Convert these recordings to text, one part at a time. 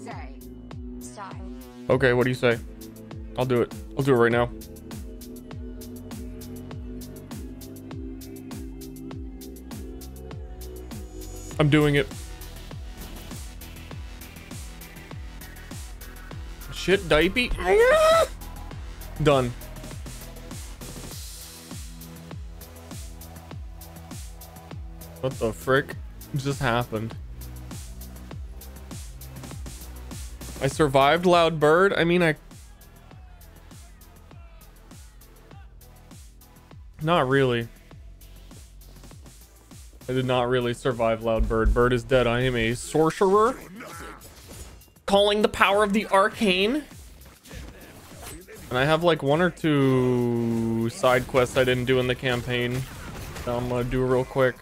say? Style. Okay, what do you say? I'll do it. I'll do it right now. I'm doing it. Shit, dipey. Done. What the frick just happened? I survived Loud Bird. I mean, not really. I did not really survive Loud Bird. Bird is dead. I am a sorcerer. Calling the power of the arcane. And I have like 1 or 2 side quests I didn't do in the campaign that I'm gonna do real quick.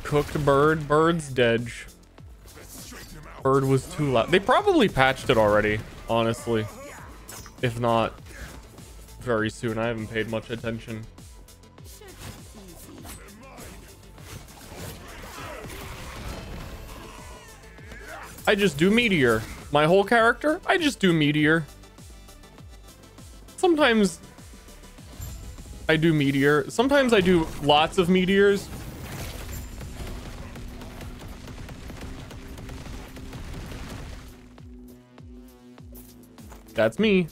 Cooked bird. Bird's dead. Bird was too loud. They probably patched it already, honestly. If not, very soon. I haven't paid much attention. I just do meteor. My whole character, I just do meteor. Sometimes I do meteor. Sometimes I do lots of meteors. That's me.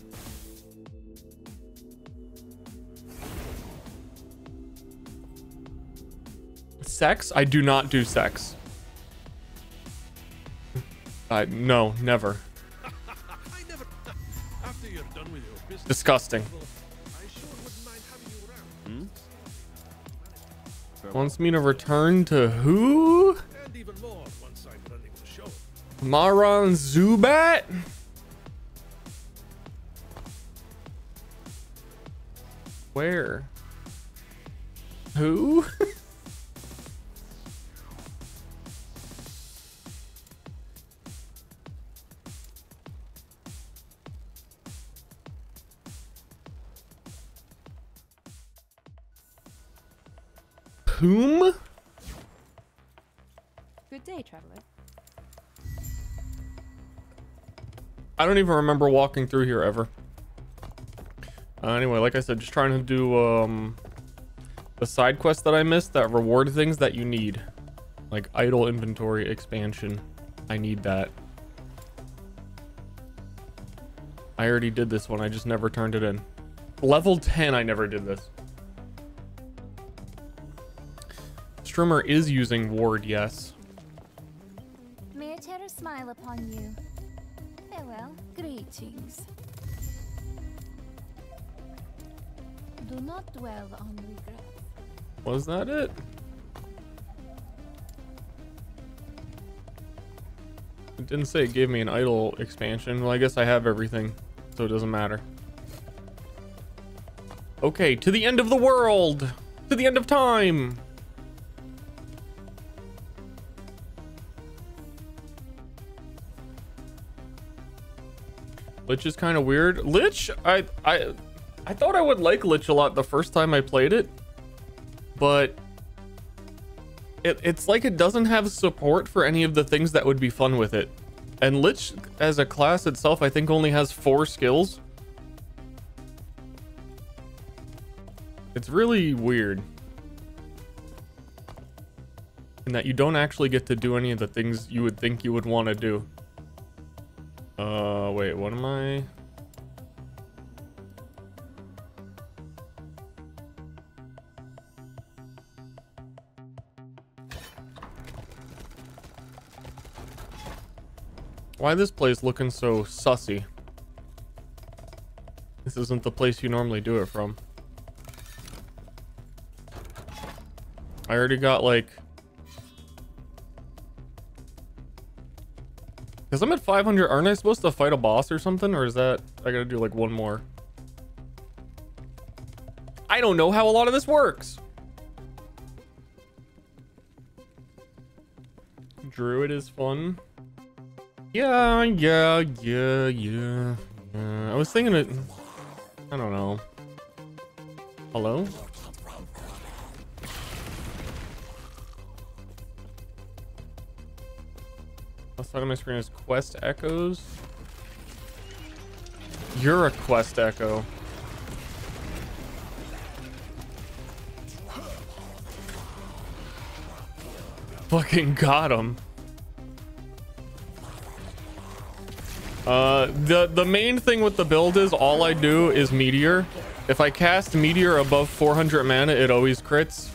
Sex? I do not do sex. No, never. Disgusting. Wants me to return to who? Maran Zubat? Where? Who? Whom? Good day, traveler. I don't even remember walking through here ever. Anyway, like I said, just trying to do the side quests that I missed that reward things that you need, like idle inventory expansion. I need that. I already did this one. I just never turned it in. Level 10, I never did this. Strimmer is using ward, yes. May a terror smile upon you. Farewell, greetings. Do not dwell on regret. Was that it? It didn't say it gave me an idle expansion. Well, I guess I have everything, so it doesn't matter. Okay, to the end of the world! To the end of time! Lich is kind of weird. Lich, I thought I would like Lich a lot the first time I played it, but it's like it doesn't have support for any of the things that would be fun with it. And Lich as a class itself, I think only has 4 skills. It's really weird in that you don't actually get to do any of the things you would think you would want to do. Wait, what am I? Why this place looking so sussy? This isn't the place you normally do it from. I already got like... Because I'm at 500, aren't I supposed to fight a boss or something? Or is that... I gotta do like 1 more. I don't know how a lot of this works. Druid is fun. Yeah. I was thinking it... I don't know. Hello? Left side of my screen is quest echoes. You're a quest echo. Fucking got him. The main thing with the build is all I do is meteor. If I cast meteor above 400 mana, it always crits,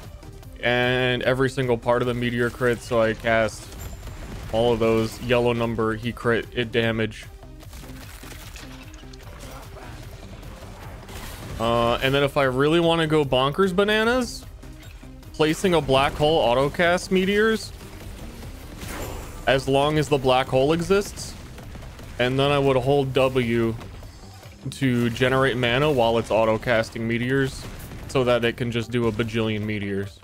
and every single part of the meteor crits. So I cast all of those. Yellow number, he crit it damage. And then if I really want to go bonkers bananas, placing a black hole auto cast meteors as long as the black hole exists, and then I would hold W to generate mana while it's auto casting meteors so that it can just do a bajillion meteors.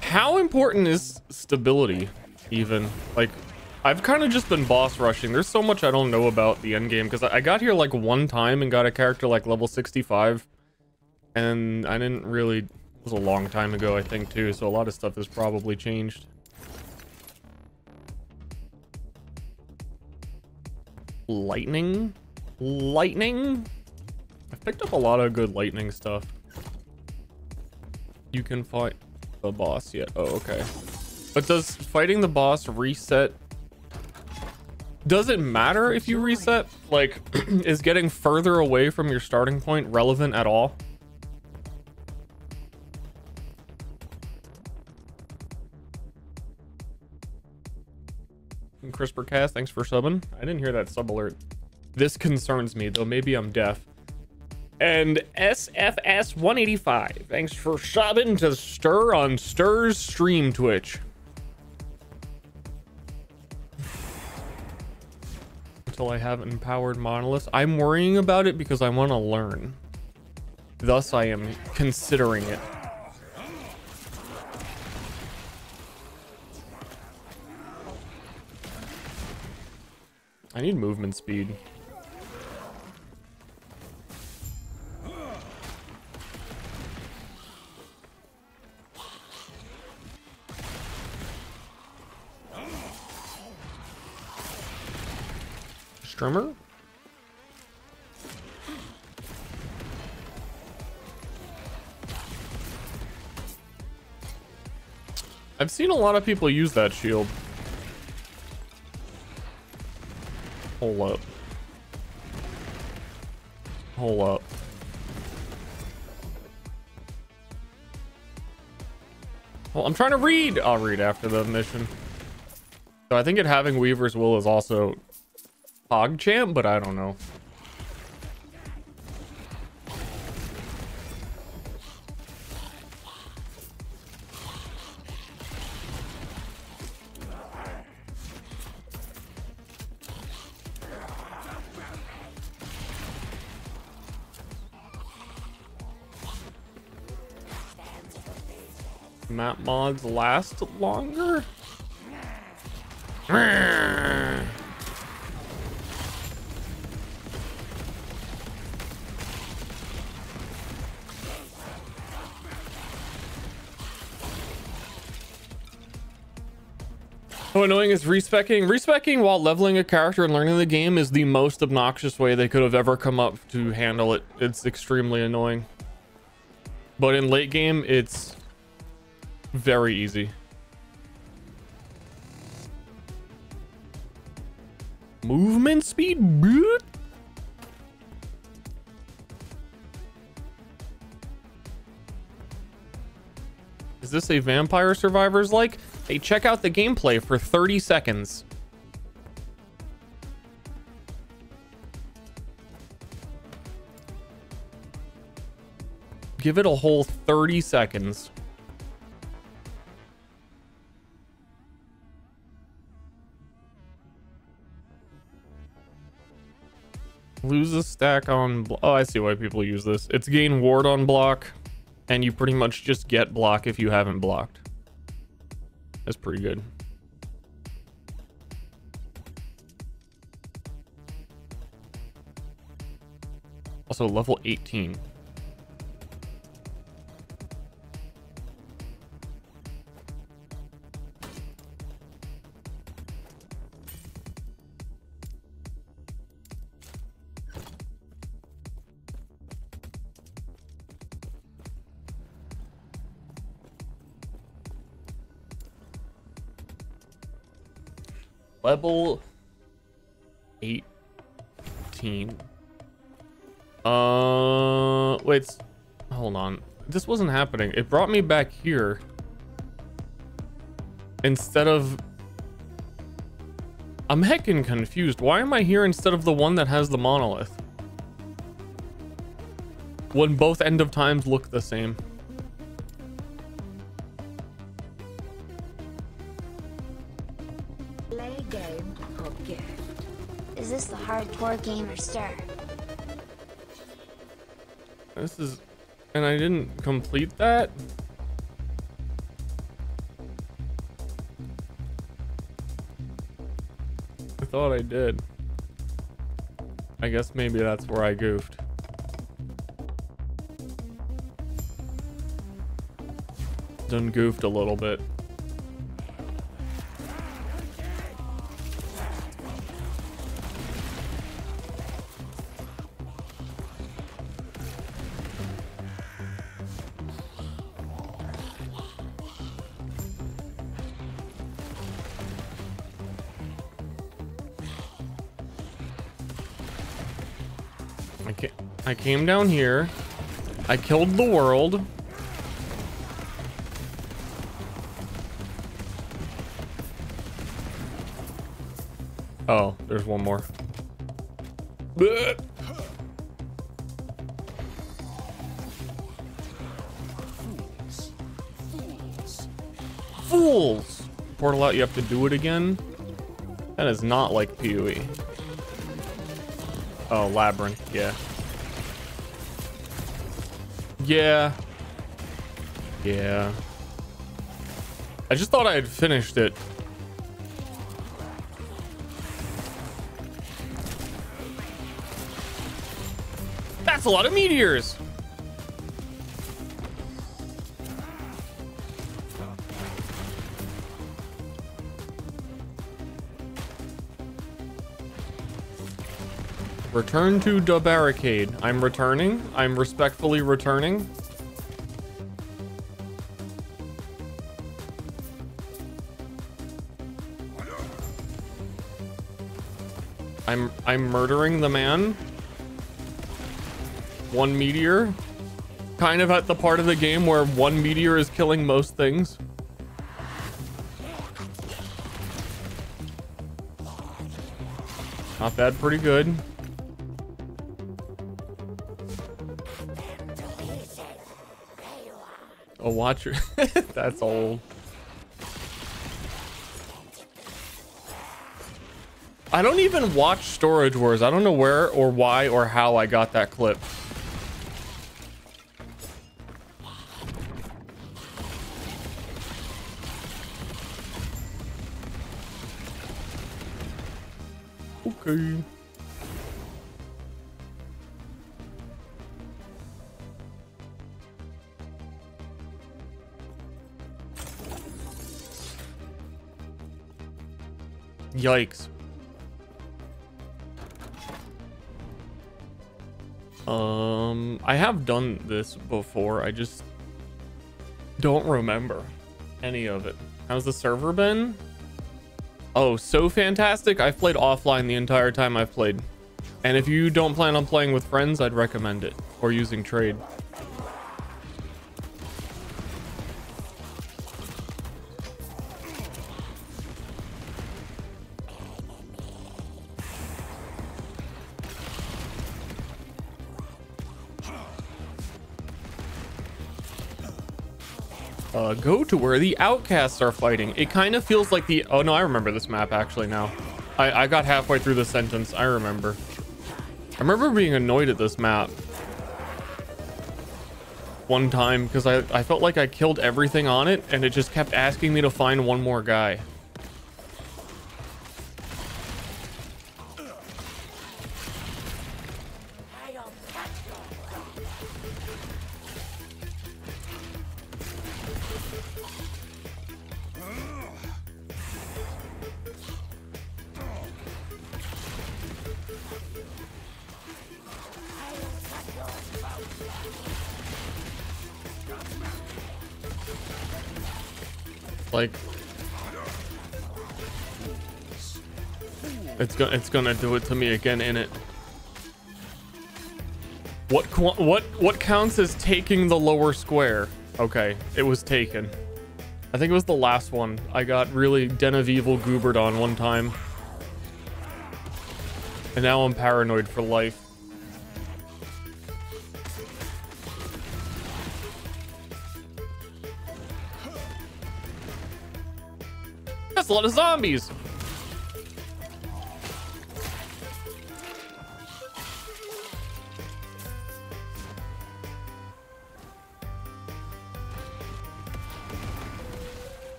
How important is stability even? Like, I've kind of just been boss rushing. There's so much I don't know about the end game because I got here like one time and got a character like level 65, and I didn't really, it was a long time ago I think too, so a lot of stuff has probably changed. Lightning? Lightning? I've picked up a lot of good lightning stuff. You can fight the boss yet? Oh, okay. But does fighting the boss reset? Does it matter if you reset? Like, is getting further away from your starting point relevant at all? And CRISPR Cast, thanks for subbing. I didn't hear that sub alert. This concerns me, though maybe I'm deaf. And SFS 185, thanks for subbing to Ster on Ster's stream Twitch. Until I have empowered monoliths. I'm worrying about it because I want to learn. Thus, I am considering it. I need movement speed. Strimmer? I've seen a lot of people use that shield. Hold up. Hold up. Well, I'm trying to read. I'll read after the mission. So I think it having Weaver's Will is also PogChamp, but I don't know. Map mods last longer? How annoying is respecking? Respecking while leveling a character and learning the game is the most obnoxious way they could have ever come up to handle it. It's extremely annoying. But in late game, it's very easy. Movement speed? Is this a Vampire Survivors like? Hey, check out the gameplay for 30 seconds. Give it a whole 30 seconds. Lose a stack on... Oh, I see why people use this. It's gain ward on block, and you pretty much just get block if you haven't blocked. That's pretty good. Also, level 18. Level 18. Wait, hold on. This wasn't happening. It brought me back here instead of... I'm heckin' confused. Why am I here instead of the one that has the monolith? When both end of times look the same. Play game or gift. Is this the hardcore game or Ster? This is... And I didn't complete that? I thought I did. I guess maybe that's where I goofed. Done goofed a little bit. I came down here. I killed the world. Oh, there's one more. Blech. Fools! Portal out, you have to do it again? That is not like PoE. Oh, Labyrinth, yeah. Yeah. Yeah. I just thought I had finished it. That's a lot of meteors. Return to the barricade. I'm returning. I'm respectfully returning. I'm murdering the man. One meteor. Kind of at the part of the game where one meteor is killing most things. Not bad, pretty good. A watcher. That's old. I don't even watch Storage Wars. I don't know where or why or how I got that clip. Okay. Yikes. I have done this before. I just don't remember any of it. How's the server been? Oh, so fantastic. I've played offline the entire time I've played. And if you don't plan on playing with friends, I'd recommend it. Or using trade. Go to where the outcasts are fighting. It kind of feels like the... Oh, no, I remember this map actually now. I got halfway through the sentence. I remember. I remember being annoyed at this map. One time, because I felt like I killed everything on it, and it just kept asking me to find one more guy. Like, It's gonna do it to me again, innit? What counts as taking the lower square? Okay, it was taken. I think it was the last one. I got really Den of Evil goobered on one time. And now I'm paranoid for life. That's a lot of zombies.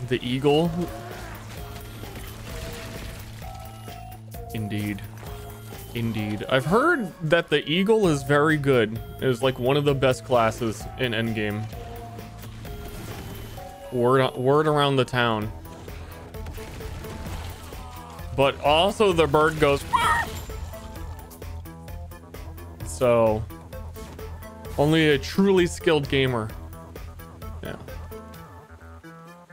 The eagle. Indeed. Indeed. I've heard that the eagle is very good. It is like one of the best classes in Endgame. Word around the town. But also the bird goes. So only a truly skilled gamer. Yeah.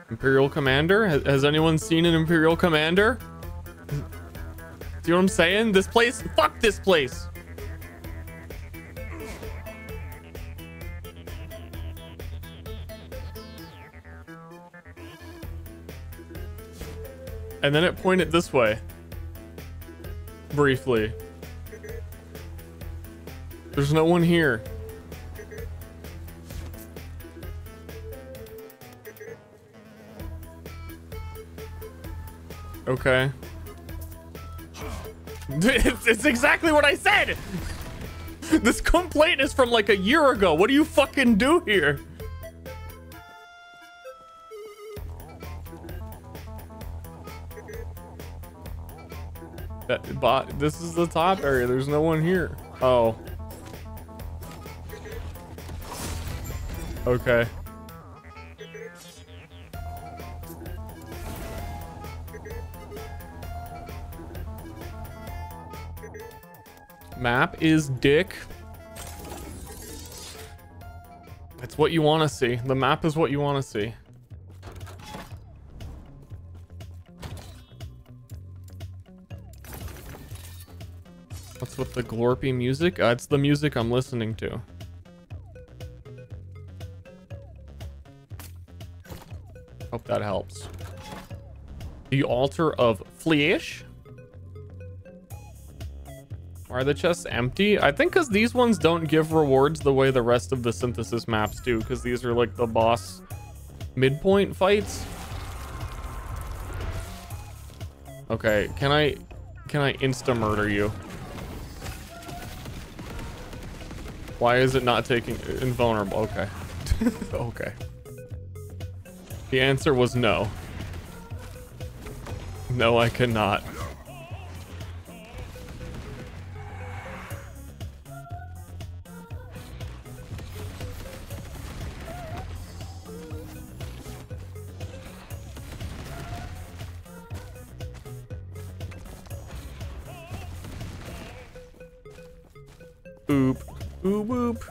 Imperial Commander? Has anyone seen an Imperial Commander? Do you know what I'm saying? This place? Fuck this place! And then it pointed this way. Briefly. There's no one here. Okay. It's exactly what I said! This complaint is from like a year ago. What do you fucking do here? This is the top area. There's no one here. Oh. Okay. Map is dick. It's what you want to see. The map is what you want to see. What's with the glorpy music? It's the music I'm listening to. Hope that helps. The altar of flesh. Are the chests empty? I think because these ones don't give rewards the way the rest of the synthesis maps do, because these are like the boss midpoint fights. Okay, can I insta murder you? Why is it not taking invulnerable? Okay. Okay. The answer was no. No, I cannot. Boop. Boop boop.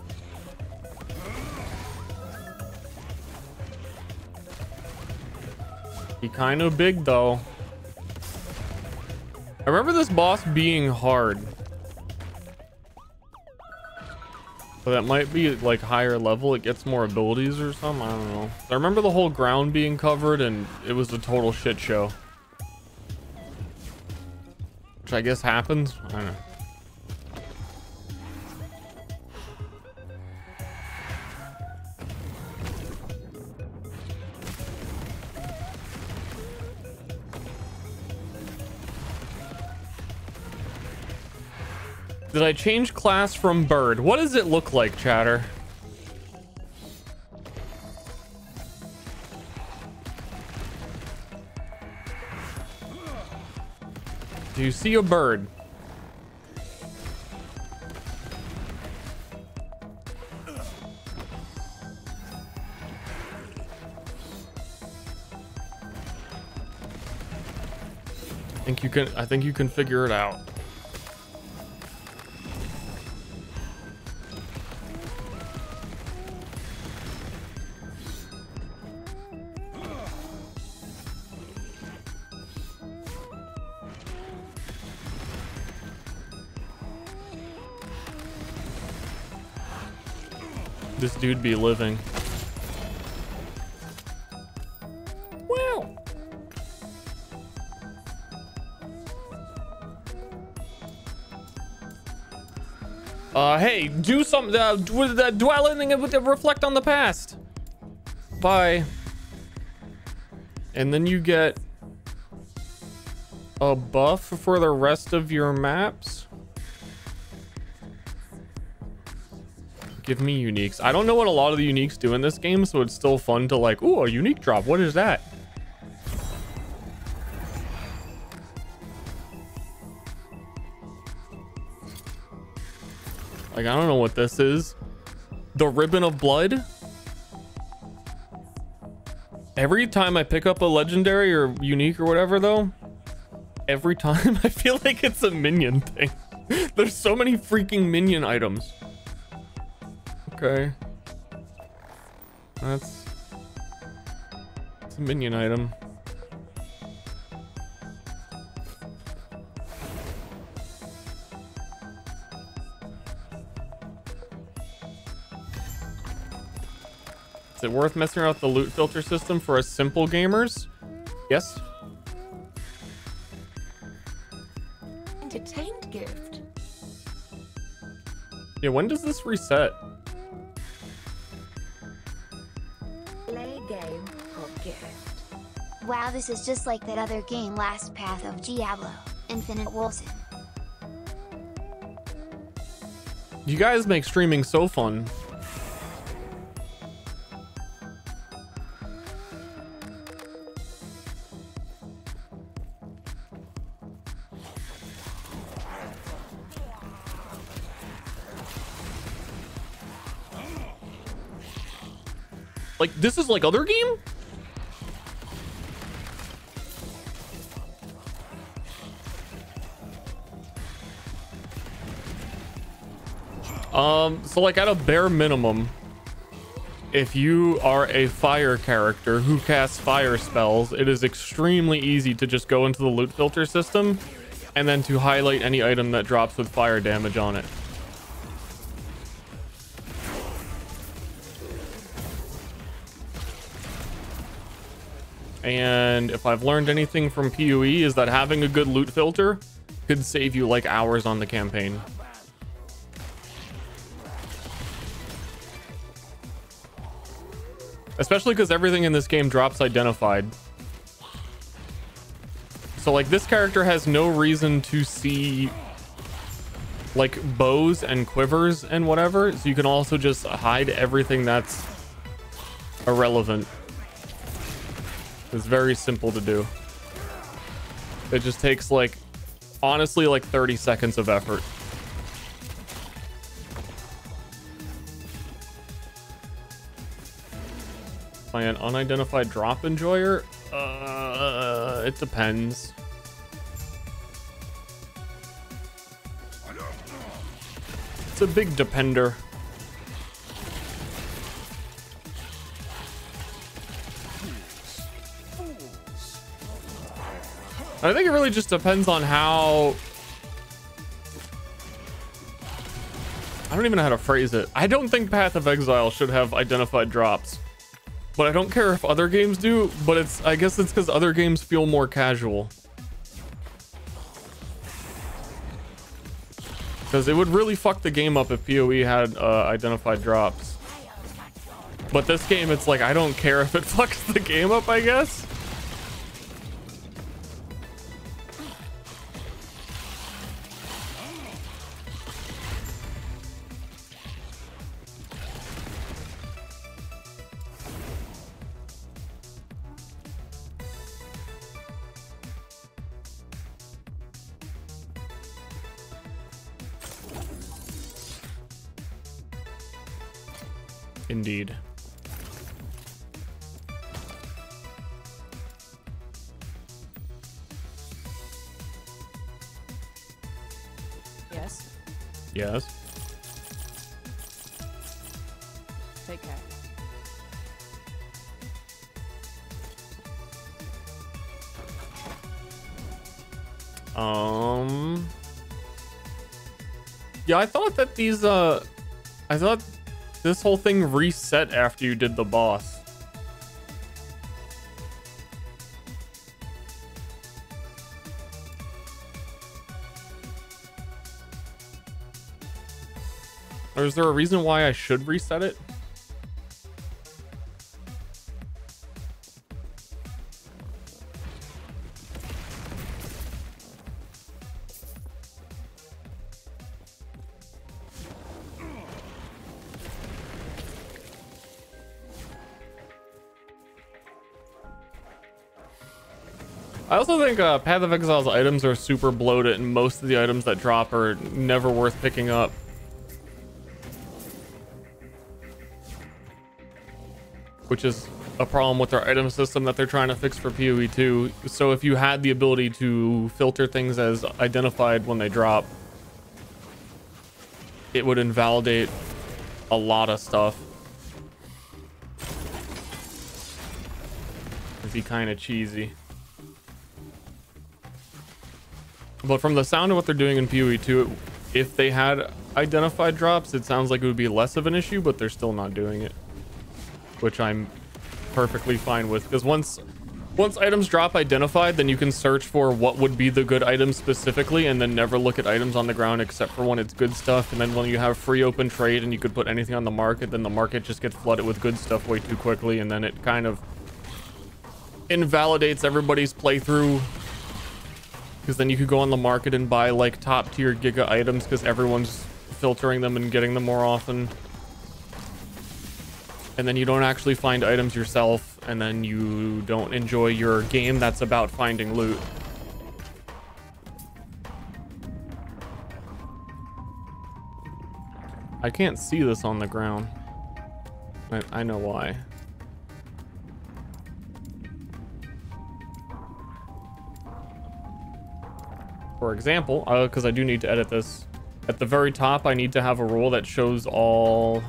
He kind of big though. I remember this boss being hard. So that might be like higher level. It gets more abilities or something. I don't know. I remember the whole ground being covered and it was a total shit show. Which I guess happens. I don't know. Did I change class from bird? What does it look like, chatter? Do you see a bird? I think you can figure it out. this dude be living. Wow. Hey, do some, dwell in and reflect on the past. Bye. And then you get a buff for the rest of your maps. Give me uniques. I don't know what a lot of the uniques do in this game, so it's still fun to like, ooh, a unique drop. What is that? Like, I don't know what this is. The ribbon of blood. Every time I pick up a legendary or unique or whatever, though, every time I feel like it's a minion thing. There's so many freaking minion items. Okay. It's a minion item. Is it worth messing around with the loot filter system for us simple gamers? Yes. Entertained gift. Yeah, when does this reset? Play game or gift. Wow, this is just like that other game, Last Path of Diablo, Infinite Wilson. You guys make streaming so fun. Like, this is like other game? So like at a bare minimum, if you are a fire character who casts fire spells, it is extremely easy to just go into the loot filter system and then to highlight any item that drops with fire damage on it. And if I've learned anything from PoE is that having a good loot filter could save you like hours on the campaign. Especially because everything in this game drops identified. So like this character has no reason to see like bows and quivers and whatever. So you can also just hide everything that's irrelevant. It's very simple to do. It just takes like, honestly, like 30 seconds of effort. By an unidentified drop enjoyer? It depends. It's a big depender. I think it really just depends on how... I don't even know how to phrase it. I don't think Path of Exile should have identified drops. But I don't care if other games do, but I guess it's because other games feel more casual. Because it would really fuck the game up if PoE had identified drops. But this game, it's like, I don't care if it fucks the game up, I guess. Indeed. Yes. Yes. Take care. Yeah, I thought that these I thought This whole thing reset after you did the boss. Or is there a reason why I should reset it? I also think Path of Exile's items are super bloated, and most of the items that drop are never worth picking up. Which is a problem with their item system that they're trying to fix for PoE 2. So if you had the ability to filter things as identified when they drop, it would invalidate a lot of stuff. It'd be kind of cheesy. But from the sound of what they're doing in PoE 2, if they had identified drops, it sounds like it would be less of an issue, but they're still not doing it. Which I'm perfectly fine with, because once items drop identified, then you can search for what would be the good items specifically, and then never look at items on the ground except for when it's good stuff. And then when you have free open trade and you could put anything on the market, then the market just gets flooded with good stuff way too quickly, and then it kind of invalidates everybody's playthrough. Because then you could go on the market and buy like top tier giga items because everyone's filtering them and getting them more often. And then you don't actually find items yourself, and then you don't enjoy your game that's about finding loot. I can't see this on the ground. I know why. For example, because I do need to edit this, at the very top I need to have a rule that shows all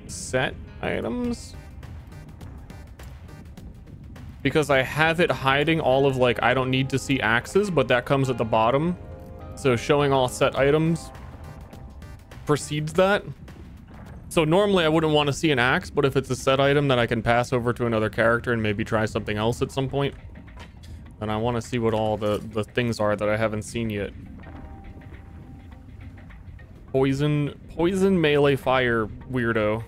set items, because I have it hiding all of, like, I don't need to see axes, but that comes at the bottom. So showing all set items precedes that. So normally I wouldn't want to see an axe, but if it's a set item that I can pass over to another character and maybe try something else at some point, and I want to see what all the things are that I haven't seen yet. Poison melee fire weirdo.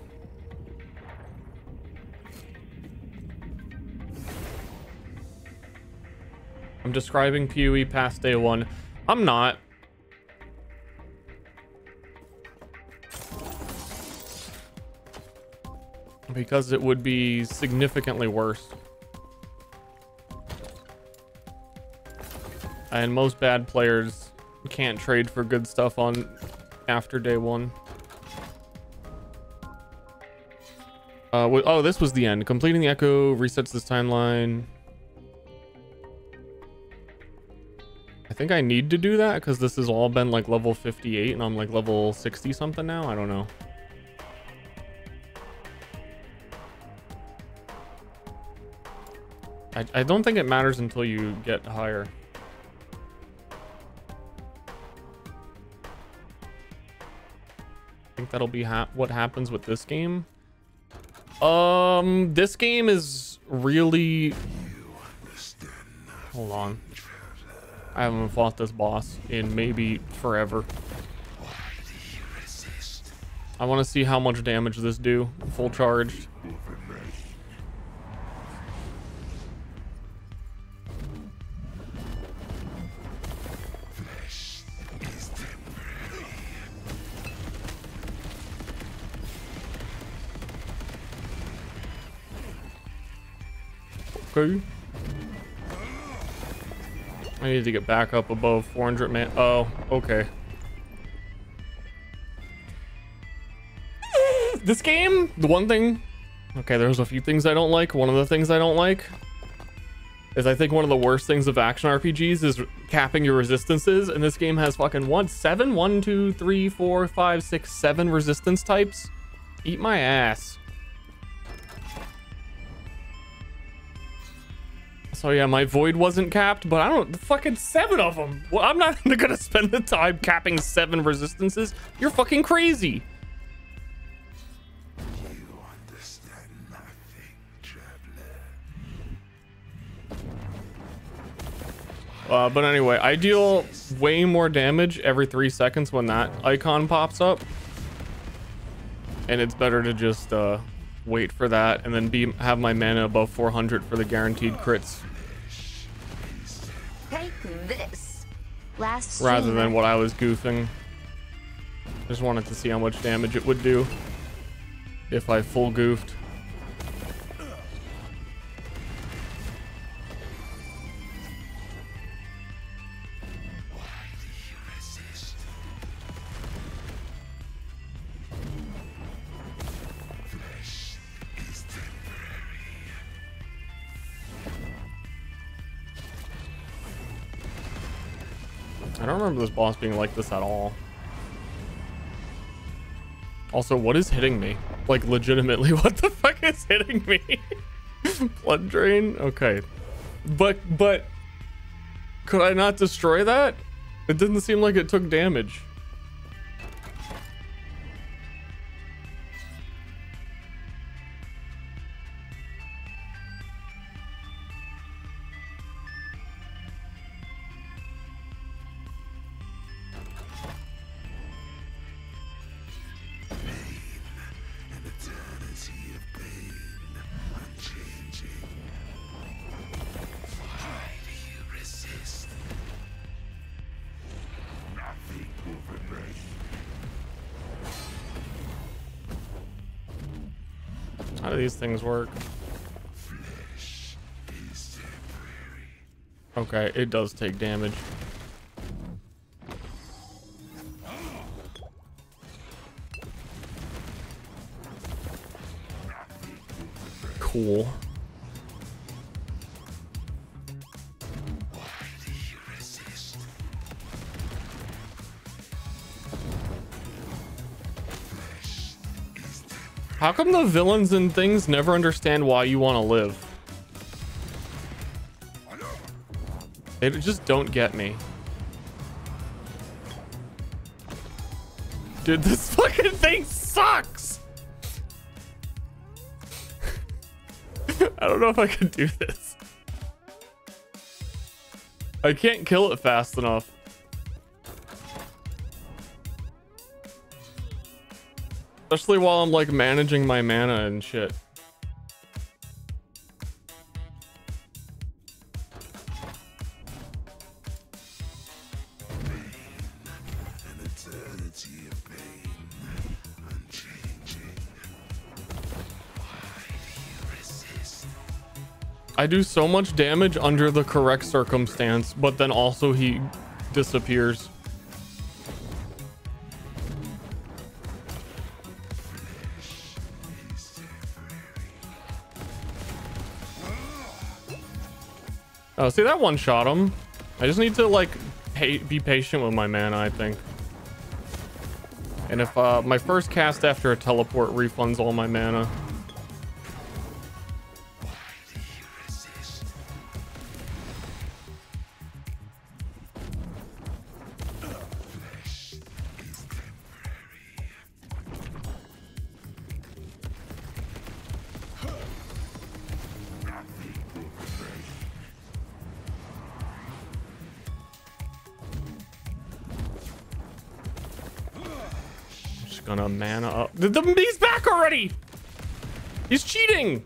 I'm describing PoE past day one. I'm not. Because it would be significantly worse. And most bad players can't trade for good stuff on after day one. Oh, this was the end. Completing the echo resets this timeline. I think I need to do that because this has all been like level 58 and I'm like level 60 something now. I don't know. I don't think it matters until you get higher. I think that'll be what happens with this game. This game is really... Hold on. I haven't fought this boss in maybe forever. I want to see how much damage this do, full charged. Okay. I need to get back up above 400 man. Oh, okay. This game, the one thing, okay, there's a few things I don't like. One of the things I don't like is I think one of the worst things of action RPGs is capping your resistances, and this game has fucking 1, 2, 3, 4, 5, 6, 7 resistance types. Eat my ass. So yeah, my void wasn't capped, but I don't fucking 7 of them. Well, I'm not gonna spend the time capping 7 resistances. You're fucking crazy. You understand nothing, traveler. But anyway, I deal way more damage every 3 seconds when that icon pops up. And it's better to just wait for that and then have my mana above 400 for the guaranteed crits. Take this. Last Rather streamer. than what I was goofing. Just wanted to see how much damage it would do if I full goofed. I don't remember this boss being like this at all. Also, what is hitting me? Like, legitimately, what the fuck is hitting me? Blood drain? Okay. But, could I not destroy that? It didn't seem like it took damage. How do these things work? Okay, it does take damage. Cool. How come the villains and things never understand why you want to live? They just don't get me. Dude, this fucking thing sucks! I don't know if I can do this. I can't kill it fast enough. Especially while I'm like managing my mana and shit. I do so much damage under the correct circumstance, but then also he disappears. Oh, see, that one shot him. I just need to like be patient with my mana, I think. And if my first cast after a teleport refunds all my mana. Gonna mana up. He's back already. He's cheating.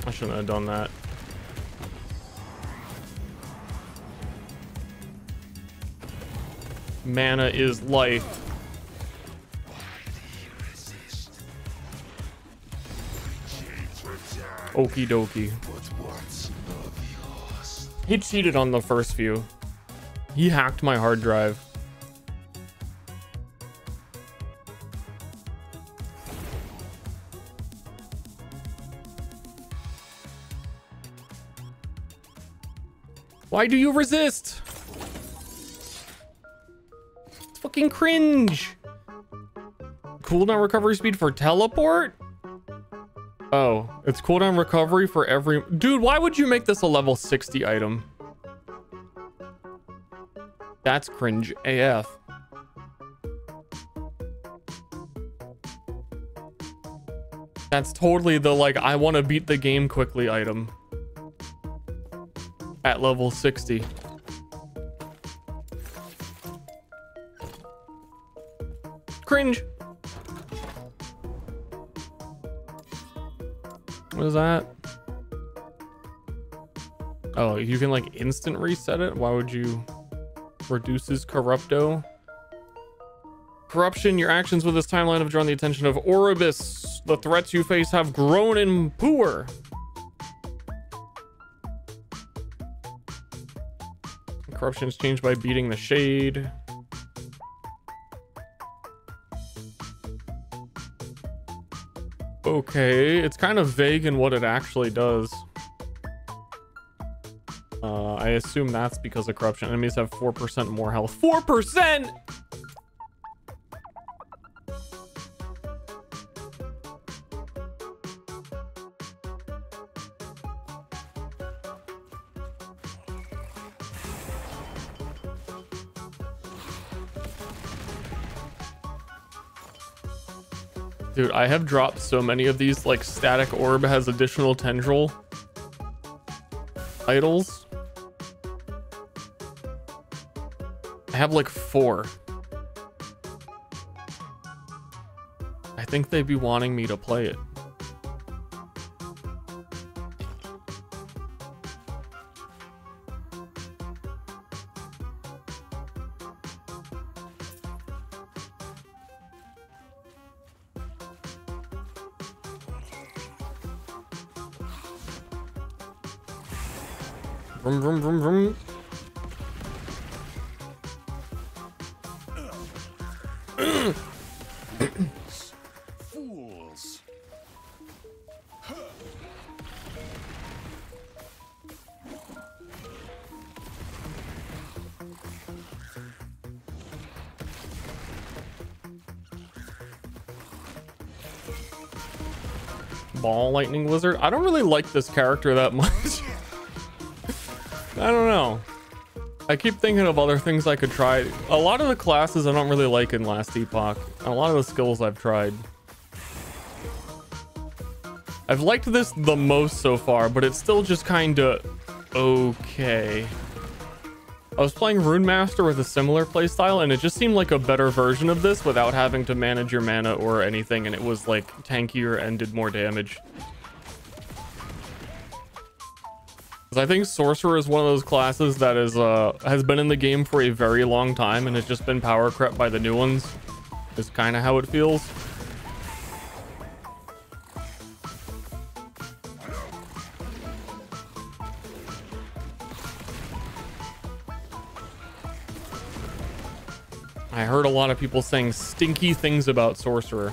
I shouldn't have done that. Mana is life. Okie dokie. He cheated on the first few. He hacked my hard drive. Why do you resist? It's fucking cringe. Cooldown recovery speed for teleport? Oh, it's cooldown recovery for every... Dude, why would you make this a level 60 item? That's cringe AF. That's totally the, like, I want to beat the game quickly item. At level 60. Cringe. What is that? Oh, you can like instant reset it? Why would you? Reduces corrupto. Corruption, your actions with this timeline have drawn the attention of Oribus. The threats you face have grown in poor. Corruption is changed by beating the shade. Okay, it's kind of vague in what it actually does. I assume that's because of corruption. Enemies have 4% more health. 4%! Dude, I have dropped so many of these, like static orb has additional tendril idols. I have like 4. I think they'd be wanting me to play it. Vroom, vroom, vroom, vroom. Fools. Ball lightning wizard. I don't really like this character that much. I don't know. I keep thinking of other things I could try. A lot of the classes I don't really like in Last Epoch. A lot of the skills I've tried. I've liked this the most so far, but it's still just kind of okay. I was playing Rune Master with a similar playstyle, and it just seemed like a better version of this without having to manage your mana or anything, and it was like tankier and did more damage. I think Sorcerer is one of those classes that is has been in the game for a very long time and has just been power crept by the new ones. Is kind of how it feels. I heard a lot of people saying stinky things about Sorcerer.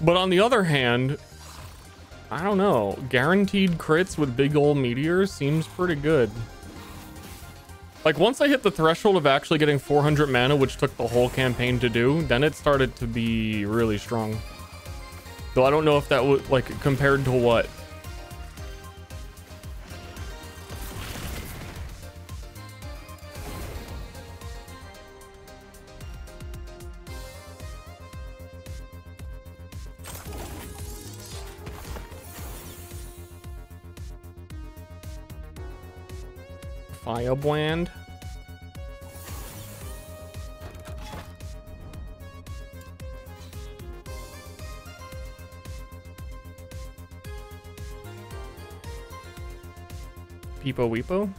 But on the other hand, I don't know. Guaranteed crits with big old meteors seems pretty good. Like, once I hit the threshold of actually getting 400 mana, which took the whole campaign to do, then it started to be really strong. So I don't know if that would, like, compared to what? Firebrand. Peepo Weepo.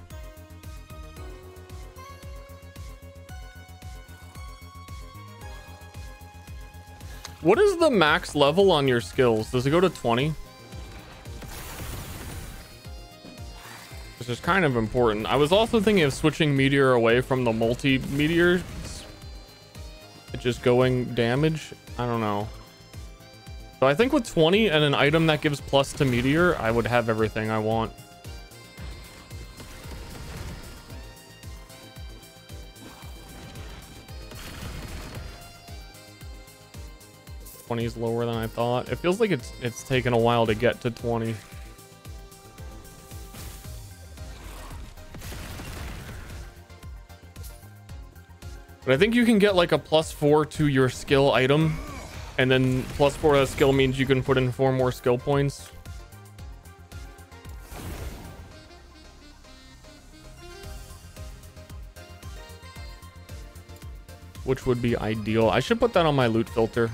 What is the max level on your skills? Does it go to 20? which is kind of important. I was also thinking of switching meteor away from the multi-meteors. Just going damage. I don't know. So I think with 20 and an item that gives plus to meteor, I would have everything I want. $20 is lower than I thought. It feels like it's taken a while to get to 20. But I think you can get like a +4 to your skill item, and then +4 to skill means you can put in 4 more skill points. Which would be ideal. I should put that on my loot filter.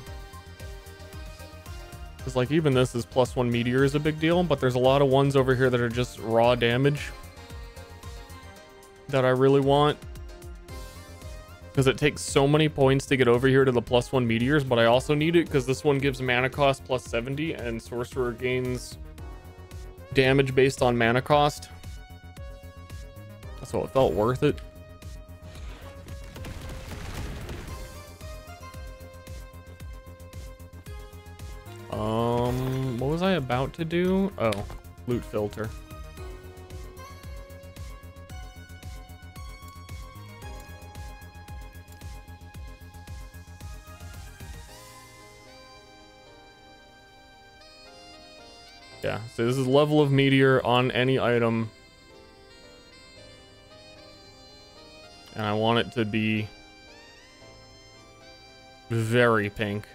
Because like even this is +1 meteor is a big deal, but there's a lot of ones over here that are just raw damage that I really want. Because it takes so many points to get over here to the +1 meteors, but I also need it because this one gives mana cost +70 and sorcerer gains damage based on mana cost. So it felt worth it. What was I about to do? Oh, loot filter. Yeah, so this is level of meteor on any item. And I want it to be very pink.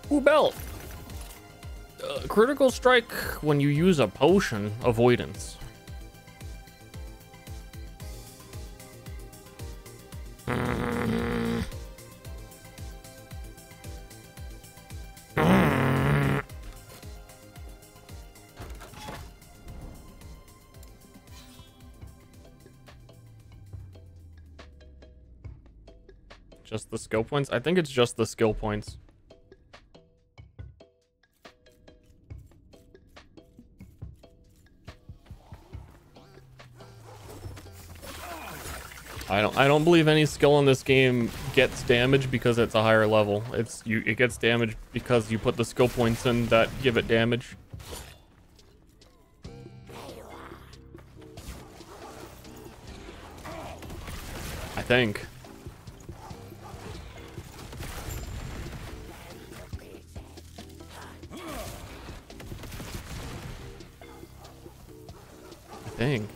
Ooh, belt. Critical strike when you use a potion. Avoidance. Just the skill points? I think it's just the skill points. I don't believe any skill in this game gets damage because it's a higher level. It gets damage because you put the skill points in that give it damage. I think. I think.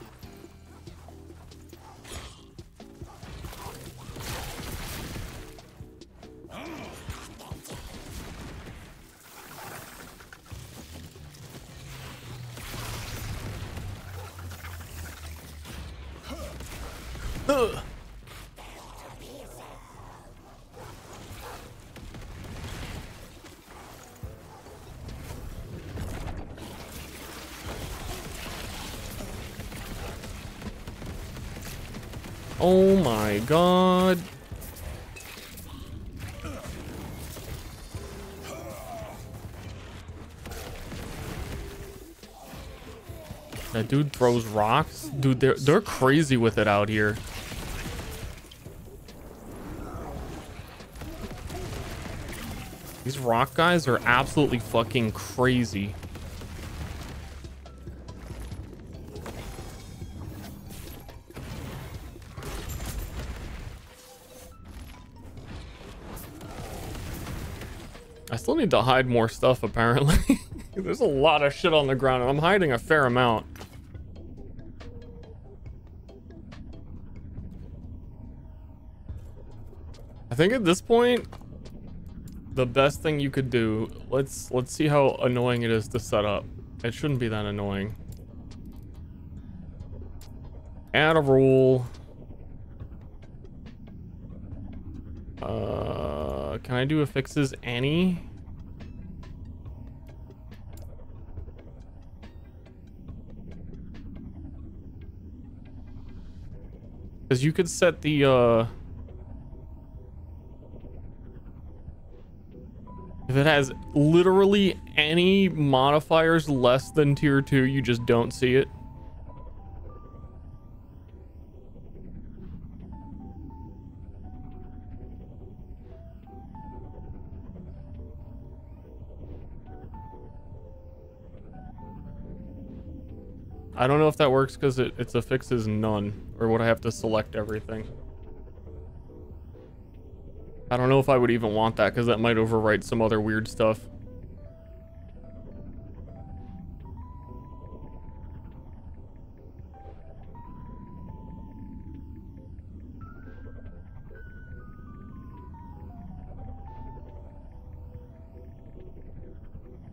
Oh my god. That dude throws rocks. Dude, they're crazy with it out here. These rock guys are absolutely fucking crazy. I still need to hide more stuff, apparently. There's a lot of shit on the ground, and I'm hiding a fair amount. I think at this point, the best thing you could do, let's see how annoying it is to set up. It shouldn't be that annoying. Add a rule. Can I do affixes any? Because you could set the If it has literally any modifiers less than tier 2, you just don't see it. I don't know if that works because its affix is none, or would I have to select everything? I don't know if I would even want that because that might overwrite some other weird stuff.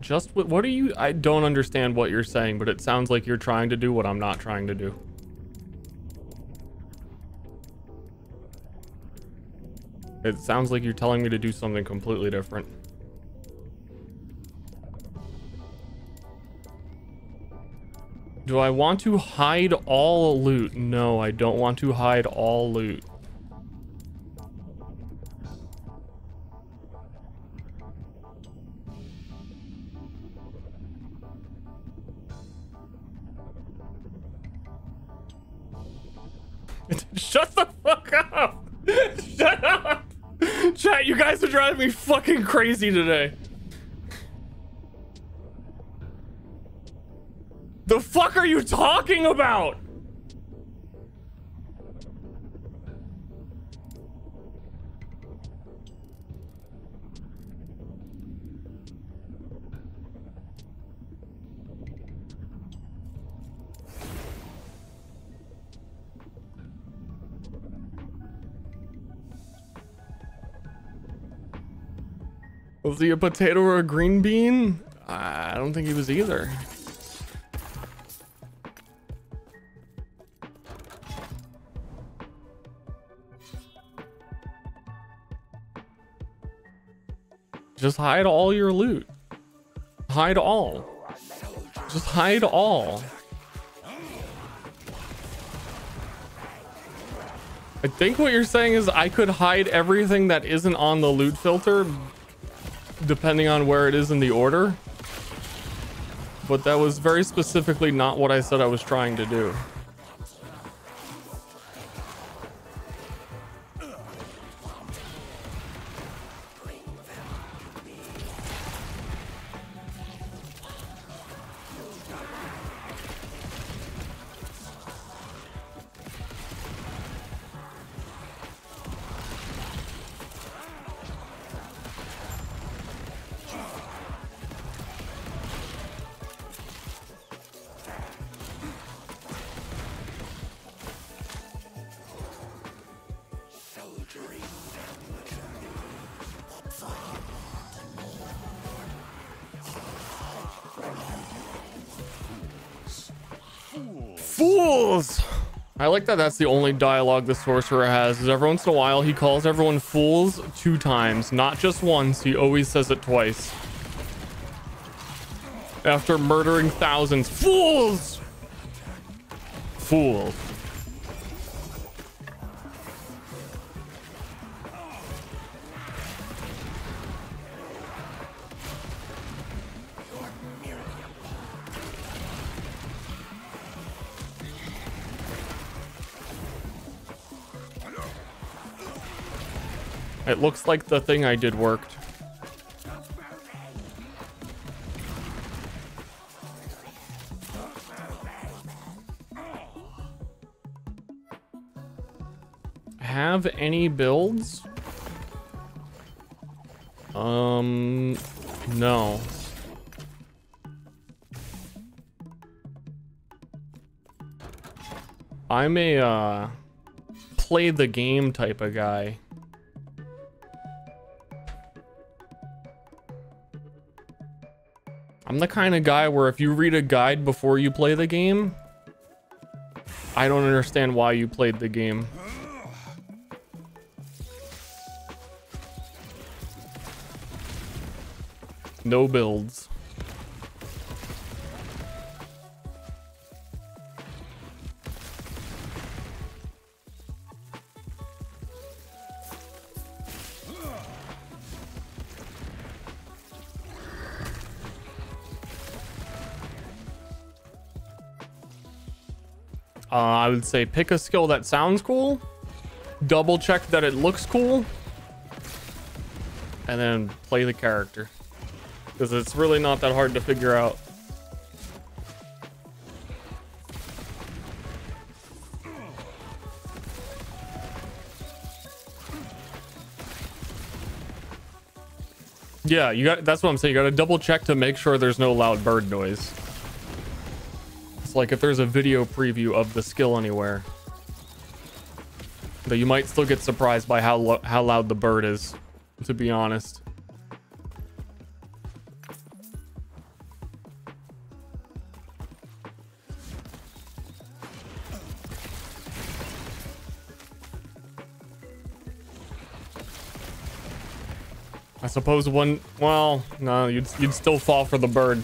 Just what are you? I don't understand what you're saying, but it sounds like you're trying to do what I'm not trying to do. It sounds like you're telling me to do something completely different. Do I want to hide all loot? No, I don't want to hide all loot. Shut the fuck up! Shut up! Chat, you guys are driving me fucking crazy today. The fuck are you talking about? Was he a potato or a green bean? I don't think he was either. Just hide all your loot. Hide all. Just hide all. I think what you're saying is I could hide everything that isn't on the loot filter depending on where it is in the order. But that was very specifically not what I said I was trying to do. Fools! I like that that's the only dialogue the sorcerer has, is every once in a while he calls everyone fools 2 times, not just once, he always says it twice. After murdering thousands. Fools! Fools. It looks like the thing I did worked. Have any builds? No. I'm a play the game type of guy. I'm the kind of guy where if you read a guide before you play the game, I don't understand why you played the game. No builds. I would say pick a skill that sounds cool, double check that it looks cool, and then play the character, because it's really not that hard to figure out. Yeah, that's what I'm saying. You gotta double check to make sure there's no loud bird noise. It's like if there's a video preview of the skill anywhere, though you might still get surprised by how loud the bird is, to be honest. I suppose one, well, no, you'd still fall for the bird.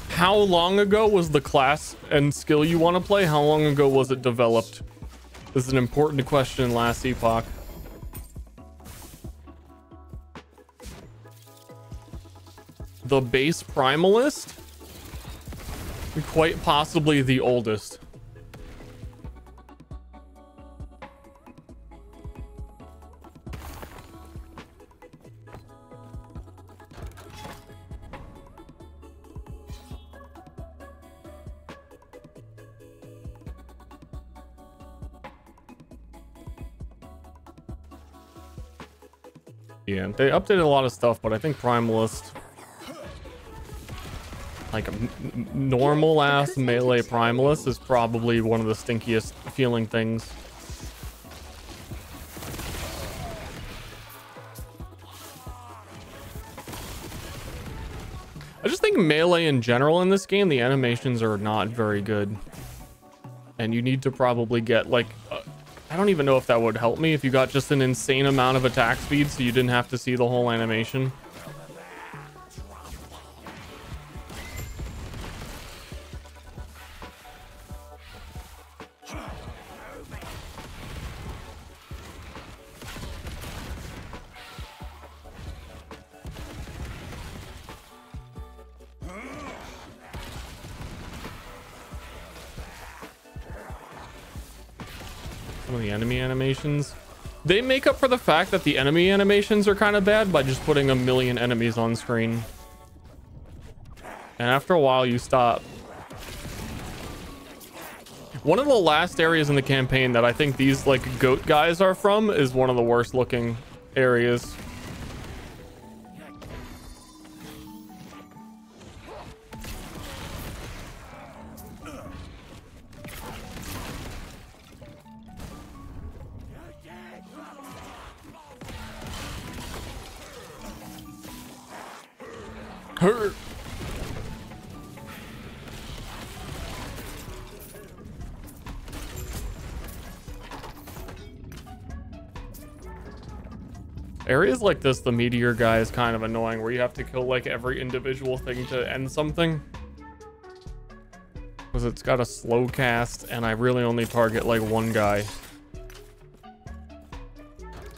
How long ago was the class and skill you want to play? How long ago was it developed? This is an important question in Last Epoch. The base primalist? Quite possibly the oldest. Yeah, they updated a lot of stuff, but I think Primalist, like a normal ass melee Primalist, is probably one of the stinkiest feeling things. I just think melee in general in this game, the animations are not very good, and you need to probably get like I don't even know if that would help me if you got just an insane amount of attack speed so you didn't have to see the whole animation. Some of the enemy animations, they make up for the fact that the enemy animations are kind of bad by just putting a million enemies on screen, and after a while you stop. One of the last areas in the campaign that I think these like goat guys are from is one of the worst looking areas. Hurt. Areas like this, the meteor guy is kind of annoying, where you have to kill like every individual thing to end something, because it's got a slow cast and I really only target like one guy.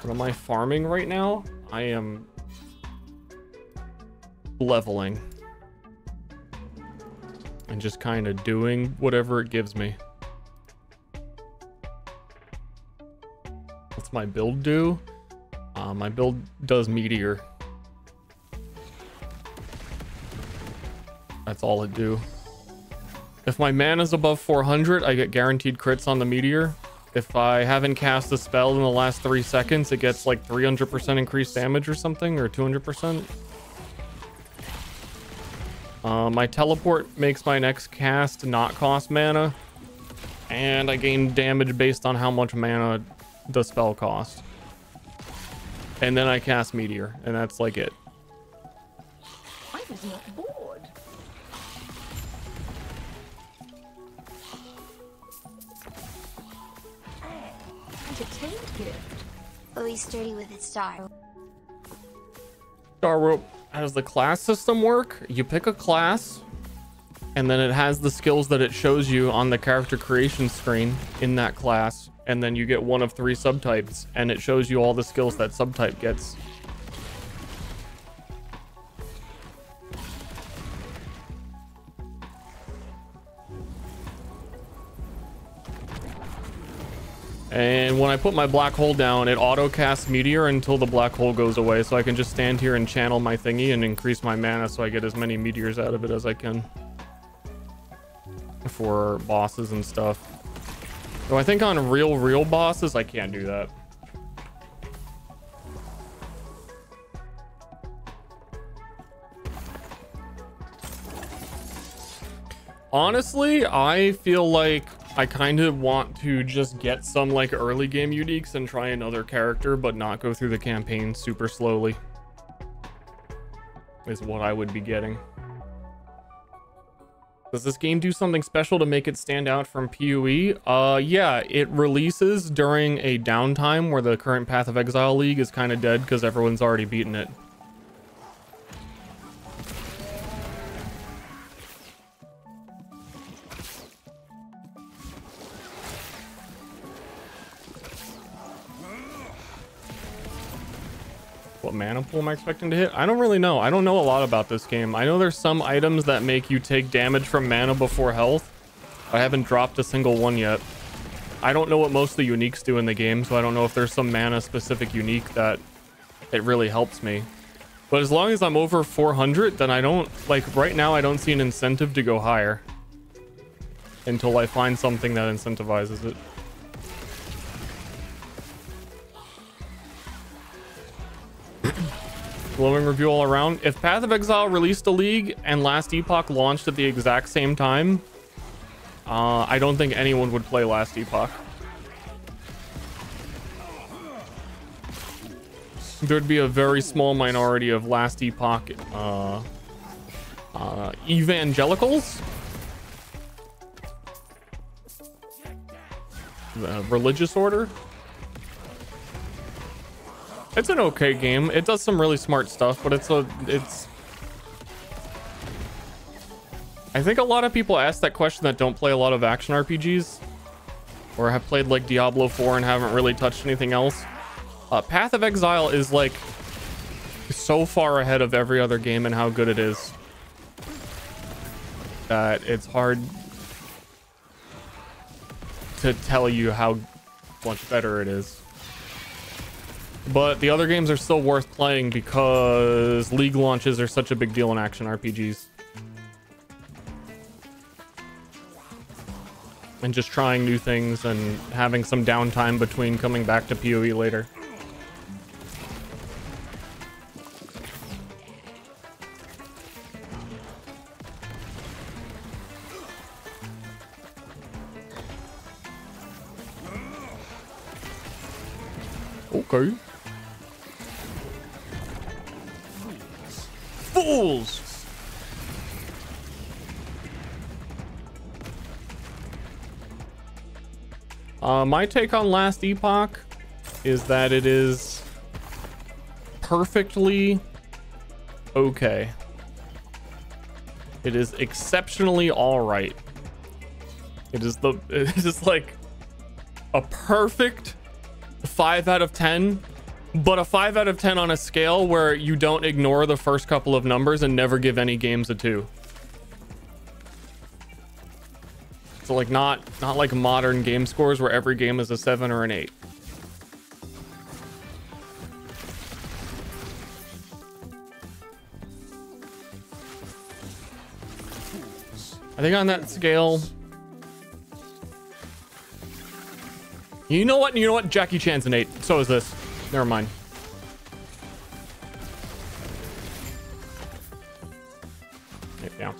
What am I farming right now? I am leveling and just kind of doing whatever it gives me. What's my build do? My build does meteor. That's all it do. If my mana's above 400, I get guaranteed crits on the meteor. If I haven't cast a spell in the last 3 seconds, it gets like 300% increased damage or something, or 200%. My teleport makes my next cast not cost mana, and I gain damage based on how much mana the spell costs. And then I cast meteor, and that's like it. I was not bored. Entertained gift. Oh, he's sturdy with its star. Star rope. How does the class system work? You pick a class, and then it has the skills that it shows you on the character creation screen in that class, and then you get one of 3 subtypes, and it shows you all the skills that subtype gets. And when I put my black hole down, it auto casts meteor until the black hole goes away, so I can just stand here and channel my thingy and increase my mana so I get as many meteors out of it as I can for bosses and stuff. So I think on real bosses I can't do that. Honestly, I feel like I kind of want to just get some like early game uniques and try another character, but not go through the campaign super slowly. Is what I would be getting. Does this game do something special to make it stand out from PoE? Yeah, it releases during a downtime where the current Path of Exile League is kind of dead because everyone's already beaten it. What mana pool am I expecting to hit? I don't really know. I don't know a lot about this game. I know there's some items that make you take damage from mana before health. I haven't dropped a single one yet. I don't know what most of the uniques do in the game, so I don't know if there's some mana specific unique that it really helps me. But as long as I'm over 400, then I don't, like right now, I don't see an incentive to go higher until I find something that incentivizes it. Glowing review all around. If Path of Exile released a league and Last Epoch launched at the exact same time, I don't think anyone would play Last Epoch. There'd be a very small minority of Last Epoch evangelicals, the religious order. It's an okay game. It does some really smart stuff, but it's I think a lot of people ask that question that don't play a lot of action RPGs or have played like Diablo 4 and haven't really touched anything else. Path of Exile is like so far ahead of every other game and how good it is that it's hard to tell you how much better it is. But the other games are still worth playing because League launches are such a big deal in action RPGs. And just trying new things and having some downtime between coming back to PoE later. Okay. Fools! My take on Last Epoch is that it is perfectly okay. It is exceptionally all right. It is like a perfect 5 out of 10, but a 5 out of 10 on a scale where you don't ignore the first couple of numbers and never give any games a 2. So like not like modern game scores where every game is a 7 or an 8. I think on that scale, you know what? Jackie Chan's an 8. So is this. Never mind. Yeah.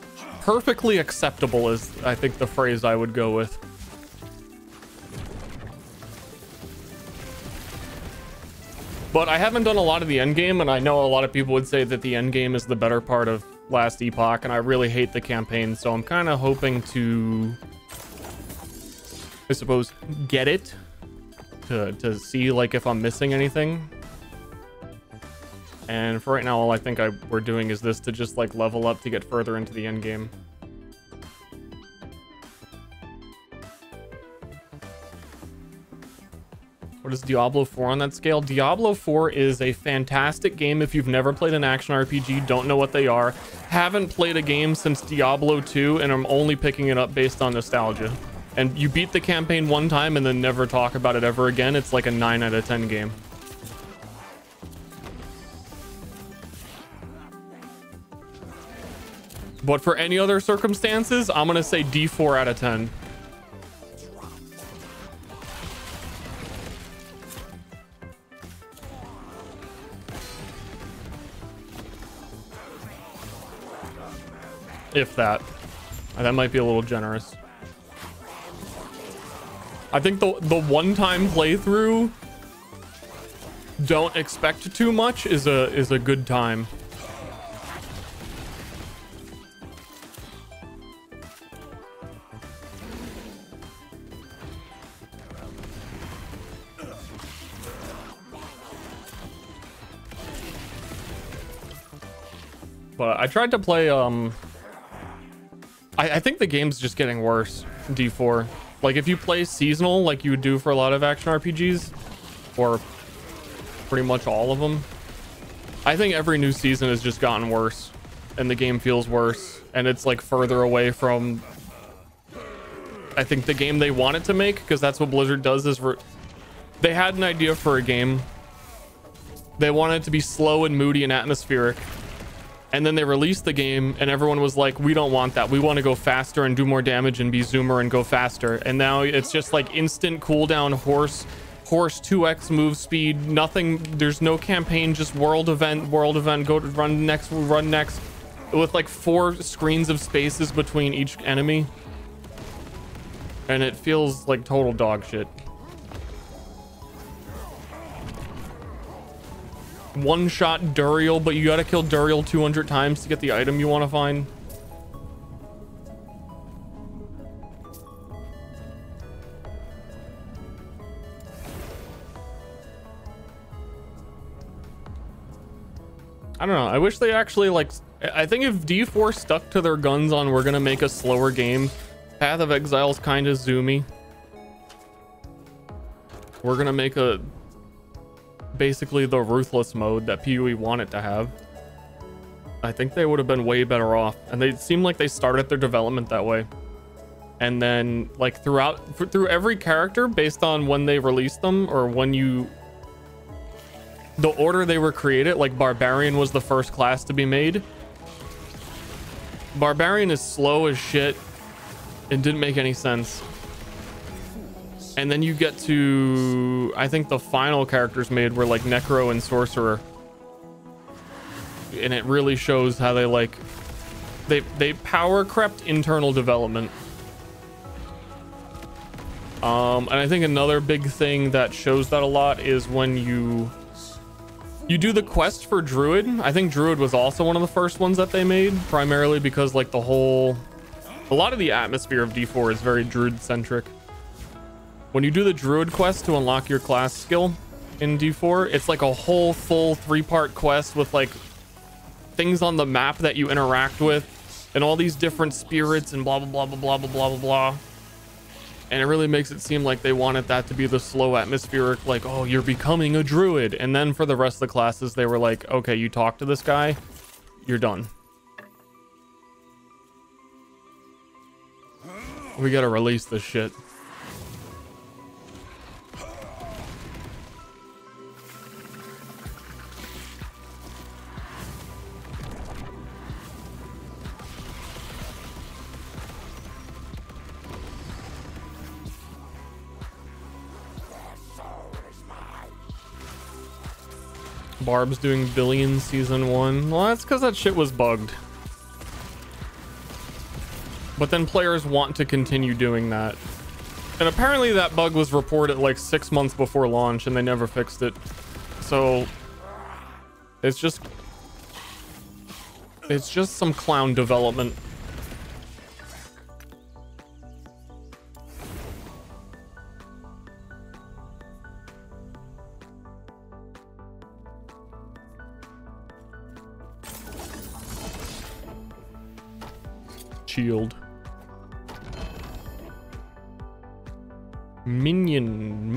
Perfectly acceptable is, I think, the phrase I would go with. But I haven't done a lot of the endgame, and I know a lot of people would say that the endgame is the better part of Last Epoch, and I really hate the campaign, so I'm kind of hoping to, I suppose, get it to see like if I'm missing anything. And for right now, all I think we're doing is this to just like level up to get further into the end game. What is Diablo 4 on that scale? Diablo 4 is a fantastic game if you've never played an action RPG, don't know what they are, haven't played a game since Diablo 2, and I'm only picking it up based on nostalgia. and you beat the campaign one time and then never talk about it ever again, it's like a 9 out of 10 game. But for any other circumstances, I'm gonna say D4 out of 10. If that. That might be a little generous. I think the one-time playthrough, don't expect too much, is a good time. But I tried to play I think the game's just getting worse, D4. Like if you play seasonal like you would do for a lot of action RPGs, or pretty much all of them, I think every new season has just gotten worse and the game feels worse, and it's like further away from, I think, the game they wanted to make, because that's what Blizzard does. Is they had an idea for a game, they wanted it to be slow and moody and atmospheric, and then they released the game and everyone was like, we don't want that, we want to go faster and do more damage and be zoomer and go faster. And now it's just like instant cooldown, horse 2x move speed, nothing, there's no campaign, just world event, go to run next, with like 4 screens of spaces between each enemy, and it feels like total dog shit. One-shot Duriel, but you gotta kill Duriel 200 times to get the item you want to find. I don't know. I wish they actually, like, I think if D4 stuck to their guns on we're gonna make a slower game, Path of Exile's kind of zoomy. We're gonna make a basically the ruthless mode that PoE wanted to have. I think they would have been way better off, and they seem like they started their development that way, and then like through every character, based on when they released them or when the order they were created, like Barbarian was the first class to be made. Barbarian is slow as shit. It didn't make any sense. And then you get to, I think the final characters made were like Necro and Sorcerer. And it really shows how they like, they power crept internal development. And I think another big thing that shows that a lot is when you do the quest for Druid. I think Druid was also one of the first ones that they made, primarily because like a lot of the atmosphere of D4 is very Druid centric. When you do the Druid quest to unlock your class skill in D4, it's like a whole full 3-part quest with like things on the map that you interact with and all these different spirits and blah blah blah blah blah blah blah blah blah. And it really makes it seem like they wanted that to be the slow atmospheric, like, oh, you're becoming a druid. And then for the rest of the classes, they were like, okay, you talk to this guy, you're done. We gotta release this shit. Barb's doing Billions season 1. Well, that's because that shit was bugged. But then players want to continue doing that. And apparently that bug was reported like 6 months before launch and they never fixed it. So it's just some clown development. Shield. Minion.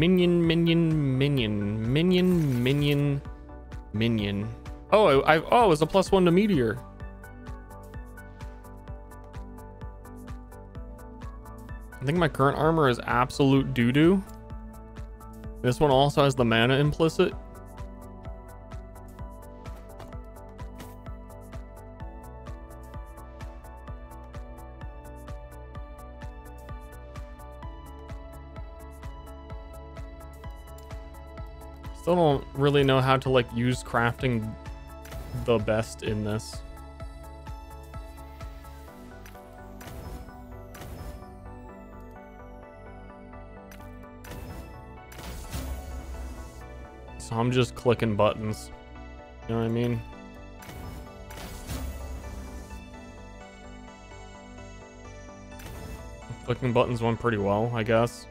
Oh, it was a +1 to Meteor. think my current armor is absolute doo-doo. This one also has the mana implicit. Still don't really know how to like use crafting the best in this. So I'm just clicking buttons. You know what I mean? Clicking buttons went pretty well, I guess.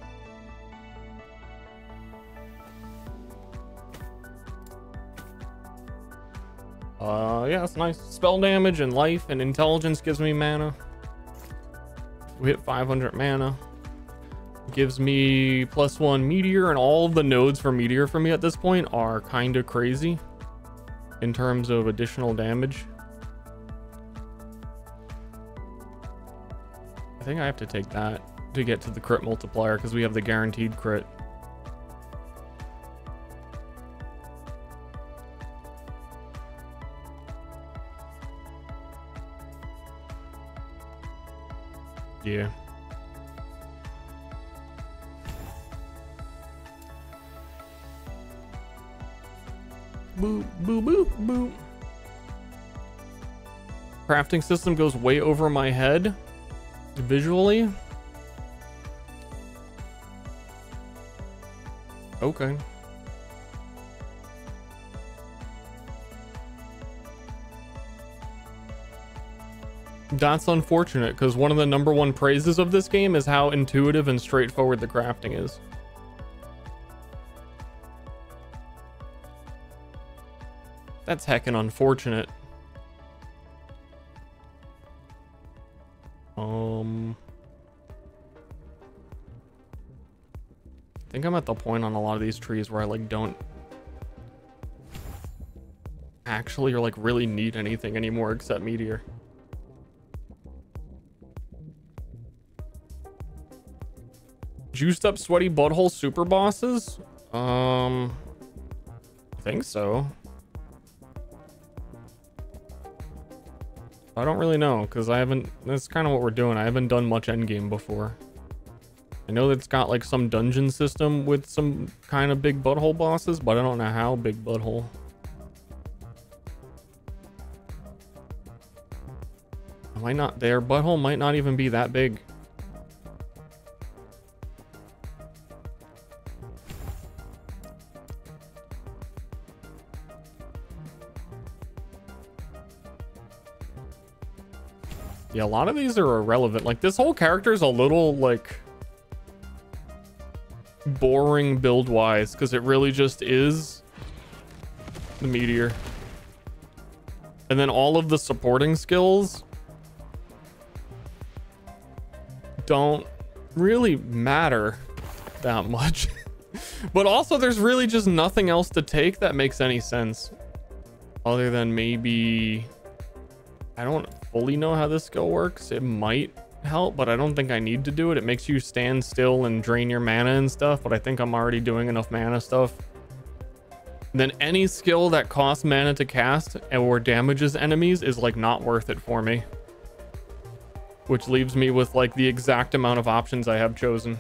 Yeah, it's nice. Spell damage and life and intelligence gives me mana. We hit 500 mana. Gives me +1 meteor, and all of the nodes for meteor for me at this point are kind of crazy in terms of additional damage. I think I have to take that to get to the crit multiplier because we have the guaranteed crit. Yeah. Boo, boo, boo, boo. Crafting system goes way over my head visually. Okay. That's unfortunate because one of the #1 praises of this game is how intuitive and straightforward the crafting is. That's heckin' unfortunate. I think I'm at the point on a lot of these trees where I like don't actually or like really need anything anymore except meteor. Juiced up sweaty butthole super bosses? I think so. I don't really know because I haven't, that's kind of what we're doing. I haven't done much endgame before. I know that it's got like some dungeon system with some kind of big butthole bosses, but I don't know how big butthole. Might not, their butthole might not even be that big. Yeah, a lot of these are irrelevant. Like this whole character is a little like boring build wise because it really just is the meteor. And then all of the supporting skills don't really matter that much. But also there's really just nothing else to take that makes any sense other than maybe, I don't fully know how this skill works. It might help, but I don't think I need to do it. It makes you stand still and drain your mana and stuff, but I think I'm already doing enough mana stuff. Then any skill that costs mana to cast or damages enemies is like not worth it for me, which leaves me with like the exact amount of options I have chosen.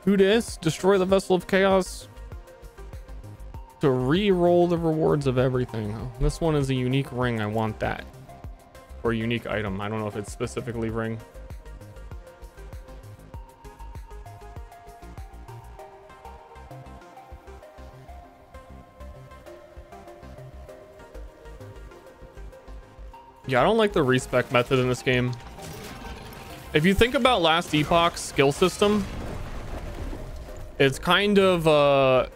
Who dis? Destroy the Vessel of Chaos to re-roll the rewards of everything. Oh, this one is a unique ring. I want that. Or a unique item. I don't know if it's specifically ring. Yeah, I don't like the respec method in this game. If you think about Last Epoch's skill system, it's kind of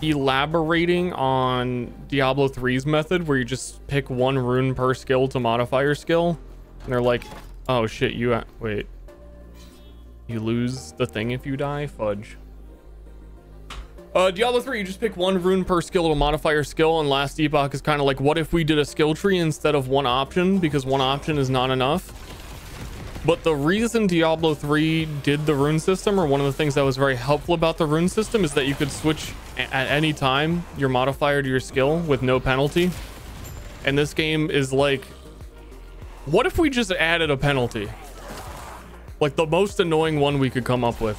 elaborating on Diablo 3's method where you just pick one rune per skill to modify your skill. And they're like, oh shit, wait. You lose the thing if you die? Fudge. Diablo 3, you just pick one rune per skill to modify your skill, and Last Epoch is kind of like, what if we did a skill tree instead of one option, because one option is not enough. But the reason Diablo 3 did the rune system, or one of the things that was very helpful about the rune system, is that you could switch at any time your modifier to your skill with no penalty. And this game is like, what if we just added a penalty? Like the most annoying one we could come up with,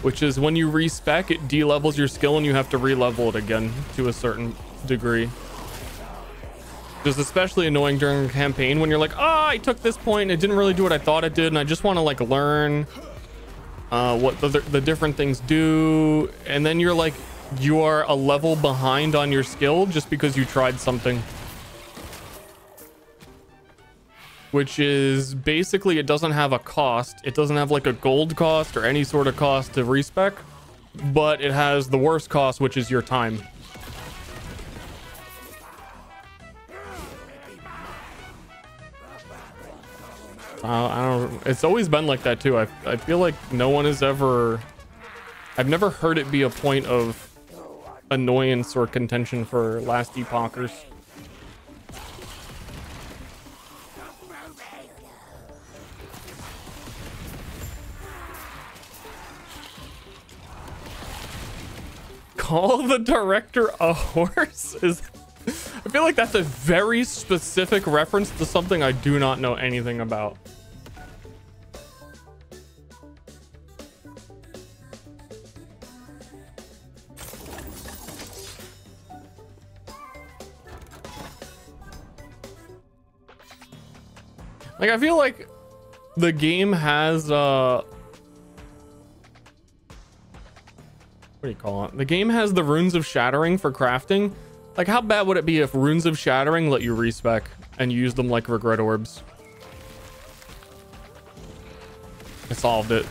which is when you respec, it de-levels your skill and you have to re-level it again to a certain degree. Which is especially annoying during a campaign when you're like, oh, I took this point and it didn't really do what I thought it did, and I just want to like learn what the different things do, and then you're like, you are a level behind on your skill just because you tried something. Which is basically, it doesn't have a cost. It doesn't have like a gold cost or any sort of cost to respec, but it has the worst cost, which is your time. I don't, it's always been like that too. I feel like no one has ever, I've never heard it be a point of annoyance or contention for Last Epochers. Call the director a horse is, I feel like that's a very specific reference to something I do not know anything about. Like, I feel like the game has what do you call it? The game has the runes of shattering for crafting. Like, how bad would it be if runes of shattering let you respec and use them like regret orbs? I solved it.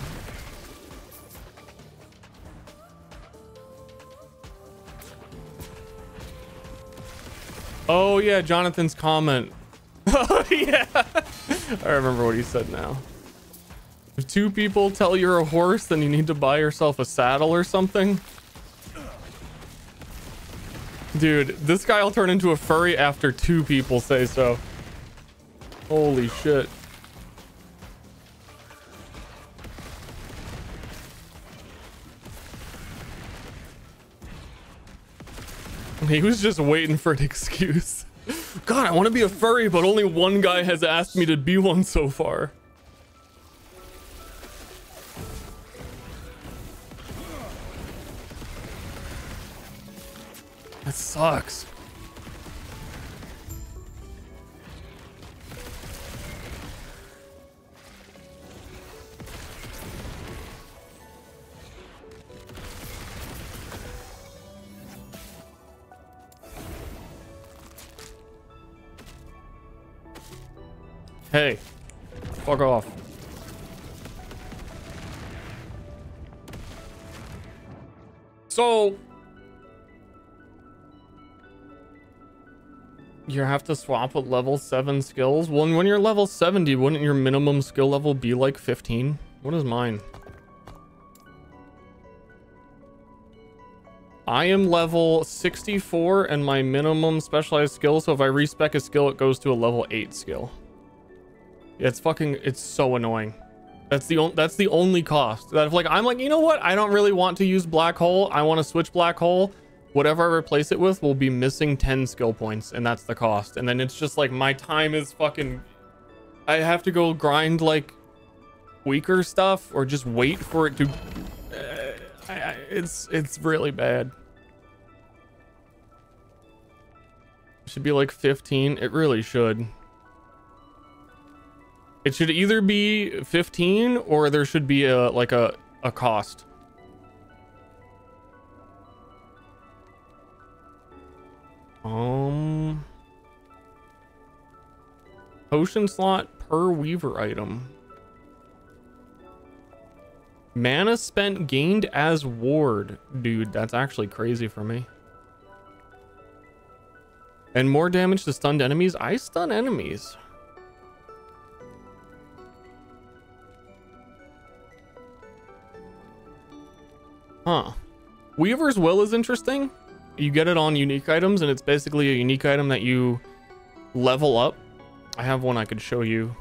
Oh yeah, Jonathan's comment. Oh yeah, I remember what he said now. If two people tell you're a horse, then you need to buy yourself a saddle or something. Dude, this guy will turn into a furry after two people say so. Holy shit. He was just waiting for an excuse. God, I want to be a furry, but only one guy has asked me to be one so far. That sucks. Hey, fuck off. So you have to swap with level 7 skills. Well, when you're level 70, wouldn't your minimum skill level be like 15? What is mine? I am level 64 and my minimum specialized skill, so if I respec a skill, it goes to a level 8 skill. Yeah, it's so annoying. That's the only cost. That if like, I'm like, you know what? I don't really want to use black hole. I want to switch black hole. Whatever I replace it with will be missing 10 skill points, and that's the cost. And then it's just like, my time is fucking, I have to go grind like weaker stuff or just wait for it to, it's really bad. It should be like 15. It really should. It should either be 15 or there should be a cost. Potion slot per weaver item. Mana spent gained as ward. Dude, that's actually crazy for me. And more damage to stunned enemies. I stun enemies. Huh. Weaver's Will is interesting. You get it on unique items, and it's basically a unique item that you level up. I have one I could show you.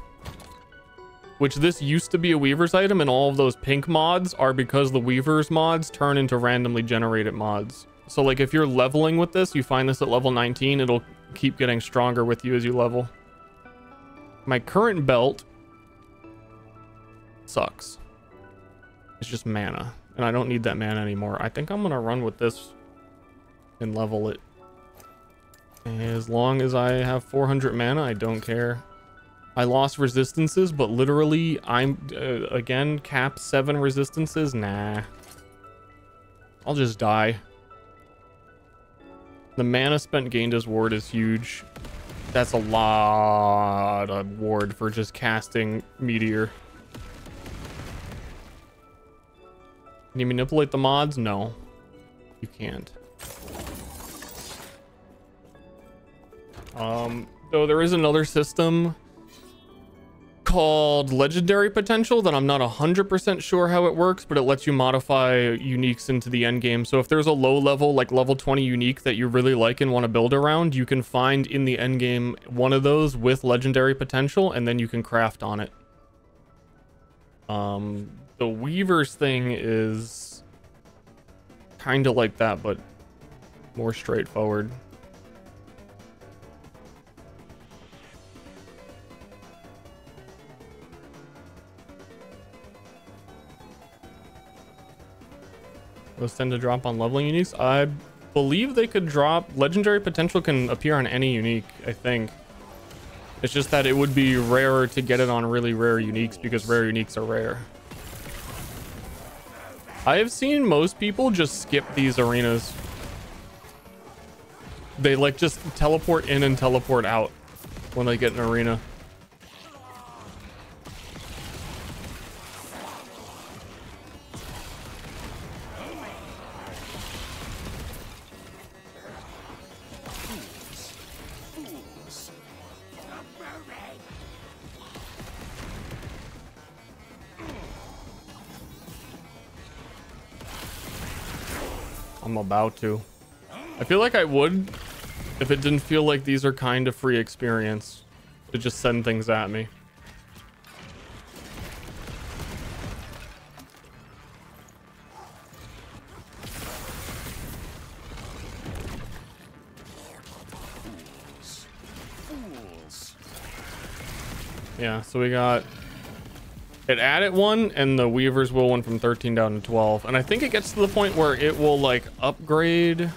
Which this used to be a Weaver's item, and all of those pink mods are because the Weaver's mods turn into randomly generated mods. So like if you're leveling with this, you find this at level 19, it'll keep getting stronger with you as you level. My current belt sucks. It's just mana, and I don't need that mana anymore. I think I'm gonna run with this and level it. As long as I have 400 mana, I don't care. I lost resistances, but literally I'm again cap 7 resistances. Nah, I'll just die. The mana spent gained as ward is huge. That's a lot of ward for just casting meteor. Can you manipulate the mods? No, you can't. Though there is another system called legendary potential that I'm not 100% sure how it works, but it lets you modify uniques into the end game. So if there's a low level, like level 20 unique that you really like and want to build around, you can find in the end game one of those with legendary potential, and then you can craft on it. The Weaver's thing is kind of like that, but more straightforward. Those tend to drop on leveling uniques. I believe they could drop. Legendary potential can appear on any unique, I think. It's just that it would be rarer to get it on really rare uniques because rare uniques are rare. I have seen most people just skip these arenas. They like just teleport in and teleport out when they get an arena. I'm about to. I feel like I would if it didn't feel like these are kind of free experience to just send things at me. Yeah, so we got it added one and the Weaver's Will went from 13 down to 12. And I think it gets to the point where it will like upgrade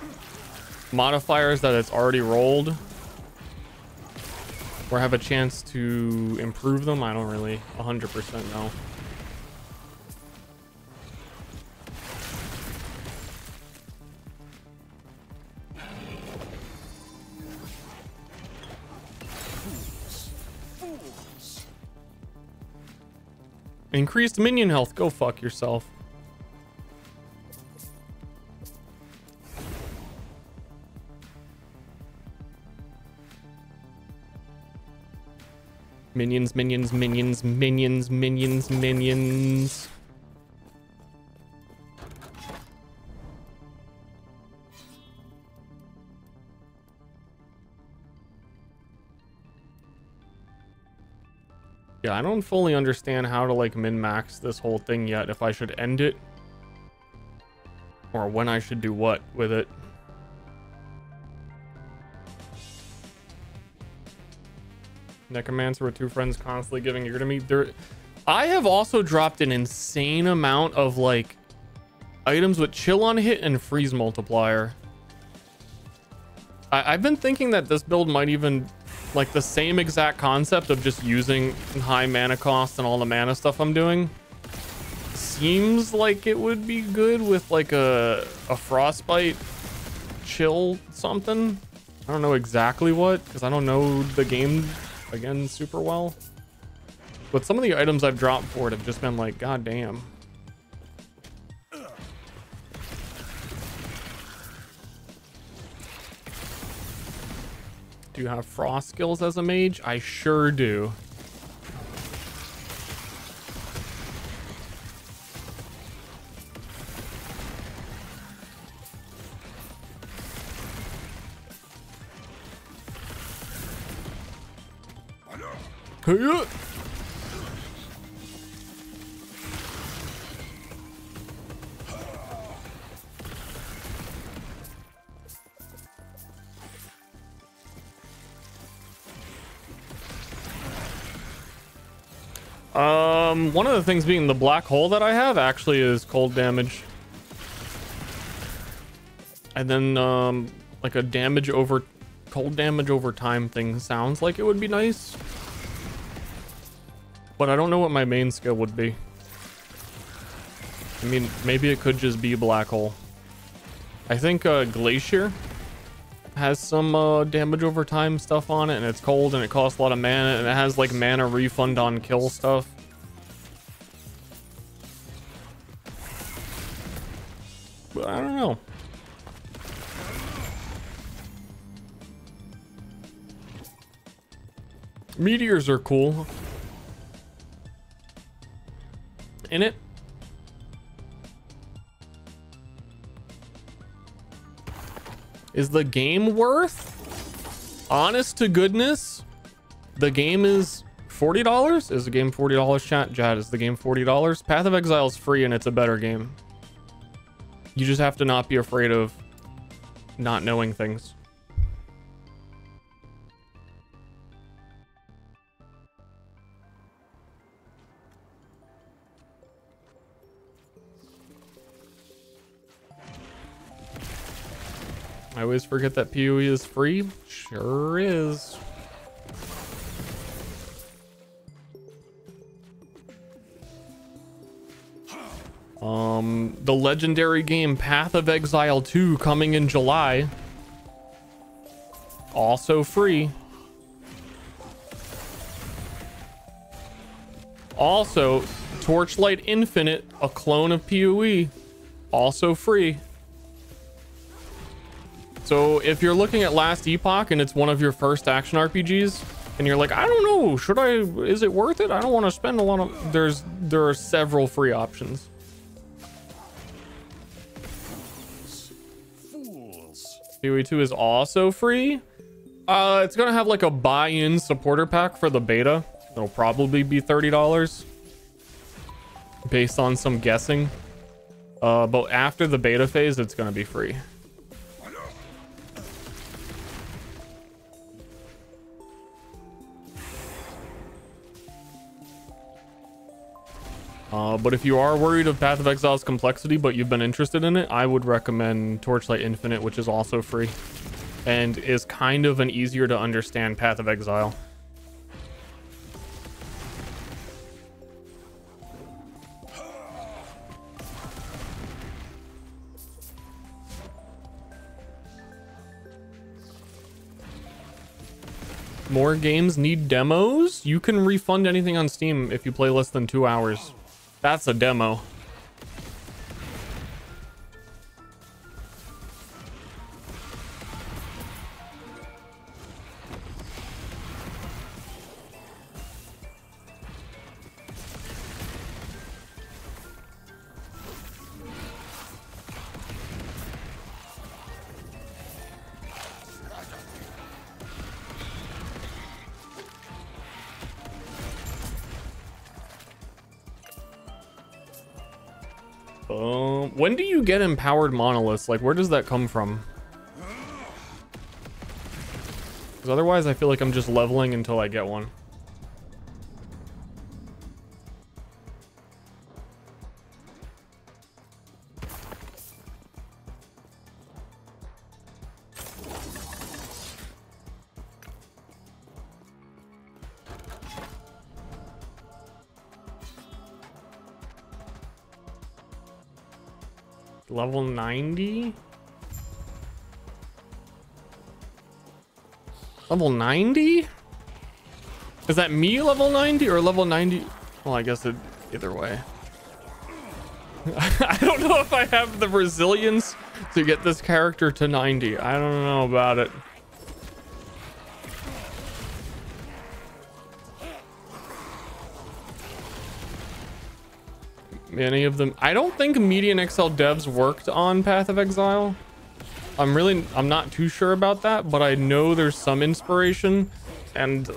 modifiers that it's already rolled or have a chance to improve them. I don't really 100% know. Increased minion health. Go fuck yourself. Minions, minions, minions, minions, minions, minions. Yeah, I don't fully understand how to like min-max this whole thing yet, if I should end it or when I should do what with it. Necromancer with two friends constantly giving ear to me. I have also dropped an insane amount of like items with chill on hit and freeze multiplier. I've been thinking that this build might even like the same exact concept of just using high mana cost and all the mana stuff I'm doing. Seems like it would be good with like a frostbite chill something. I don't know exactly what, because I don't know the game again super well. But some of the items I've dropped for it have just been like, god damn. Do you have frost skills as a mage? I sure do. Hey-ya! One of the things being the black hole that I have actually is cold damage. And then, like a cold damage over time thing sounds like it would be nice. But I don't know what my main skill would be. I mean, maybe it could just be black hole. I think, Glacier has some, damage over time stuff on it, and it's cold and it costs a lot of mana, and it has like mana refund on kill stuff. But I don't know. Meteors are cool. In it. Is the game worth? Honest to goodness, the game is $40. Is the game $40? Chat, Jad, is the game $40? Path of Exile is free and it's a better game. You just have to not be afraid of not knowing things. I always forget that PoE is free. Sure is. The legendary game Path of Exile 2 coming in July. Also free. Also, Torchlight Infinite, a clone of PoE. Also free. So if you're looking at Last Epoch and it's one of your first action RPGs and you're like, I don't know, is it worth it? I don't want to spend a lot of, there are several free options. Fools. PoE 2 is also free. It's gonna have like a buy-in supporter pack for the beta. It'll probably be $30 based on some guessing. But after the beta phase, it's gonna be free. But if you are worried of Path of Exile's complexity, but you've been interested in it, I would recommend Torchlight Infinite, which is also free and is kind of an easier to understand Path of Exile. More games need demos? You can refund anything on Steam if you play less than 2 hours. That's a demo. When do you get empowered monoliths? Like, where does that come from? Because otherwise I feel like I'm just leveling until I get one. Level 90? Level 90? Is that me level 90 or level 90? Well, I guess either way. I don't know if I have the resilience to get this character to 90. I don't know about it. any of them. I don't think Median XL devs worked on Path of Exile. I'm not too sure about that, but I know there's some inspiration, and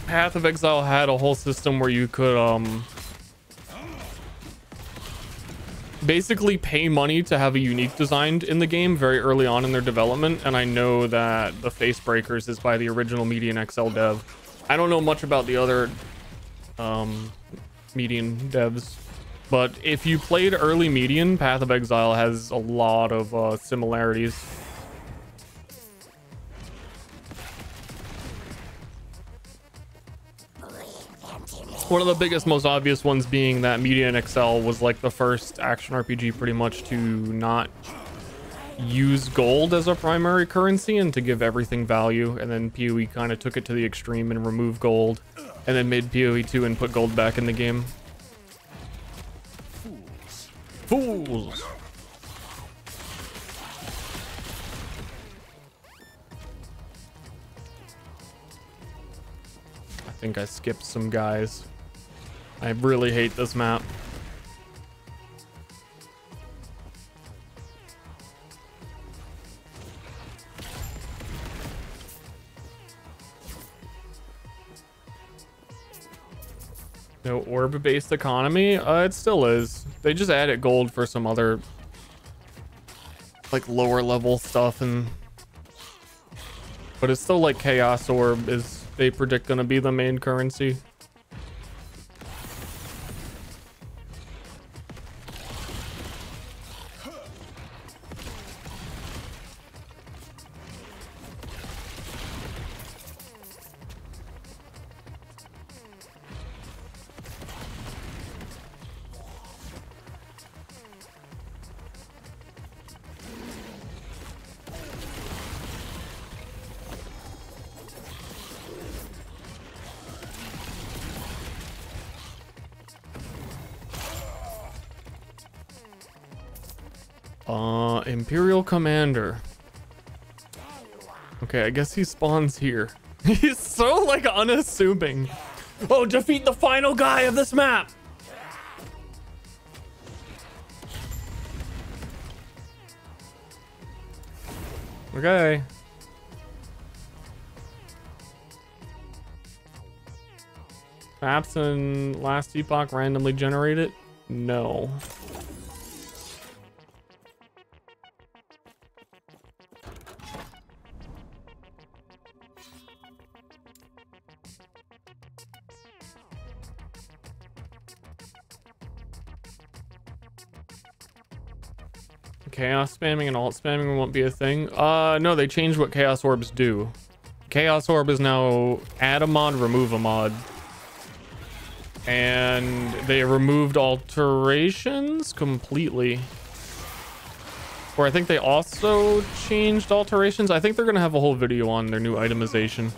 Path of Exile had a whole system where you could basically pay money to have a unique designed in the game very early on in their development, and I know that the Face Breakers is by the original Median XL dev. I don't know much about the other Median devs, but if you played early Median, Path of Exile has a lot of similarities. One of the biggest, most obvious ones being that Median XL was like the first action RPG pretty much to not use gold as a primary currency and to give everything value, and then PoE kind of took it to the extreme and removed gold, and then made PoE 2 and put gold back in the game. Fools. I think I skipped some guys. I really hate this map. No orb-based economy? It still is. They just added gold for some other like lower level stuff, but it's still like Chaos Orb is, they predict, gonna be the main currency. Imperial Commander. Okay, I guess he spawns here. He's so like unassuming. Oh, defeat the final guy of this map. Okay. Maps in Last Epoch randomly generated? No. Chaos spamming and alt spamming won't be a thing. No, they changed what Chaos Orbs do. Chaos Orb is now add a mod, remove a mod. And they removed alterations completely. Or I think they also changed alterations. I think they're gonna have a whole video on their new itemization.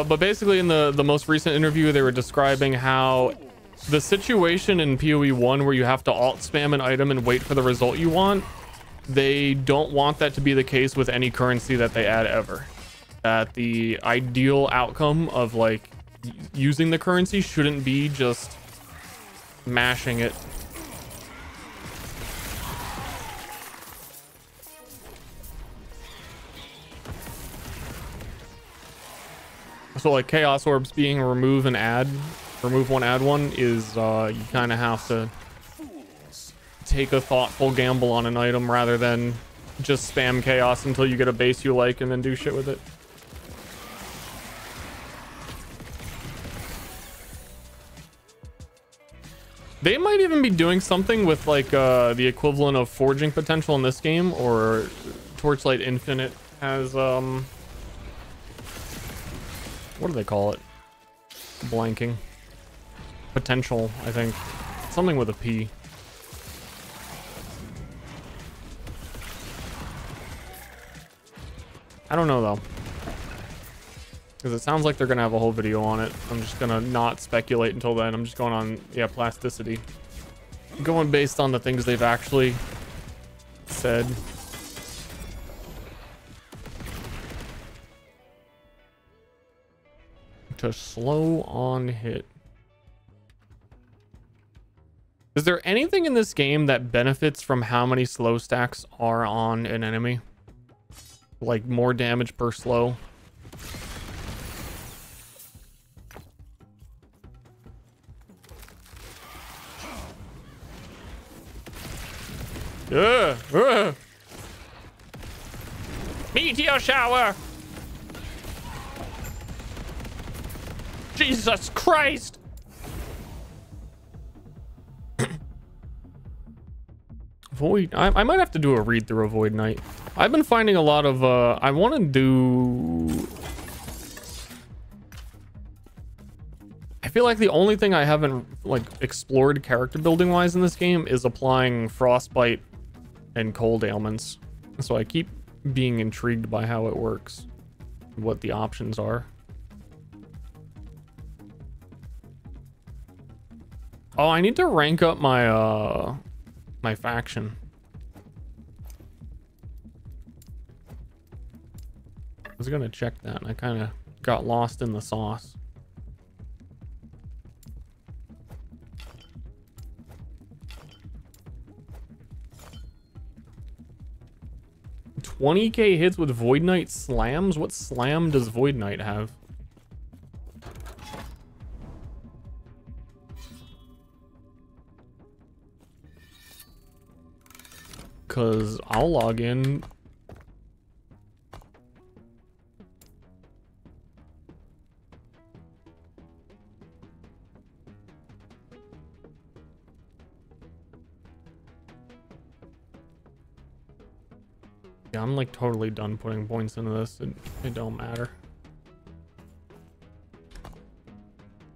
But basically in the most recent interview, they were describing how the situation in PoE 1 where you have to alt spam an item and wait for the result you want, they don't want that to be the case with any currency that they add ever. That the ideal outcome of like using the currency shouldn't be just mashing it. So like Chaos Orbs being remove one, add one is you kind of have to take a thoughtful gamble on an item rather than just spam chaos until you get a base you like and then do shit with it. They might even be doing something with like the equivalent of forging potential in this game, or Torchlight Infinite has what do they call it? Blanking. Potential, I think. Something with a P. I don't know though. Because it sounds like they're gonna have a whole video on it. I'm just gonna not speculate until then. I'm just going on, yeah, plasticity. Going based on the things they've actually said. to slow on hit. Is there anything in this game that benefits from how many slow stacks are on an enemy? Like more damage per slow? Meteor shower! Jesus Christ! Void. I might have to do a read through of Void Knight. I've been finding a lot of I want to do. I feel like the only thing I haven't like explored character building wise in this game is applying frostbite and cold ailments. So I keep being intrigued by how it works, what the options are. Oh, I need to rank up my my faction. I was gonna check that and I kind of got lost in the sauce. $20K hits with Void Knight slams? What slam does Void Knight have? Cause I'll log in. Yeah, I'm like totally done putting points into this. It don't matter.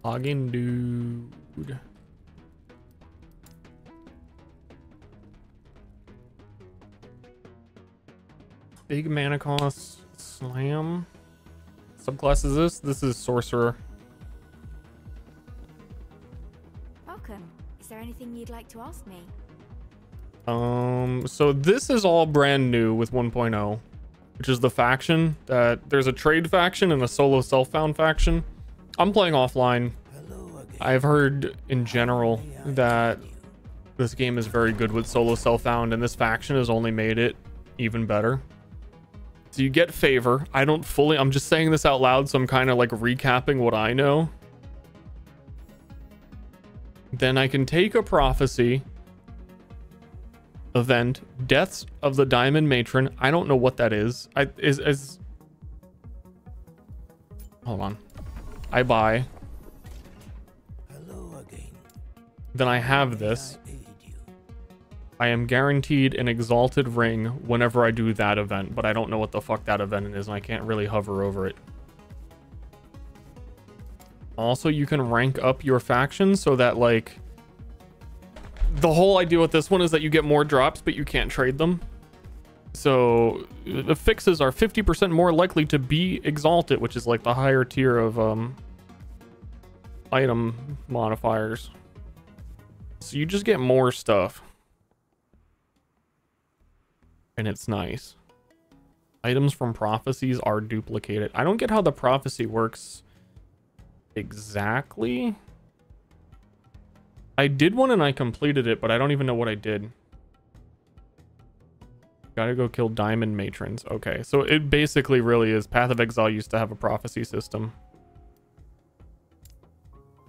Login, dude. Big mana cost slam. Subclass is this? This is sorcerer. Welcome. Is there anything you'd like to ask me? So this is all brand new with 1.0, which is the faction that there's a trade faction and a solo self-found faction. I'm playing offline. I've heard in general that this game is very good with solo self-found, and this faction has only made it even better. So you get favor. I don't fully, I'm just saying this out loud, so I'm kind of like recapping what I know. Then I can take a prophecy event, Deaths of the Diamond Matron. I don't know what that is. Hold on. I buy. Then I have this. I am guaranteed an exalted ring whenever I do that event, but I don't know what the fuck that event is, and I can't really hover over it. Also, you can rank up your faction so that, like, the whole idea with this one is that you get more drops, but you can't trade them. So the fixes are 50% more likely to be exalted, which is like the higher tier of item modifiers. So you just get more stuff. And it's nice. Items from prophecies are duplicated. I don't get how the prophecy works exactly. I did one and I completed it, but I don't even know what I did. Gotta go kill diamond matrons. Okay, so it basically really is. Path of Exile used to have a prophecy system.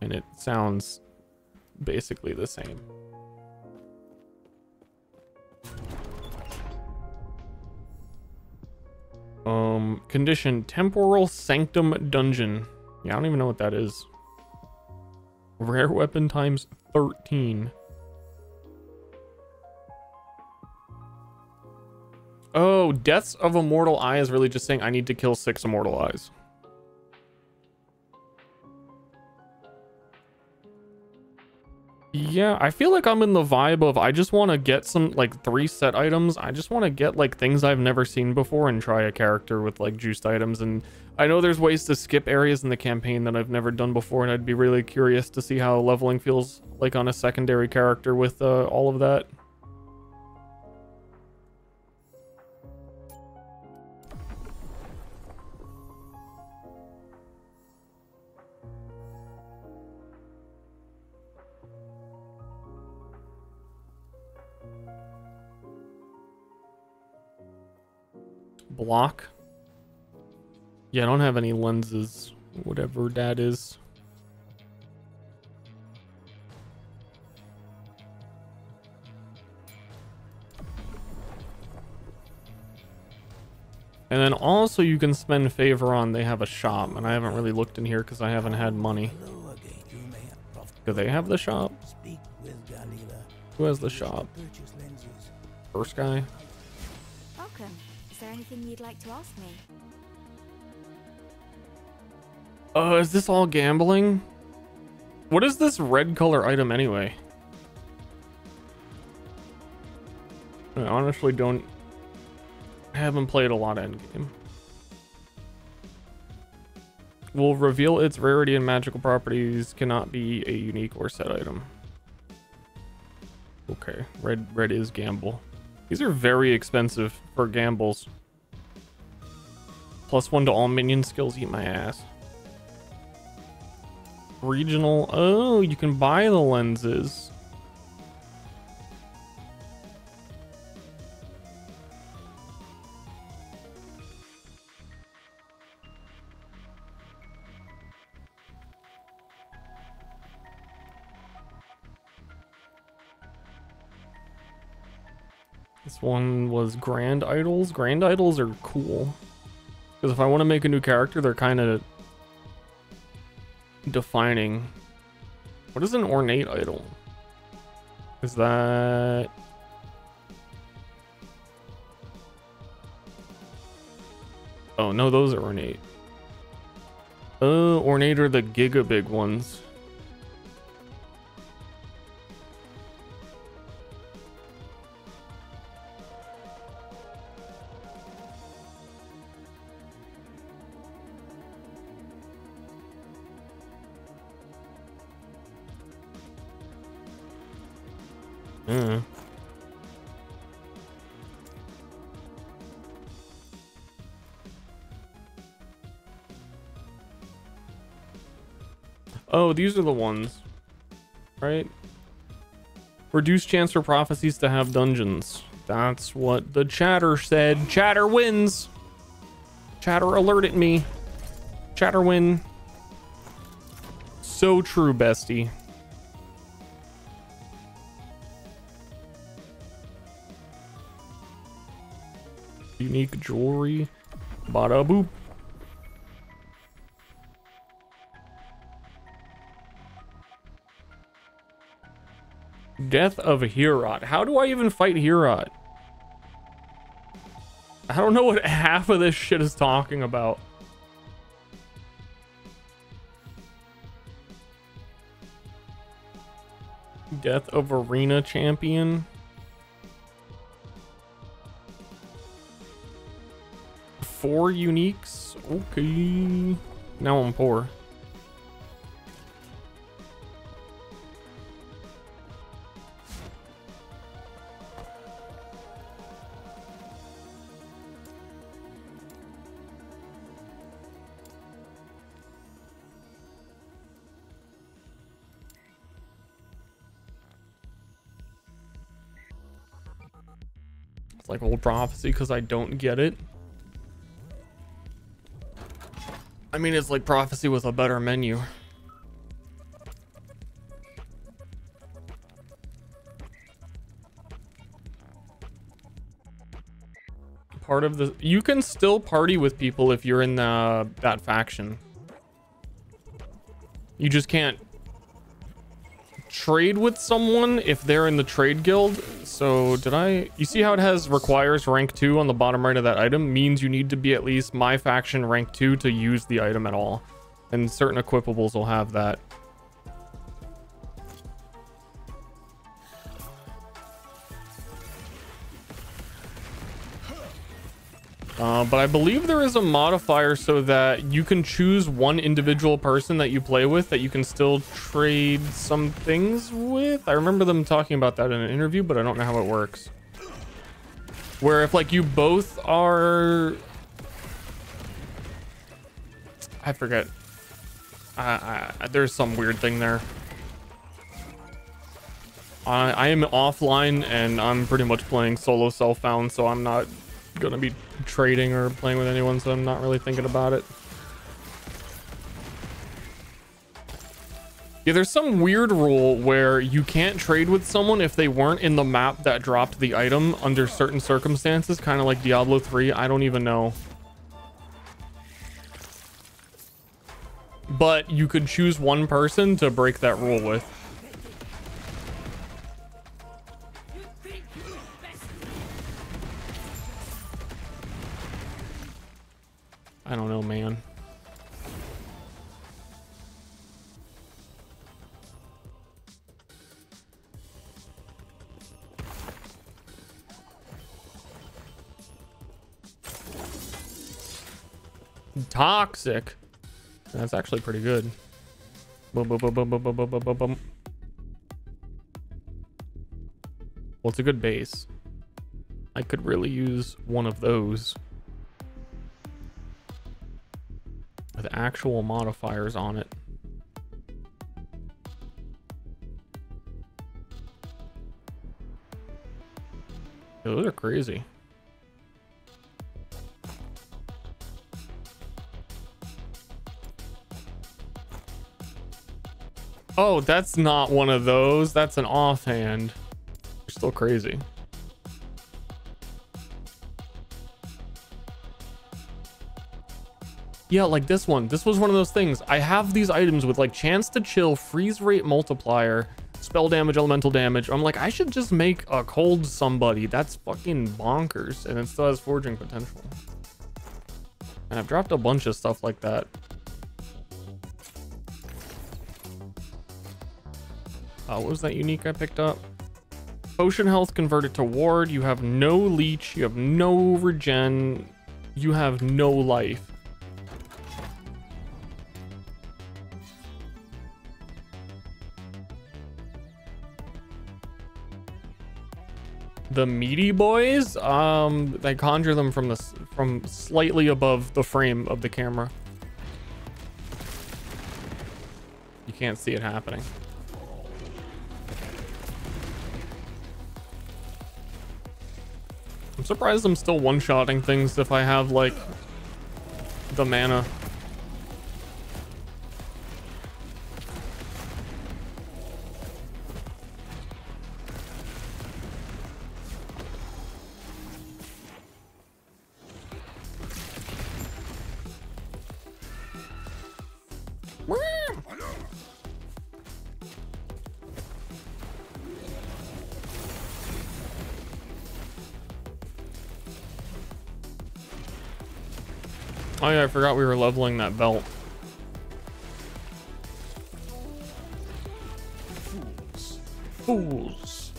And it sounds basically the same. Condition Temporal Sanctum Dungeon. Yeah, I don't even know what that is. Rare weapon times 13. Oh, Deaths of Immortal Eye is really just saying I need to kill 6 Immortal Eyes. Yeah, I feel like I'm in the vibe of I just want to get some like 3 set items. I just want to get like things I've never seen before and try a character with like juiced items. And I know there's ways to skip areas in the campaign that I've never done before, and I'd be really curious to see how leveling feels like on a secondary character with all of that. block. Yeah, I don't have any lenses, whatever that is. And then also you can spend favor on, they have a shop, and I haven't really looked in here because I haven't had money. Do they have the shop? Who has the shop? First guy? Welcome. Is there anything you'd like to ask me? Is this all gambling? What is this red color item anyway? I honestly haven't played a lot of Endgame. Will reveal its rarity and magical properties, cannot be a unique or set item. Okay, red is gamble. These are very expensive for gambles. +1 to all minion skills, eat my ass. Regional, oh, you can buy the lenses. This one was Grand Idols. Grand Idols are cool. Because if I want to make a new character, they're kind of defining. What is an ornate idol? Is that... Oh, no, those are ornate. Oh, ornate are the giga big ones. Oh, these are the ones, right? Reduced chance for prophecies to have dungeons. That's what the chatter said. Chatter wins. Chatter alerted me. Chatter win. So true, bestie. Unique jewelry. Bada boop. Death of Herod. How do I even fight Herod? I don't know what half of this shit is talking about. Death of Arena Champion. 4 uniques. Okay. Now I'm poor. It's like old prophecy because I don't get it. I mean, it's like prophecy with a better menu. Part of the... You can still party with people if you're in that faction. You just can't trade with someone if they're in the trade guild. So did I... You see how it has requires rank 2 on the bottom right of that item? Means you need to be at least my faction rank 2 to use the item at all. And certain equipables will have that. But I believe there is a modifier so that you can choose one individual person that you play with that you can still trade some things with. I remember them talking about that in an interview, but I don't know how it works. Where if like you both are... I forget. There's some weird thing there. I am offline and I'm pretty much playing solo self-found, so I'm not gonna be trading or playing with anyone, so I'm not really thinking about it. Yeah, there's some weird rule where you can't trade with someone if they weren't in the map that dropped the item under certain circumstances, kind of like Diablo 3. I don't even know. But you could choose one person to break that rule with. I don't know, man. Toxic. That's actually pretty good. Boom, boom, boom, boom, boom, boom, boom, boom, boom, boom. Well, it's a good base. I could really use one of those with actual modifiers on it. Yeah, those are crazy. Oh, that's not one of those. That's an offhand. You're still crazy. Yeah, like this one. This was one of those things. I have these items with like chance to chill, freeze rate multiplier, spell damage, elemental damage. I'm like, I should just make a cold somebody. That's fucking bonkers. And it still has forging potential. And I've dropped a bunch of stuff like that. What was that unique I picked up? Potion health converted to ward. You have no leech. You have no regen. You have no life. The meaty boys, they conjure them from slightly above the frame of the camera. You can't see it happening. I'm surprised I'm still one-shotting things if I have like the mana. Oh yeah, I forgot we were leveling that belt. Fools.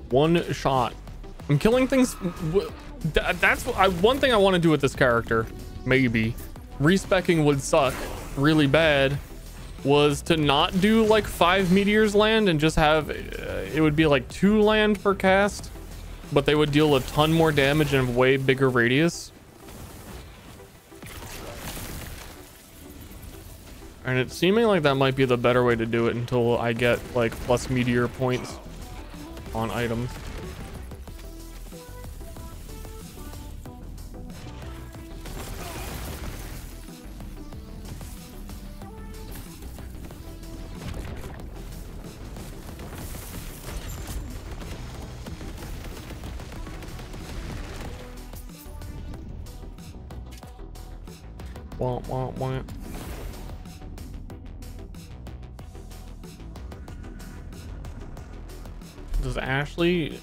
One shot. I'm killing things. That's one thing I want to do with this character. Maybe respecking would suck really bad. Was to not do like 5 meteors land and just have it would be like 2 land per cast, but they would deal a ton more damage and a way bigger radius. And it's seeming like that might be the better way to do it until I get like plus meteor points on items. Wah, wah, wah. Does Ashley?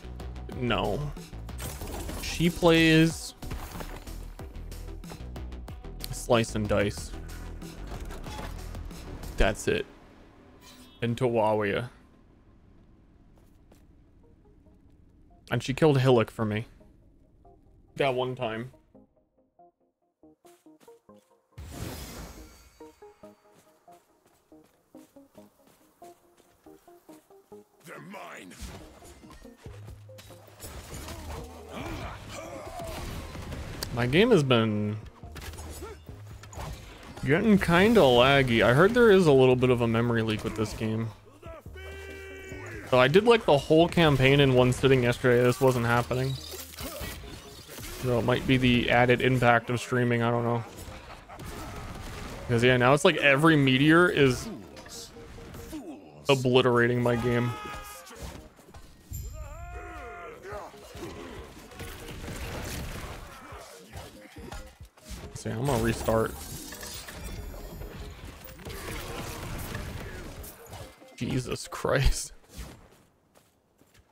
No. She plays Slice and Dice. That's it. And Tawawia. And she killed Hillock for me. That one time. They're mine. My game has been Getting kinda laggy. I heard there is a little bit of a memory leak with this game. So I did like the whole campaign in one sitting yesterday. This wasn't happening. So it might be the added impact of streaming. I don't know. Because yeah, now it's like every meteor is obliterating my game. See, I'm gonna restart. Jesus Christ.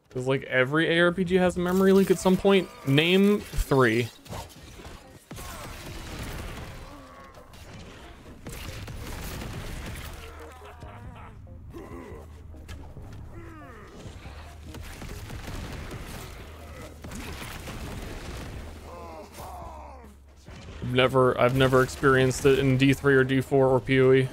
Because like every ARPG has a memory leak at some point. Name 3. I've never experienced it in D3 or D4 or PoE.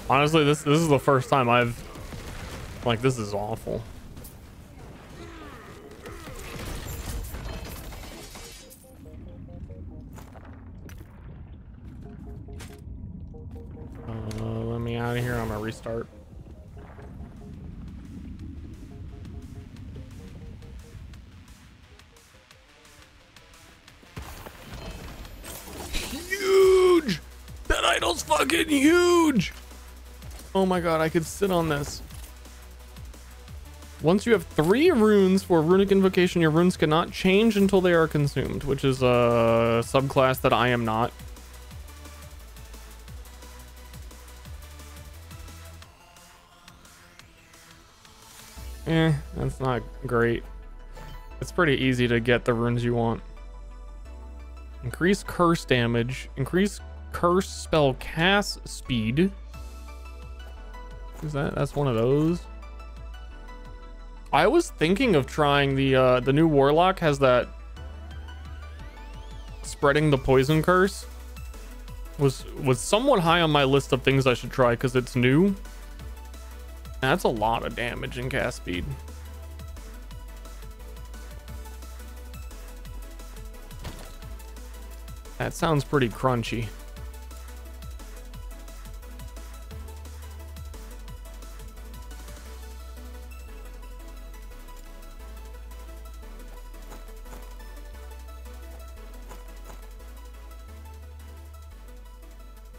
Honestly, this is the first time I've like, this is awful. Let me out of here. I'm gonna restart. Huge! That idol's fucking huge! Oh my god, I could sit on this. Once you have 3 runes for runic invocation, your runes cannot change until they are consumed, which is a subclass that I am not. That's not great. It's pretty easy to get the runes you want. Increase curse damage. Increase curse spell cast speed. Is that's one of those? I was thinking of trying the new warlock has that spreading the poison curse. Was somewhat high on my list of things I should try because it's new. That's a lot of damage in cast speed. That sounds pretty crunchy.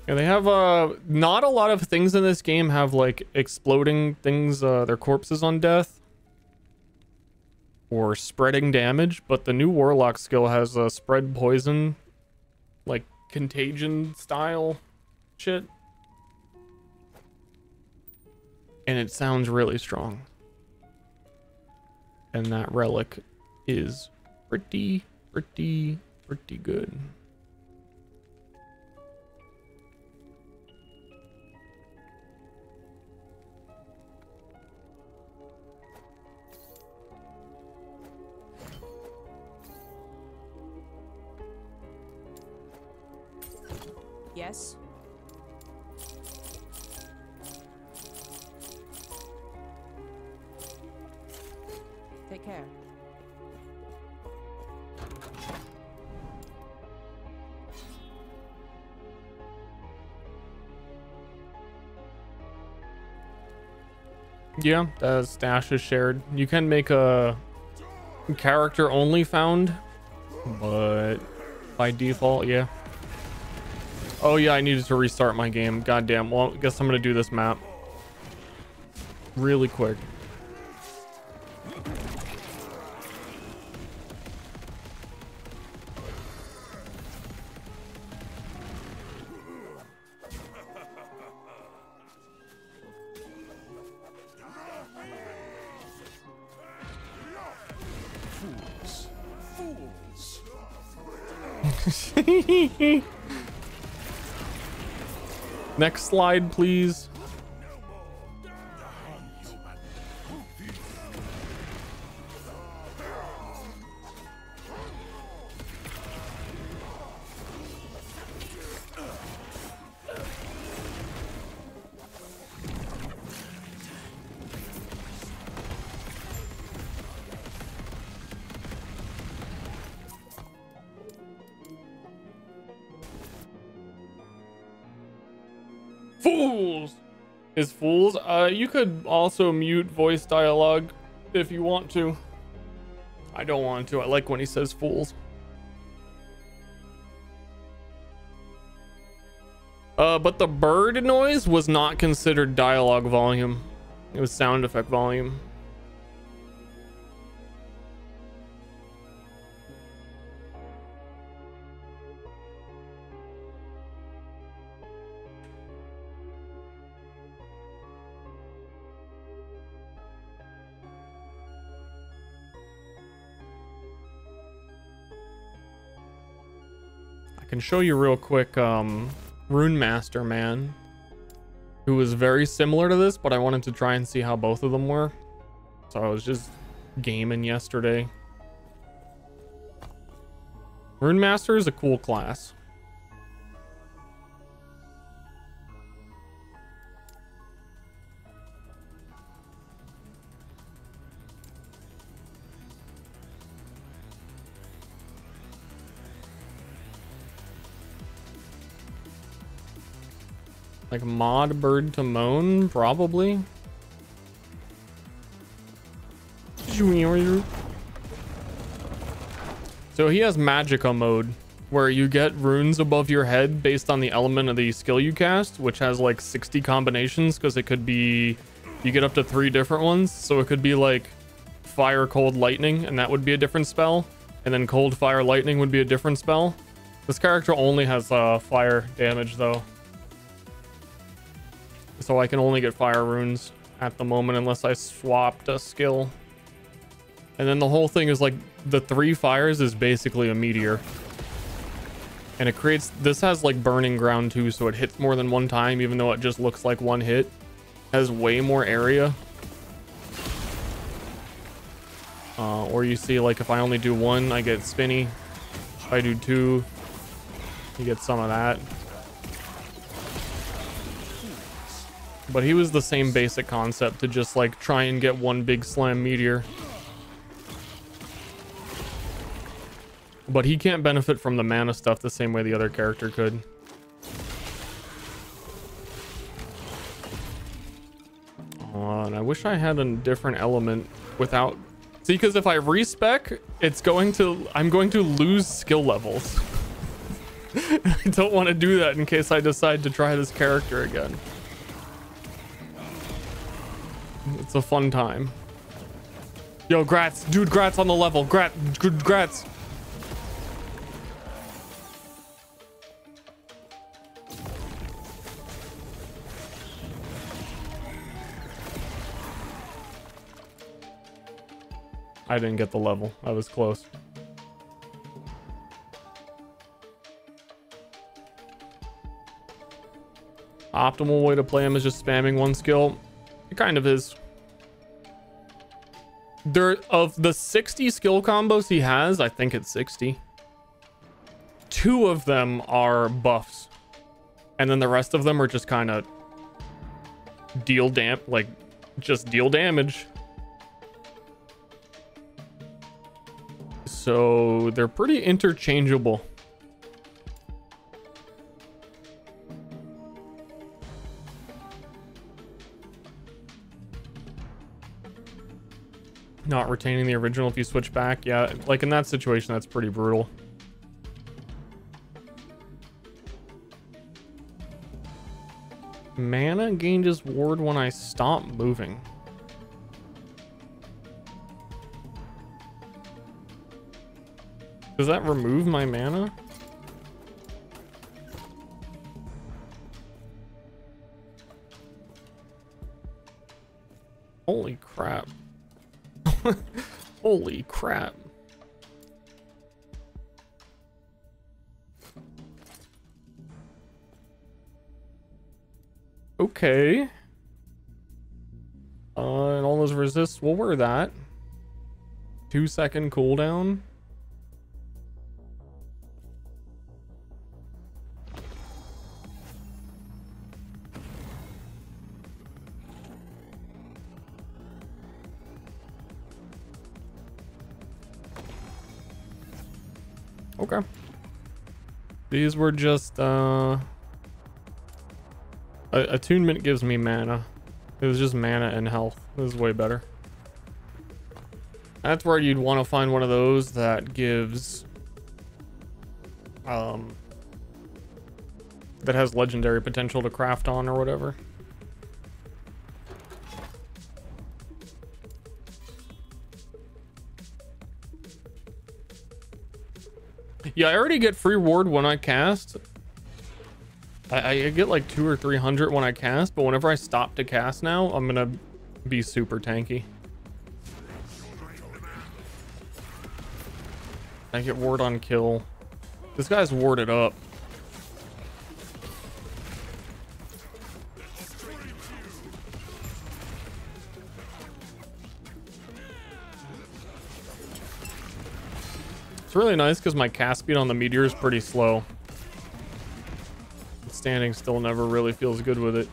Yeah, they have not a lot of things in this game have like exploding things, their corpses on death or spreading damage, but the new warlock skill has spread poison, like contagion style shit, and it sounds really strong, and that relic is pretty good. Yes. Take care. Yeah, the stash is shared. You can make a character only found, but by default, yeah. Oh yeah, I needed to restart my game. Goddamn. Well, I guess I'm gonna do this map really quick. Next slide, please. Fools is fools. You could also mute voice dialogue if you want to. I don't want to. I like when he says fools. But the bird noise was not considered dialogue volume. It was sound effect volume. I can show you real quick, Rune Master, man, who was very similar to this, but I wanted to try and see how both of them were. So I was just gaming yesterday. Rune Master is a cool class. Like mod bird to moan, probably. So he has Magicka mode, where you get runes above your head based on the element of the skill you cast, which has like 60 combinations, because it could be, you get up to 3 different ones. So it could be like fire, cold, lightning, and that would be a different spell. And then cold, fire, lightning would be a different spell. This character only has fire damage though. So I can only get fire runes at the moment unless I swapped a skill. And then the whole thing is like the 3 fires is basically a meteor. And it creates, this has like burning ground too, so it hits more than one time even though it just looks like one hit. It has way more area. Or you see like if I only do 1, I get spinny. If I do 2, you get some of that. But he was the same basic concept, to just like try and get one big slam meteor. But he can't benefit from the mana stuff the same way the other character could. And I wish I had a different element without... See, because if I respec, I'm going to lose skill levels. I don't want to do that in case I decide to try this character again. It's a fun time. Yo, grats. Dude, grats on the level. Grats. I didn't get the level. I was close. Optimal way to play him is just spamming one skill. It kind of is. Of the 60 skill combos he has, I think it's 60. 2 of them are buffs. And then the rest of them are just kind of just deal damage. So they're pretty interchangeable. Not retaining the original if you switch back. Yeah, like in that situation, that's pretty brutal. Mana gained his ward when I stop moving. Does that remove my mana? Holy crap. Holy crap. Okay. And all those resists, what were that? 2-second cooldown. Okay. These were just Attunement gives me mana. It was just mana and health. This is way better. That's where you'd want to find one of those that gives that has legendary potential to craft on or whatever. Yeah, I already get free ward when I cast. I get like 200 or 300 when I cast, but whenever I stop to cast now, I'm gonna be super tanky. I get ward on kill. This guy's warded up. It's really nice because my cast speed on the meteor is pretty slow. Standing still never really feels good with it.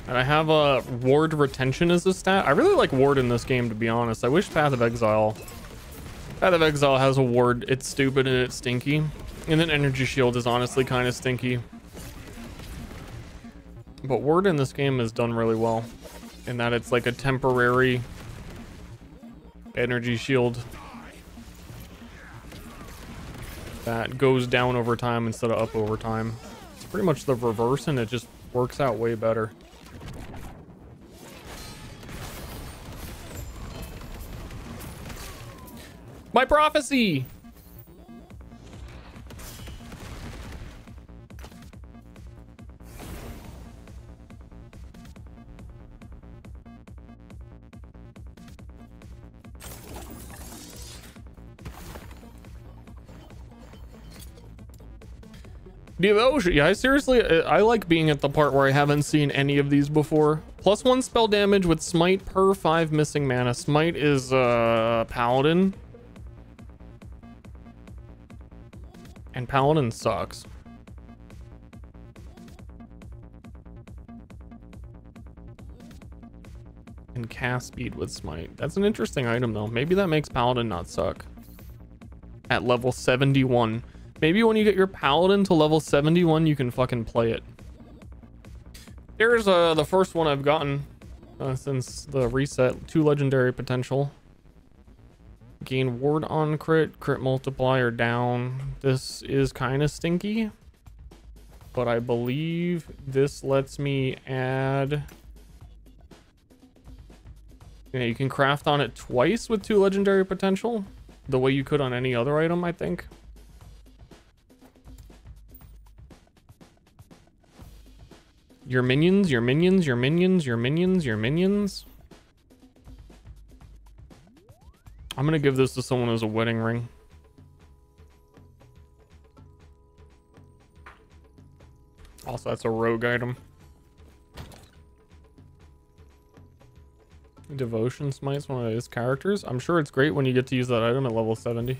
And I have a ward retention as a stat. I really like ward in this game, to be honest. I wish Path of Exile has a ward. It's stupid and it's stinky. And then Energy Shield is honestly kind of stinky. But ward in this game is done really well, in that it's like a temporary Energy Shield that goes down over time instead of up over time. It's pretty much the reverse, and it just works out way better. My prophecy! Devotion. Yeah, I like being at the part where I haven't seen any of these before. +1 spell damage with smite per 5 missing mana. Smite is paladin. And paladin sucks. And cast speed with smite. That's an interesting item though. Maybe that makes paladin not suck. At level 71. Maybe when you get your paladin to level 71, you can fucking play it. Here's the first one I've gotten since the reset. 2 legendary potential. Gain ward on crit, crit multiplier down. This is kind of stinky, but I believe this lets me add. Yeah, you can craft on it twice with 2 legendary potential, the way you could on any other item, I think. Your minions, your minions, your minions, your minions, your minions. I'm gonna give this to someone as a wedding ring. Also, that's a rogue item. Devotion Smite's one of his characters. I'm sure it's great when you get to use that item at level 70.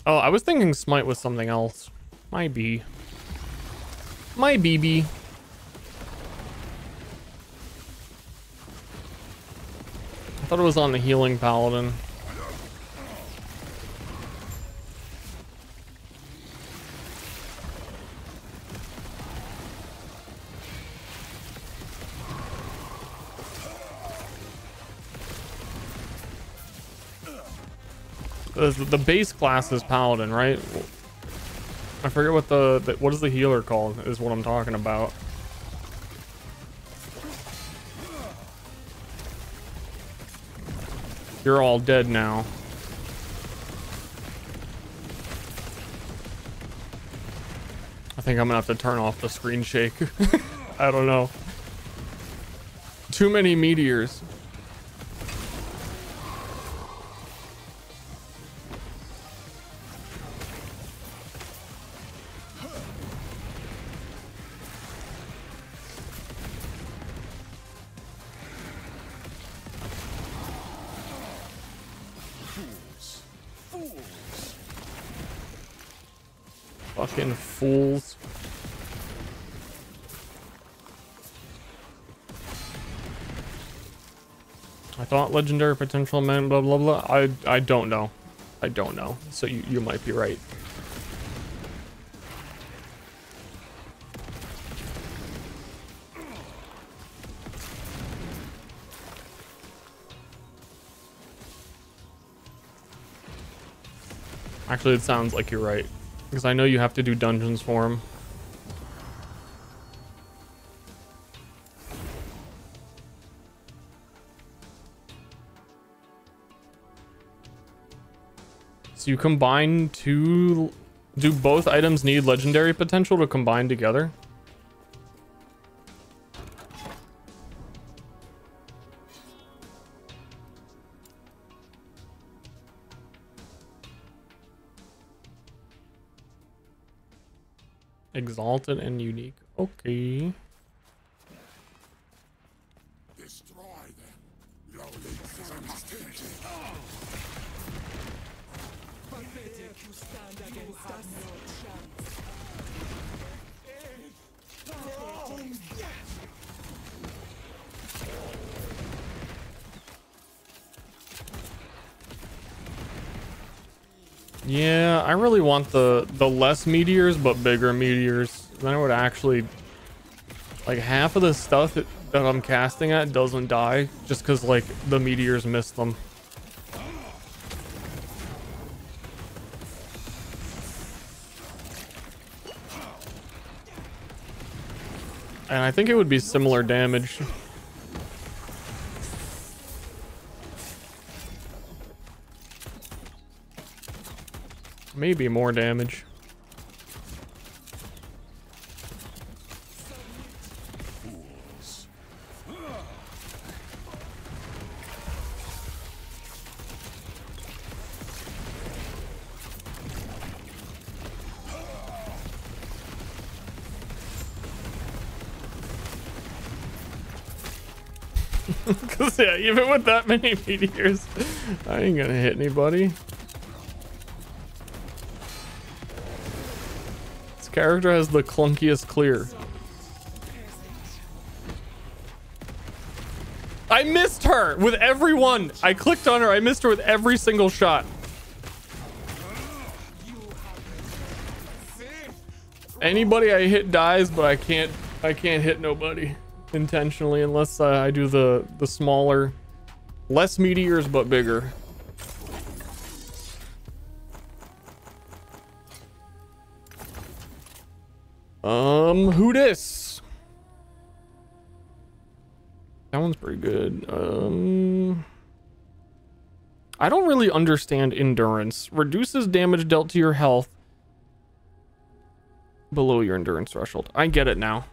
Oh, I was thinking smite was something else. My B. My BB. I thought it was on the healing paladin. The base class is paladin, right? I forget what what is the healer called is what I'm talking about. You're all dead now. I think I'm gonna have to turn off the screen shake. I don't know. Too many meteors. Fucking fools. I thought legendary potential meant blah blah blah. I don't know. I don't know. So you might be right. Actually, it sounds like you're right. Because I know you have to do dungeons for him. So you combine two... Do both items need legendary potential to combine together? Exalted and unique. Okay. Destroy them. Your legs is understood. Pathetic, you stand against us. Yeah, I really want the less meteors but bigger meteors. Then I would actually, like, half of the stuff that I'm casting at doesn't die just because like the meteors miss them. And I think it would be similar damage. Maybe more damage. Cause yeah, even with that many meteors, I ain't gonna hit anybody. This character has the clunkiest clear. I missed her with every one. I clicked on her. I missed her with every single shot. Anybody I hit dies, but I can't hit nobody intentionally unless I do the smaller, less meteors but bigger. Who dis? That one's pretty good. I don't really understand endurance. Reduces damage dealt to your health below your endurance threshold. I get it now.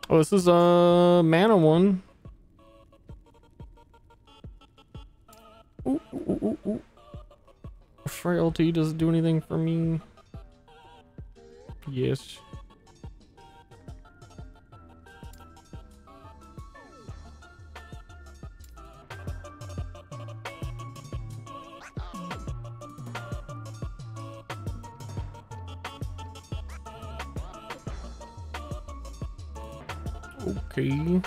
Oh, this is a mana one. Ooh, ooh, ooh, ooh. Frailty doesn't do anything for me. Yes. Okay.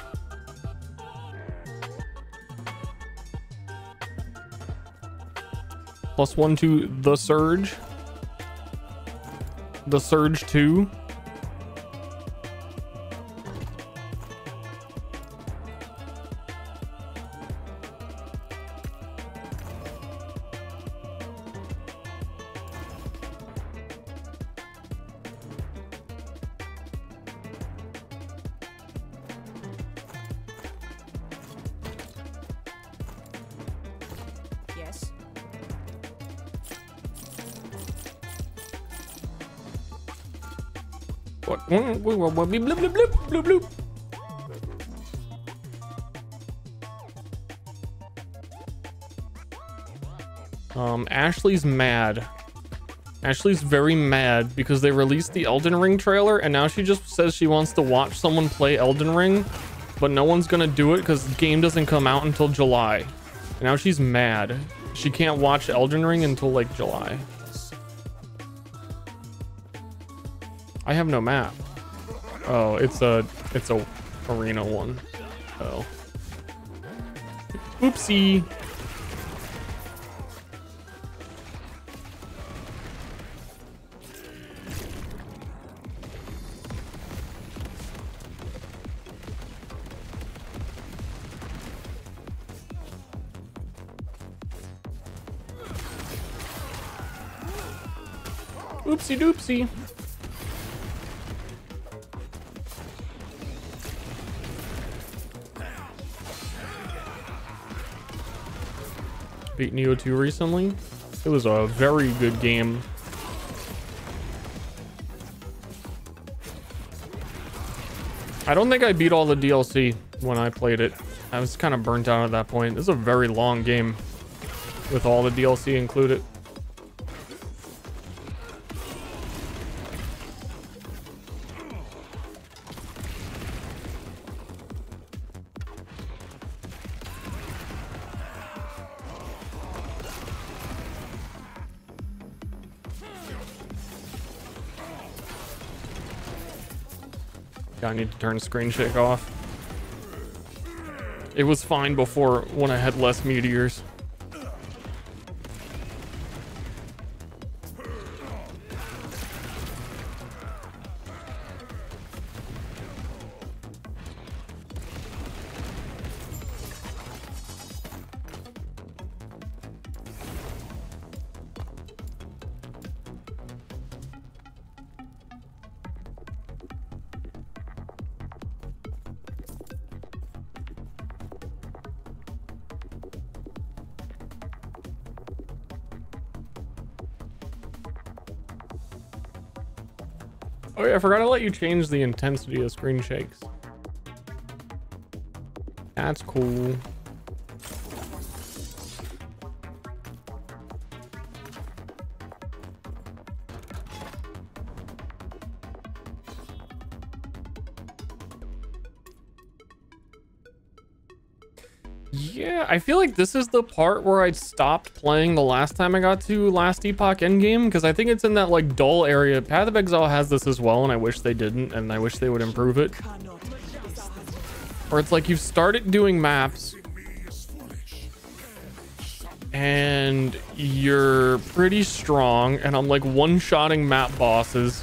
+1 to the Surge. The Surge 2. Yes. What? Bloop, bloop, bloop, bloop, bloop. Ashley's mad. Ashley's very mad because they released the Elden Ring trailer and now she just says she wants to watch someone play Elden Ring, but no one's gonna do it because the game doesn't come out until July. And now she's mad. She can't watch Elden Ring until like July. I have no map. Oh, it's a arena one. Oh. Oopsie. Oopsie doopsie. Beat Neo 2 recently. It was a very good game. I don't think I beat all the DLC when I played it. I was kind of burnt out at that point. This is a very long game with all the DLC included. I need to turn screen shake off. It was fine before when I had less meteors. Oh yeah, I forgot to let you change the intensity of screen shakes. That's cool. Yeah, I feel like this is the part where I stopped playing the last time I got to Last Epoch Endgame, because I think it's in that like dull area. Path of Exile has this as well, and I wish they didn't, and I wish they would improve it. Or it's like you've started doing maps and you're pretty strong, and I'm like one-shotting map bosses,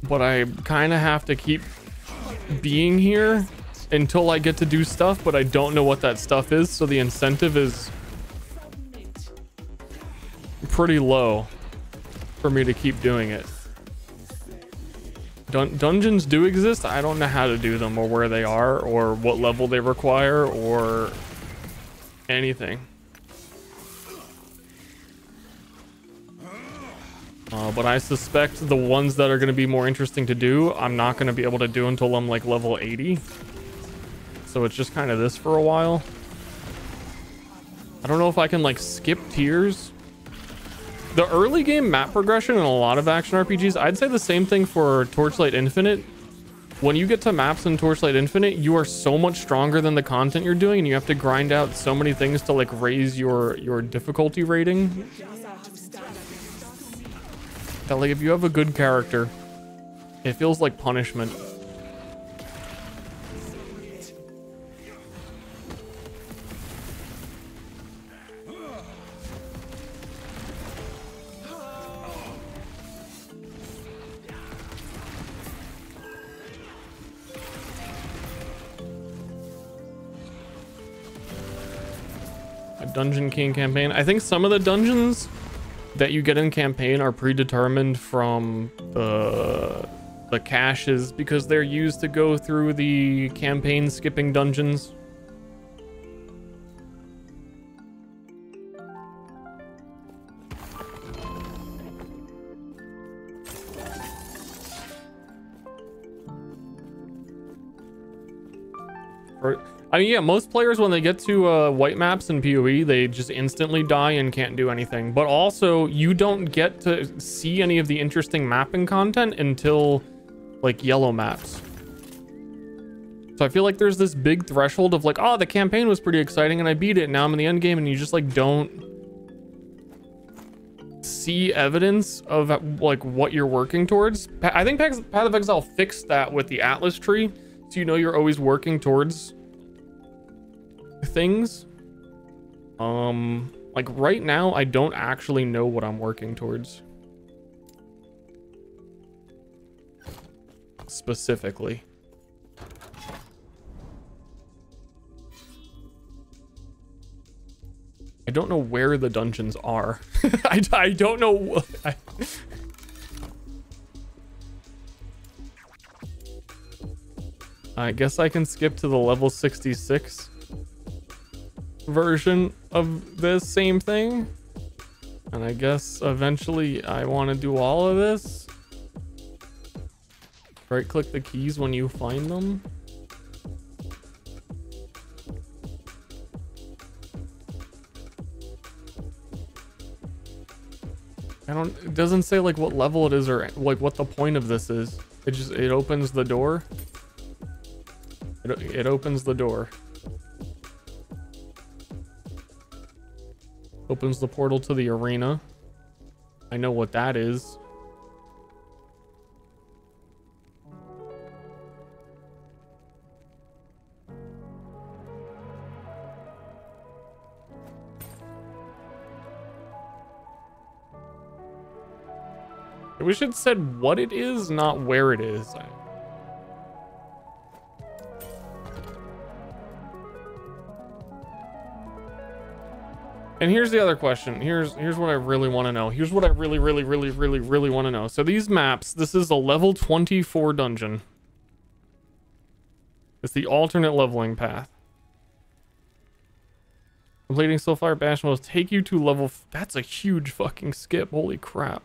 but I kind of have to keep being here until I get to do stuff, but I don't know what that stuff is, so the incentive is pretty low for me to keep doing it. Dungeons do exist. I don't know how to do them, or where they are, or what level they require, or anything. But I suspect the ones that are going to be more interesting to do, I'm not going to be able to do until I'm like level 80. So it's just kind of this for a while. I don't know if I can like skip tiers. The early game map progression in a lot of action RPGs, I'd say the same thing for Torchlight Infinite. When you get to maps in Torchlight Infinite, you are so much stronger than the content you're doing, and you have to grind out so many things to like raise your difficulty rating. That like if you have a good character, it feels like punishment. Dungeon King campaign. I think some of the dungeons that you get in campaign are predetermined from the caches, because they're used to go through the campaign skipping dungeons. I mean, yeah, most players, when they get to white maps in PoE, they just instantly die and can't do anything. But also, you don't get to see any of the interesting mapping content until, like, yellow maps. So I feel like there's this big threshold of, like, oh, the campaign was pretty exciting and I beat it. Now I'm in the end game, and you just, like, don't see evidence of like what you're working towards. I think Path of Exile fixed that with the Atlas tree, so you know you're always working towards things. Like right now, I don't actually know what I'm working towards specifically. I don't know where the dungeons are. I don't know what. I guess I can skip to the level 66 version of this same thing. And I guess eventually I want to do all of this. Right click the keys when you find them. It doesn't say like what level it is or like what the point of this is. It opens the door. It opens the door. Opens the portal to the arena. I know what that is. I wish it said what it is, not where it is. And here's the other question. Here's what I really want to know. Here's what I really want to know. So these maps, this is a level 24 dungeon. It's the alternate leveling path. Completing Soulfire Bash will take you to level... That's a huge fucking skip. Holy crap.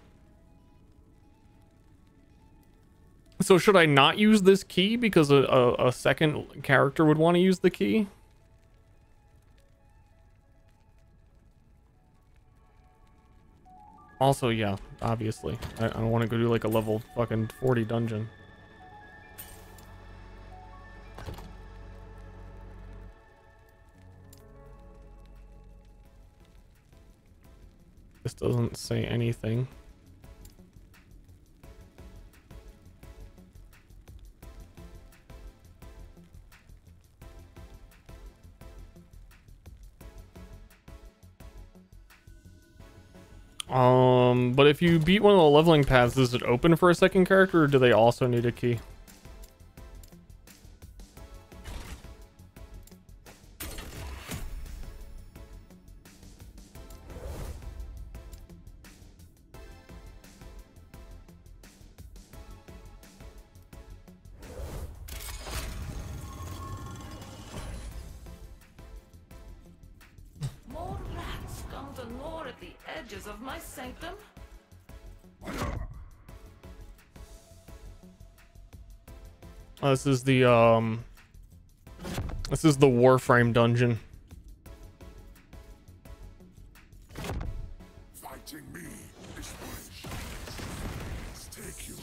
So should I not use this key because a second character would want to use the key? Also, yeah, obviously. I don't want to go do like a level fucking 40 dungeon. This doesn't say anything. But if you beat one of the leveling paths, is it open for a second character, or do they also need a key? More rats come to gnaw at the edges of my sanctum. This is the Warframe dungeon. Fighting me is my Let's take you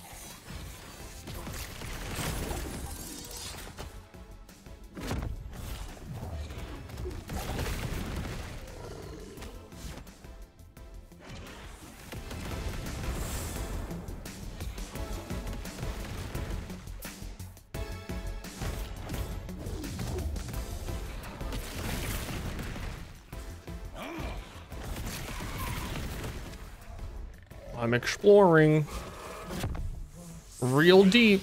I'm exploring real deep.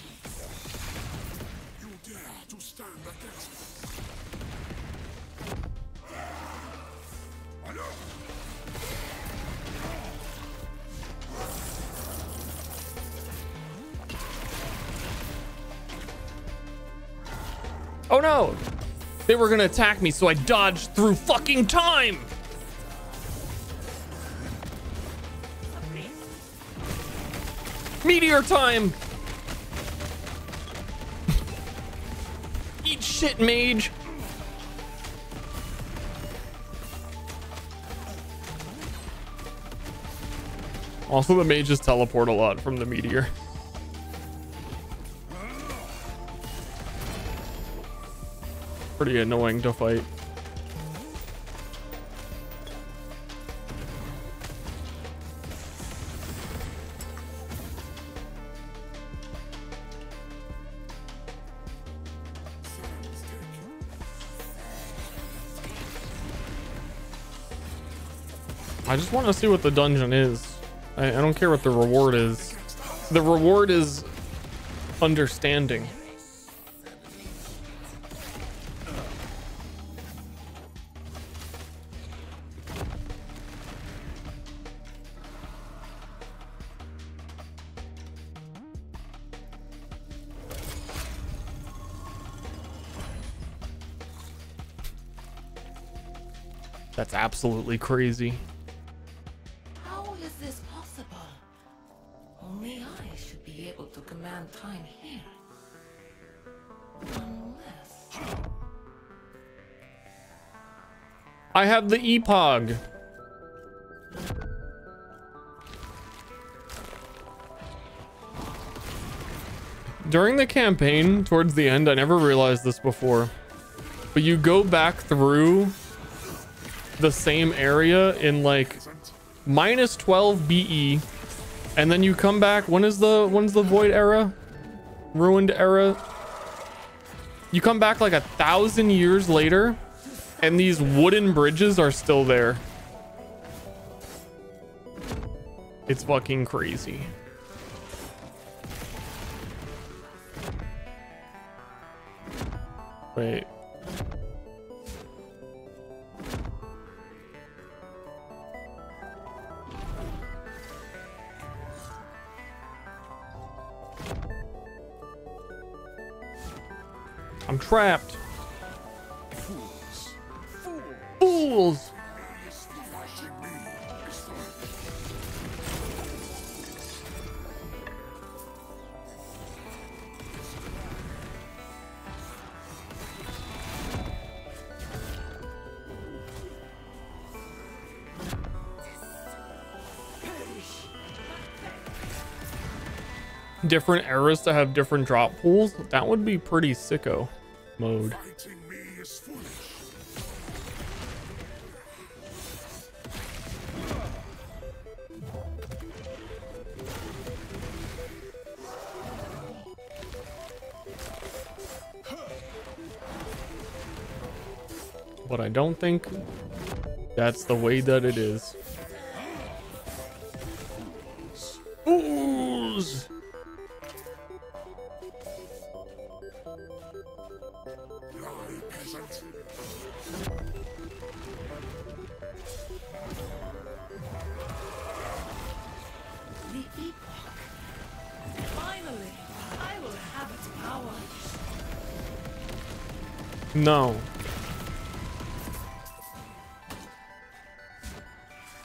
You dare to stand against Oh no! They were gonna attack me, so I dodged through fucking time! Meteor time! Eat shit, mage! Also, the mages teleport a lot from the meteor. Pretty annoying to fight. I just want to see what the dungeon is. I don't care what the reward is. The reward is understanding. That's absolutely crazy. How is this possible? Only I should be able to command time here. Unless... I have the Epoch. During the campaign, towards the end, I never realized this before, but you go back through the same area in like -12 BE, and then you come back. When's the void era? Ruined era? You come back like 1,000 years later, and these wooden bridges are still there. It's fucking crazy. Wait. I'm trapped. Fools. Different eras to have different drop pools. That would be pretty sicko mode. Fighting me is foolish. But I don't think that's the way that it is. Fools! Lie, peasant. The Epoch. Finally, I will have its power. No.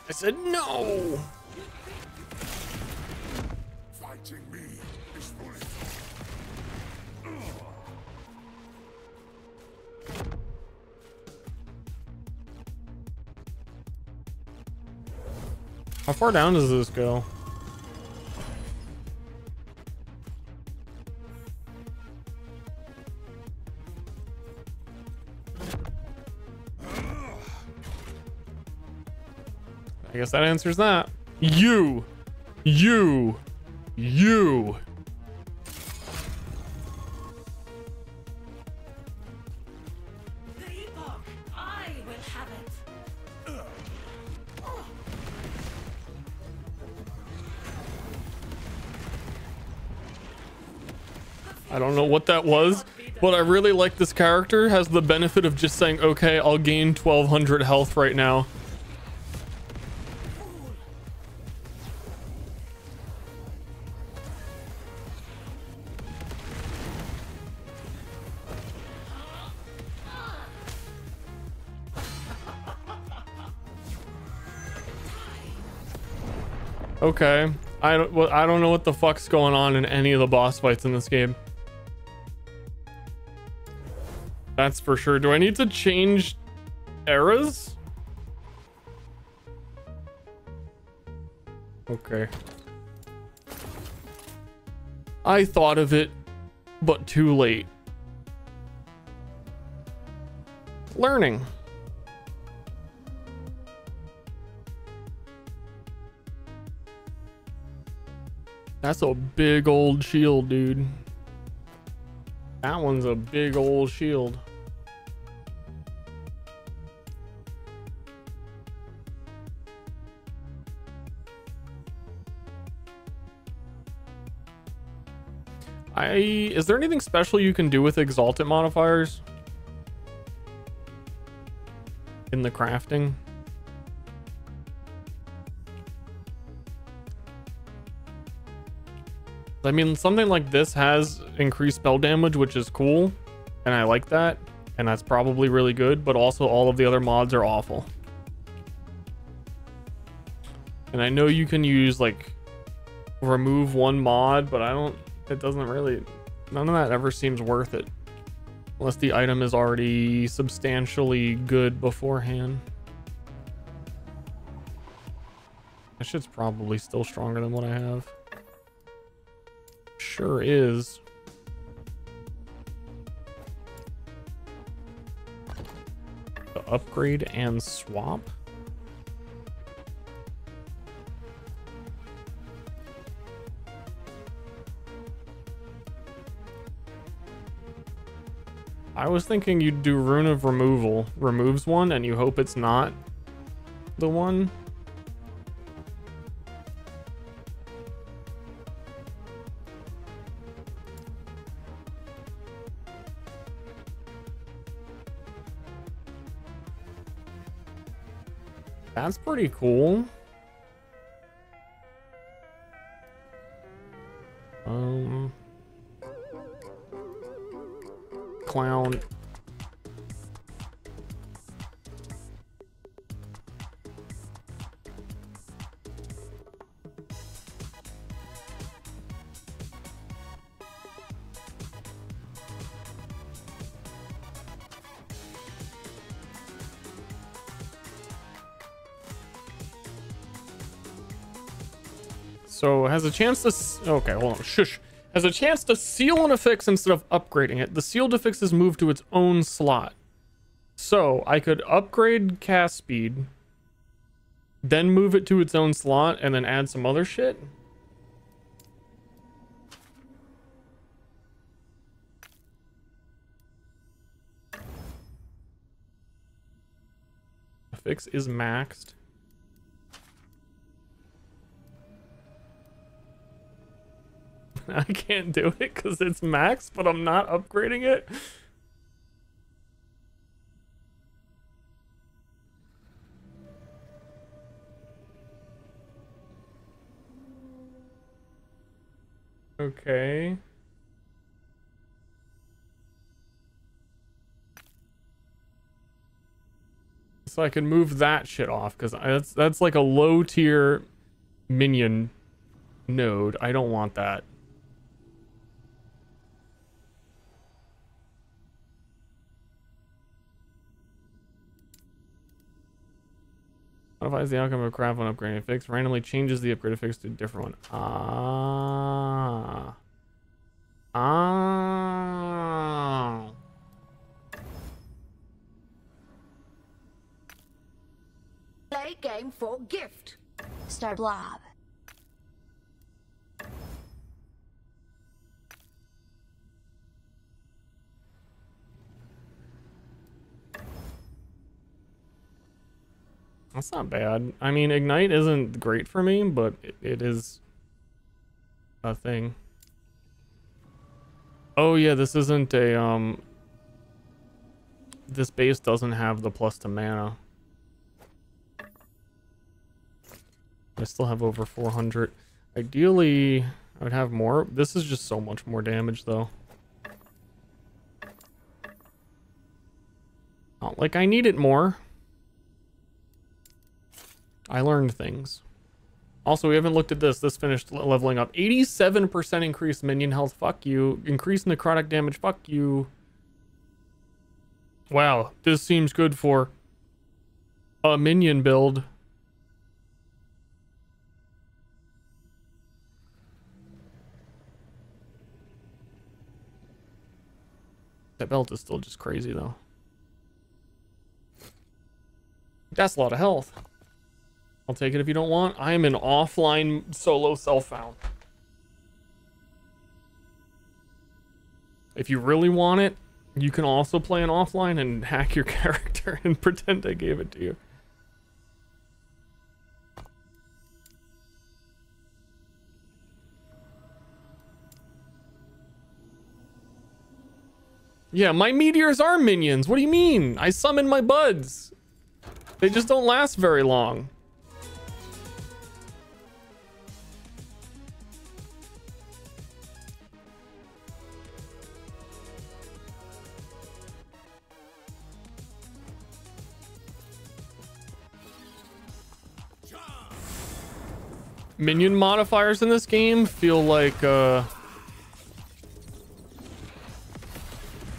I said no. Fighting me is foolish. How far down does this go? I guess that answers that. You. The Epoch. I will have it. I don't know what that was, but I really like this character. Has the benefit of just saying, okay, I'll gain 1200 health right now. Okay, I don't know what the fuck's going on in any of the boss fights in this game. That's for sure. Do I need to change eras? Okay. I thought of it, but too late. Learning. That's a big old shield, dude. That one's a big old shield. Is there anything special you can do with exalted modifiers in the crafting? I mean, something like this has increased spell damage, which is cool, and I like that, and that's probably really good, but also all of the other mods are awful. And I know you can use, like, remove one mod, but it doesn't really, none of that ever seems worth it. Unless the item is already substantially good beforehand. That shit's probably still stronger than what I have. Sure is. The upgrade and swap. I was thinking you'd do Rune of Removal. Removes one and you hope it's not the one. That's pretty cool. Clown. So has a chance to okay, hold on. Shush. Has a chance to seal an affix instead of upgrading it. The sealed affix is moved to its own slot. So I could upgrade cast speed, then move it to its own slot, and then add some other shit. Affix is maxed. I can't do it because it's max, but I'm not upgrading it. Okay. So I can move that shit off because that's like a low tier minion node. I don't want that. Modifies the outcome of a craft when upgrading a fix. Randomly changes the upgraded fix to a different one. Ah. Ah. Play game for gift. Star Blob. That's not bad. I mean, Ignite isn't great for me, but it is a thing. Oh yeah, this isn't a this base doesn't have the plus to mana. I still have over 400. Ideally, I would have more. This is just so much more damage though. Not like I need it more. I learned things. Also, we haven't looked at this. This finished leveling up. 87% increased minion health. Fuck you. Increased necrotic damage. Fuck you. Wow. This seems good for a minion build. That belt is still just crazy, though. That's a lot of health. I'll take it if you don't want. I am an offline solo self-found. If you really want it, you can also play an offline and hack your character and pretend I gave it to you. Yeah, my meteors are minions. What do you mean? I summon my buds. They just don't last very long. Minion modifiers in this game feel like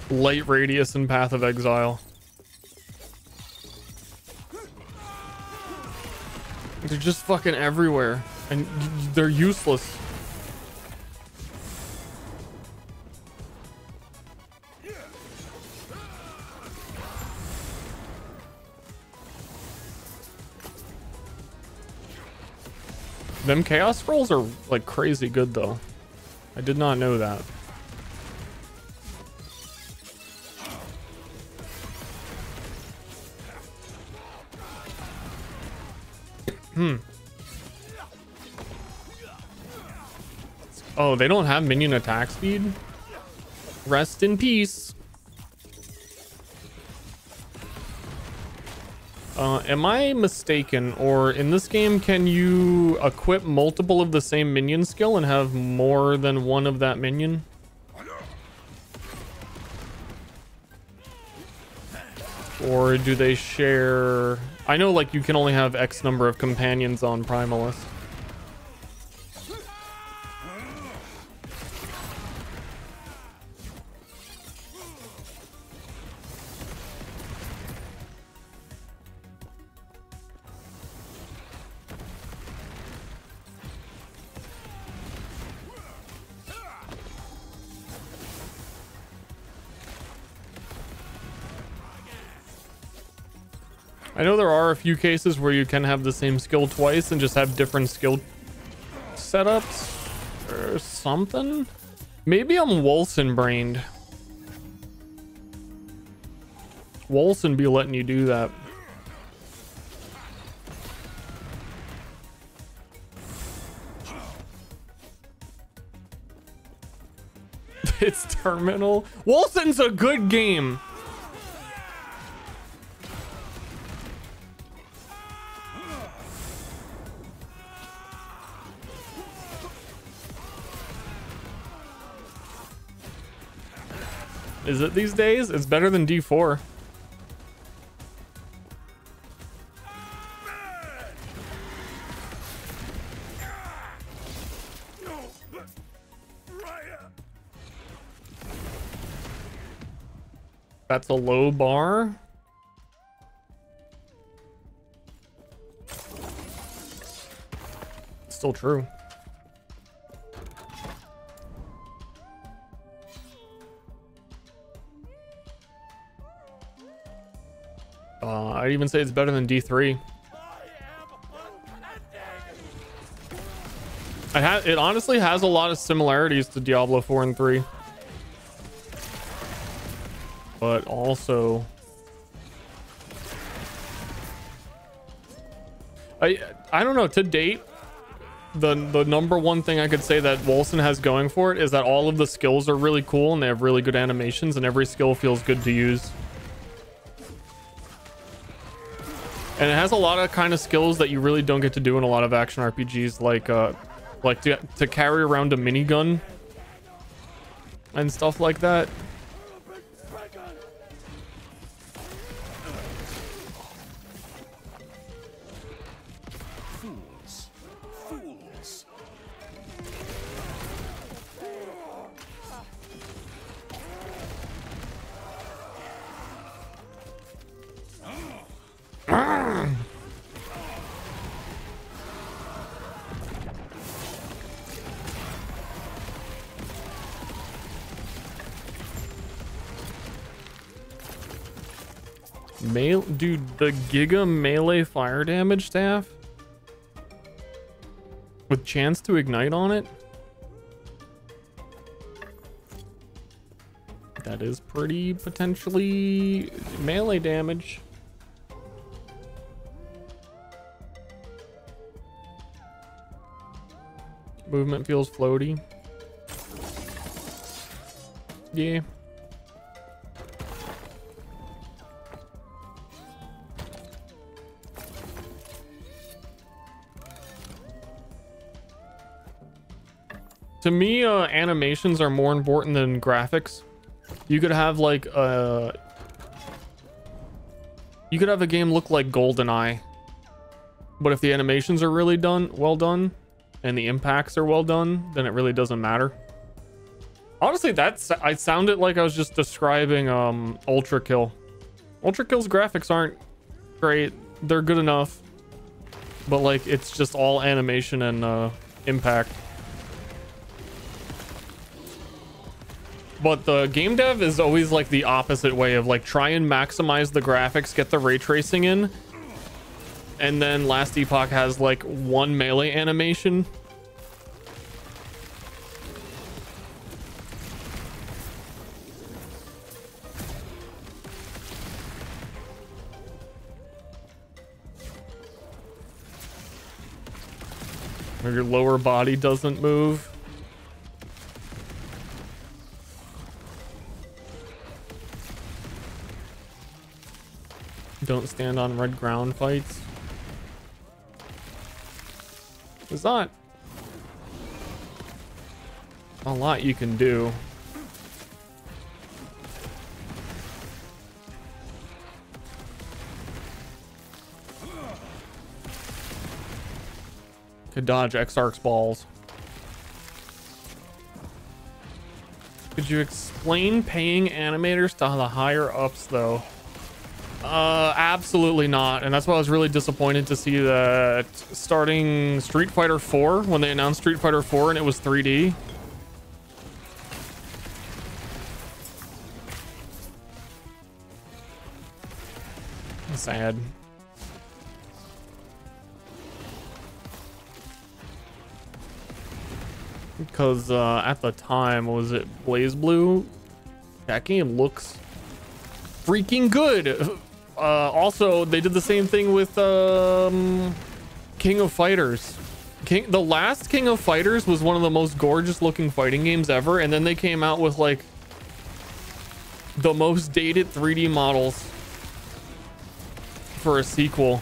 Light Radius and Path of Exile. They're just fucking everywhere and they're useless. Them chaos scrolls are like crazy good though. I did not know that. Oh, they don't have minion attack speed? Rest in peace. Am I mistaken, or in this game can you equip multiple of the same minion skill and have more than one of that minion? Or do they share? I know like you can only have X number of companions on Primalist. I know there are a few cases where you can have the same skill twice and just have different skill setups or something. Maybe I'm Wolson brained. Wolson be letting you do that. It's Terminal. Wolson's a good game. Is it these days? It's better than D4. That's a low bar. Still true. I'd even say it's better than D3. It honestly has a lot of similarities to Diablo 4 and 3. But also I don't know, to date the number one thing I could say that Wolson has going for it is that all of the skills are really cool and they have really good animations and every skill feels good to use. And it has a lot of kind of skills that you really don't get to do in a lot of action RPGs, like to carry around a minigun and stuff like that. Dude, the Giga melee fire damage staff with chance to ignite on it. That is pretty potentially melee damage. Movement feels floaty. Yeah. to me, animations are more important than graphics. You could have like you could have a game look like GoldenEye, but if the animations are really well done, and the impacts are well done, then it really doesn't matter. Honestly, I sounded like I was just describing Ultra Kill. Ultra Kill's graphics aren't great. They're good enough, but like it's just all animation and impact. But the game dev is always like the opposite way of like try and maximize the graphics, get the ray tracing in, and then Last Epoch has like one melee animation. Where your lower body doesn't move. Don't stand on red ground fights. There's not a lot you can do. Could dodge X-Arc's balls. Could you explain paying animators to the higher ups though? Absolutely not. And that's why I was really disappointed to see that starting Street Fighter 4, when they announced Street Fighter 4 and it was 3D. Sad. Because at the time, was it Blaze Blue? That game looks freaking good. Also, they did the same thing with King of Fighters. The last King of Fighters was one of the most gorgeous looking fighting games ever, and then they came out with like the most dated 3D models for a sequel.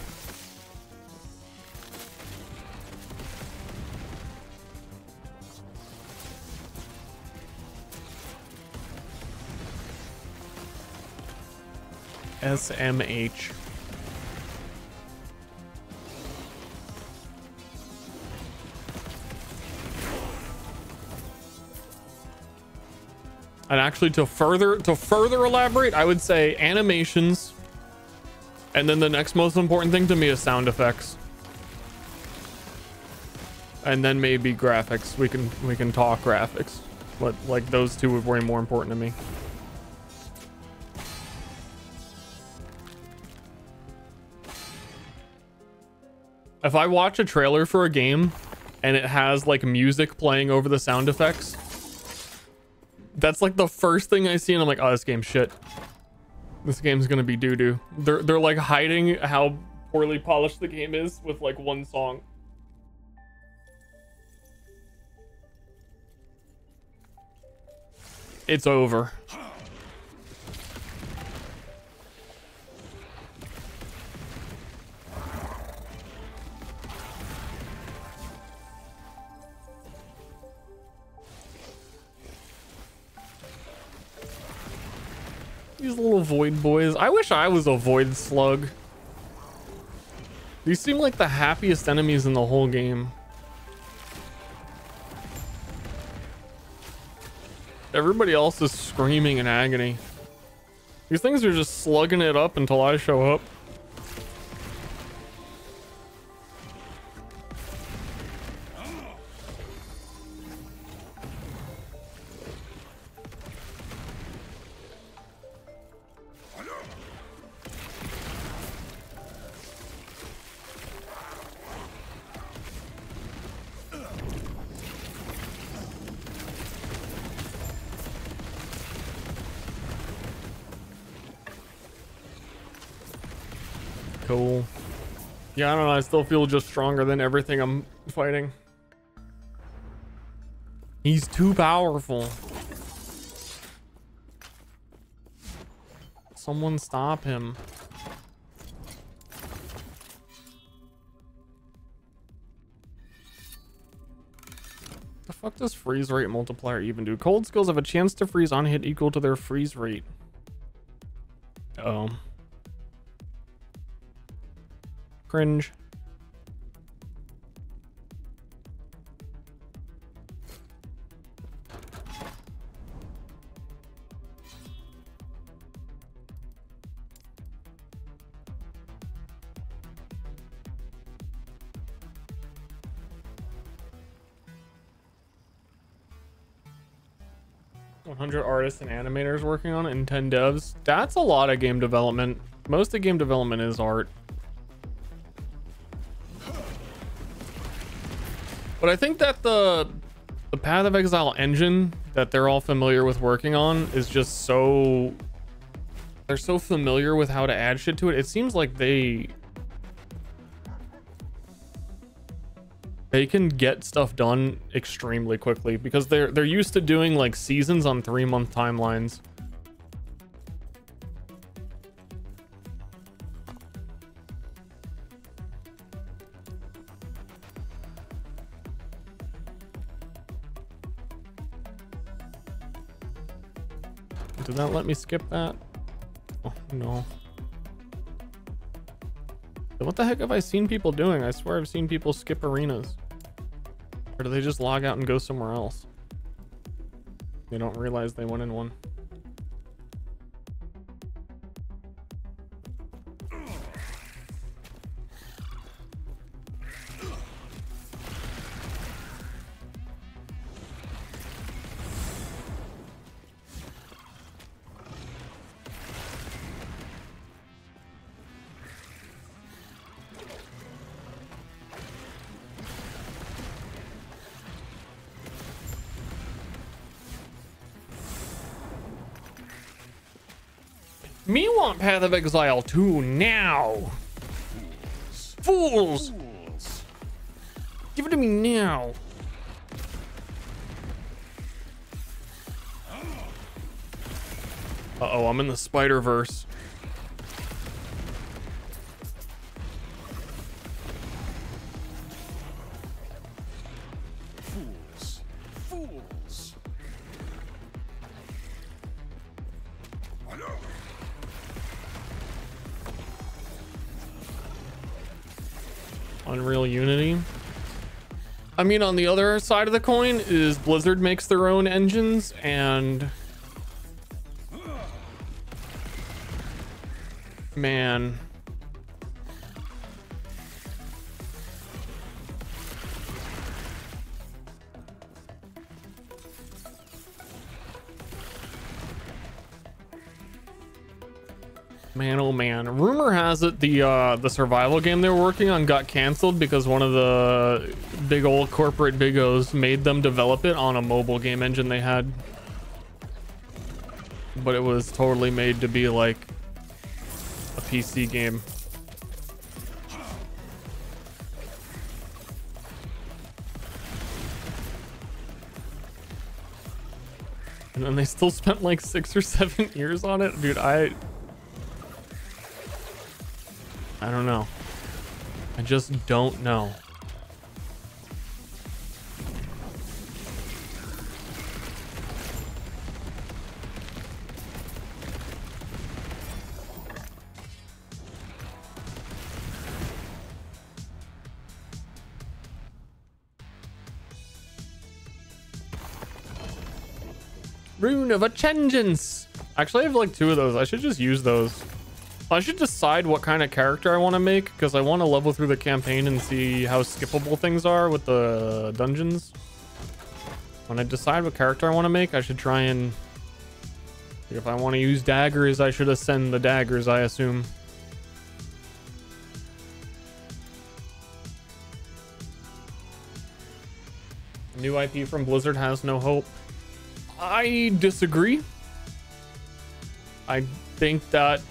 SMH. And actually, to further elaborate, I would say animations, and then the next most important thing to me is sound effects, and then maybe graphics. We can talk graphics, but like those two are way more important to me. If I watch a trailer for a game and it has like music playing over the sound effects, that's like the first thing I see, and I'm like, oh, this game's shit. This game's gonna be doo-doo. They're like hiding how poorly polished the game is with like one song. It's over. These little void boys. I wish I was a void slug. These seem like the happiest enemies in the whole game. Everybody else is screaming in agony. These things are just slugging it up until I show up. Cool. Yeah, I don't know. I still feel just stronger than everything I'm fighting. He's too powerful. Someone stop him. The fuck does freeze rate multiplier even do? Cold skills have a chance to freeze on hit equal to their freeze rate. Oh. Cringe. $100 artists and animators working on it and 10 devs. That's a lot of game development. Most of game development is art. But I think that the Path of Exile engine that they're all familiar with working on is just so... They're so familiar with how to add shit to it. It seems like they can get stuff done extremely quickly because they're used to doing like seasons on 3-month timelines. Did that let me skip that? Oh no. What the heck have I seen people doing? I swear I've seen people skip arenas. Or do they just log out and go somewhere else? They don't realize they went in one. Me want Path of Exile 2 now. Fools! Give it to me now. Uh-oh, I'm in the Spider-Verse. Unreal Unity. I mean, on the other side of the coin is Blizzard makes their own engines, and man, oh man, rumor has it the survival game they were working on got canceled because one of the big old corporate bigos made them develop it on a mobile game engine they had, but it was totally made to be like a PC game. And then they still spent like 6 or 7 years on it. Dude, I don't know. I just don't know. Rune of a Vengeance. Actually, I have like 2 of those. I should just use those. I should decide what kind of character I want to make because I want to level through the campaign and see how skippable things are with the dungeons. When I decide what character I want to make, I should try and... If I want to use daggers, I should ascend the daggers, I assume. New IP from Blizzard has no hope. I disagree. I think that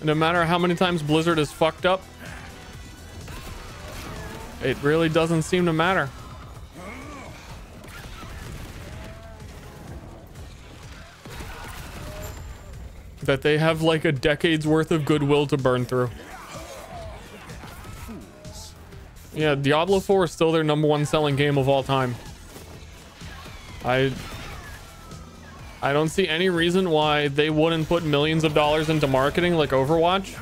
no matter how many times Blizzard is fucked up, it really doesn't seem to matter. That they have like a decade's worth of goodwill to burn through. Yeah, Diablo 4 is still their #1 selling game of all time. I don't see any reason why they wouldn't put millions of dollars into marketing like Overwatch.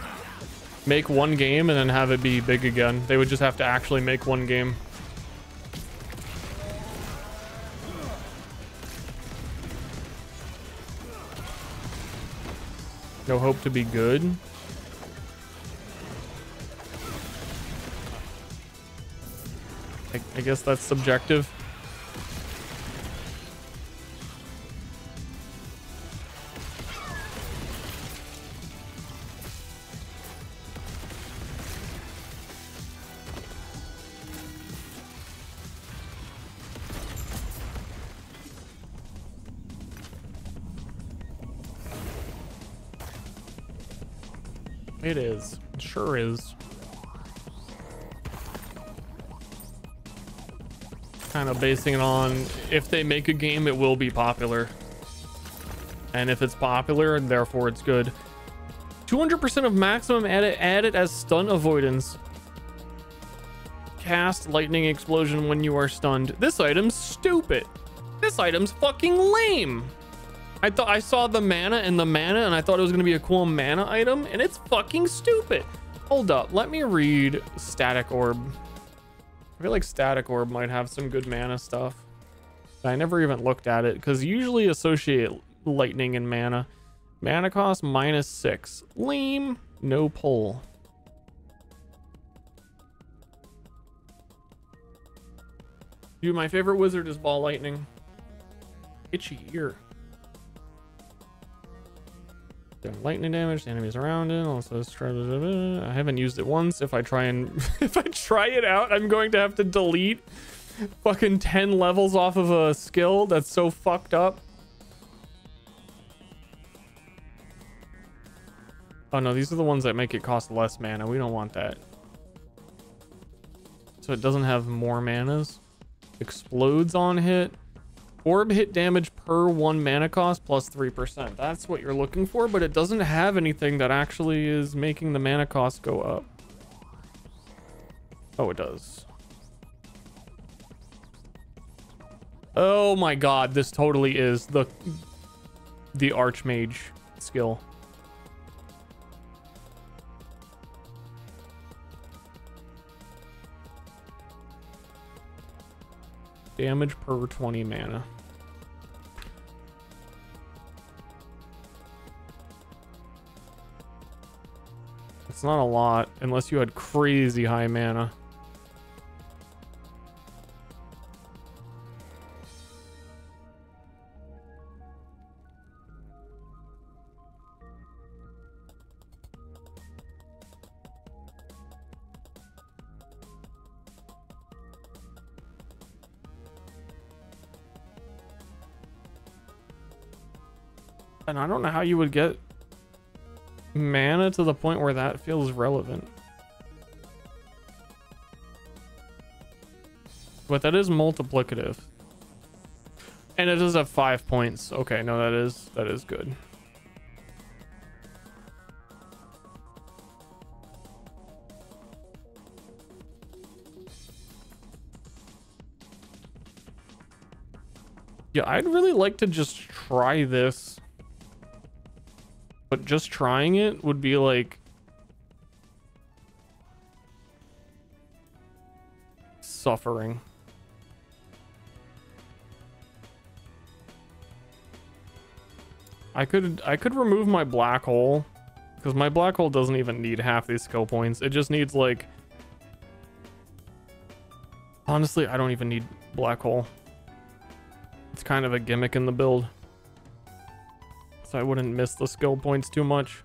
Make one game and then have it be big again. They would just have to actually make one game. No hope to be good. I guess that's subjective. It is. It sure is. Kind of basing it on if they make a game, it will be popular. And if it's popular, therefore it's good. 200% of maximum added as stun avoidance. Cast lightning explosion when you are stunned. This item's stupid. This item's fucking lame. I saw the mana and I thought it was gonna be a cool mana item, and it's fucking stupid. Hold up, let me read Static Orb. I feel like Static Orb might have some good mana stuff. I never even looked at it because usually associate lightning and mana. Mana cost -6. Lame. No pull. Dude, my favorite wizard is Ball Lightning. Itchy ear. Doing lightning damage to enemies around it. Also, I haven't used it once. If I try it out, I'm going to have to delete fucking 10 levels off of a skill. That's so fucked up. Oh no, these are the ones that make it cost less mana. We don't want that. So it doesn't have more manas. Explodes on hit. Orb hit damage per 1 mana cost plus 3%. That's what you're looking for, but it doesn't have anything that actually is making the mana cost go up. Oh, it does. Oh my god, this totally is the Archmage skill. Damage per 20 mana. It's not a lot unless you had crazy high mana. And I don't know how you would get mana to the point where that feels relevant. But that is multiplicative. And it does have 5 points. Okay, no, that is good. Yeah, I'd really like to just try this. But just trying it would be like suffering. I could remove my black hole because my black hole doesn't even need half these skill points. It just needs like, honestly, I don't even need black hole. It's kind of a gimmick in the build. So I wouldn't miss the skill points too much.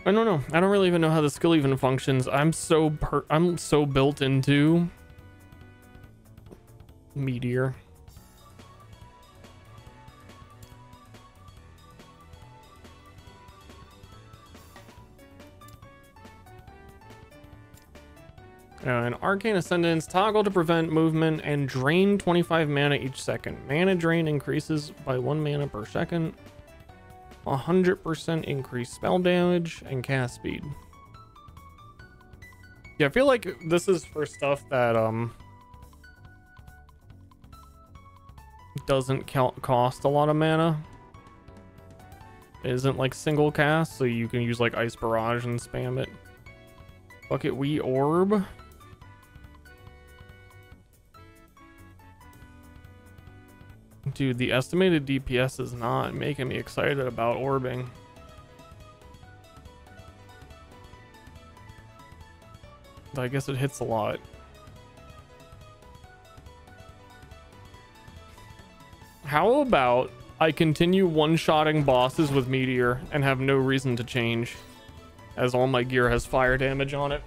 I don't know. I don't really even know how the skill even functions. I'm so built into Meteor. An Arcane Ascendance, toggle to prevent movement and drain 25 mana each second. Mana drain increases by 1 mana per second. 100% increase spell damage and cast speed. Yeah, I feel like this is for stuff that doesn't cost a lot of mana. It isn't like single cast, so you can use like Ice Barrage and spam it. Bucket Wee Orb. Dude, the estimated DPS is not making me excited about orbing. I guess it hits a lot. How about I continue one-shotting bosses with Meteor and have no reason to change, as all my gear has fire damage on it?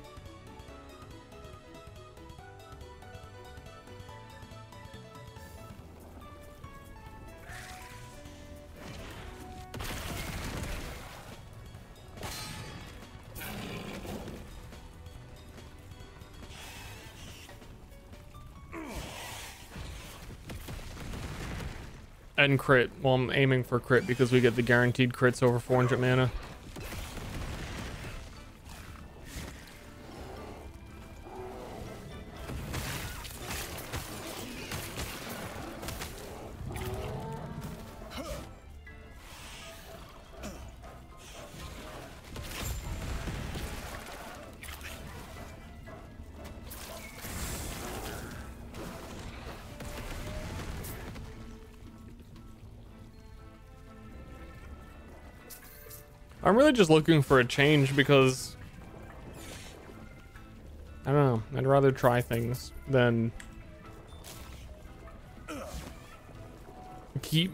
And crit. Well, I'm aiming for crit because we get the guaranteed crits over 400 mana. I'm really just looking for a change because I don't know, I'd rather try things than keep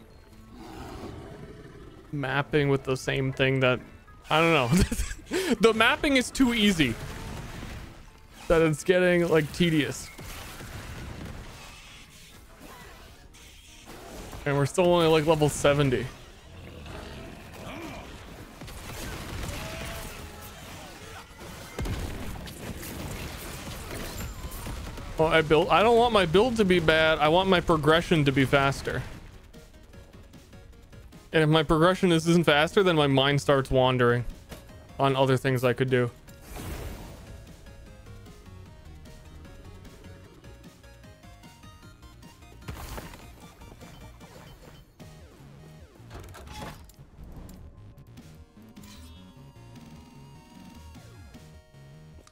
mapping with the same thing that I don't know. The mapping is too easy that it's getting like tedious. And we're still only like level 70. Well, I don't want my build to be bad. I want my progression to be faster. And if my progression isn't faster, then my mind starts wandering on other things I could do.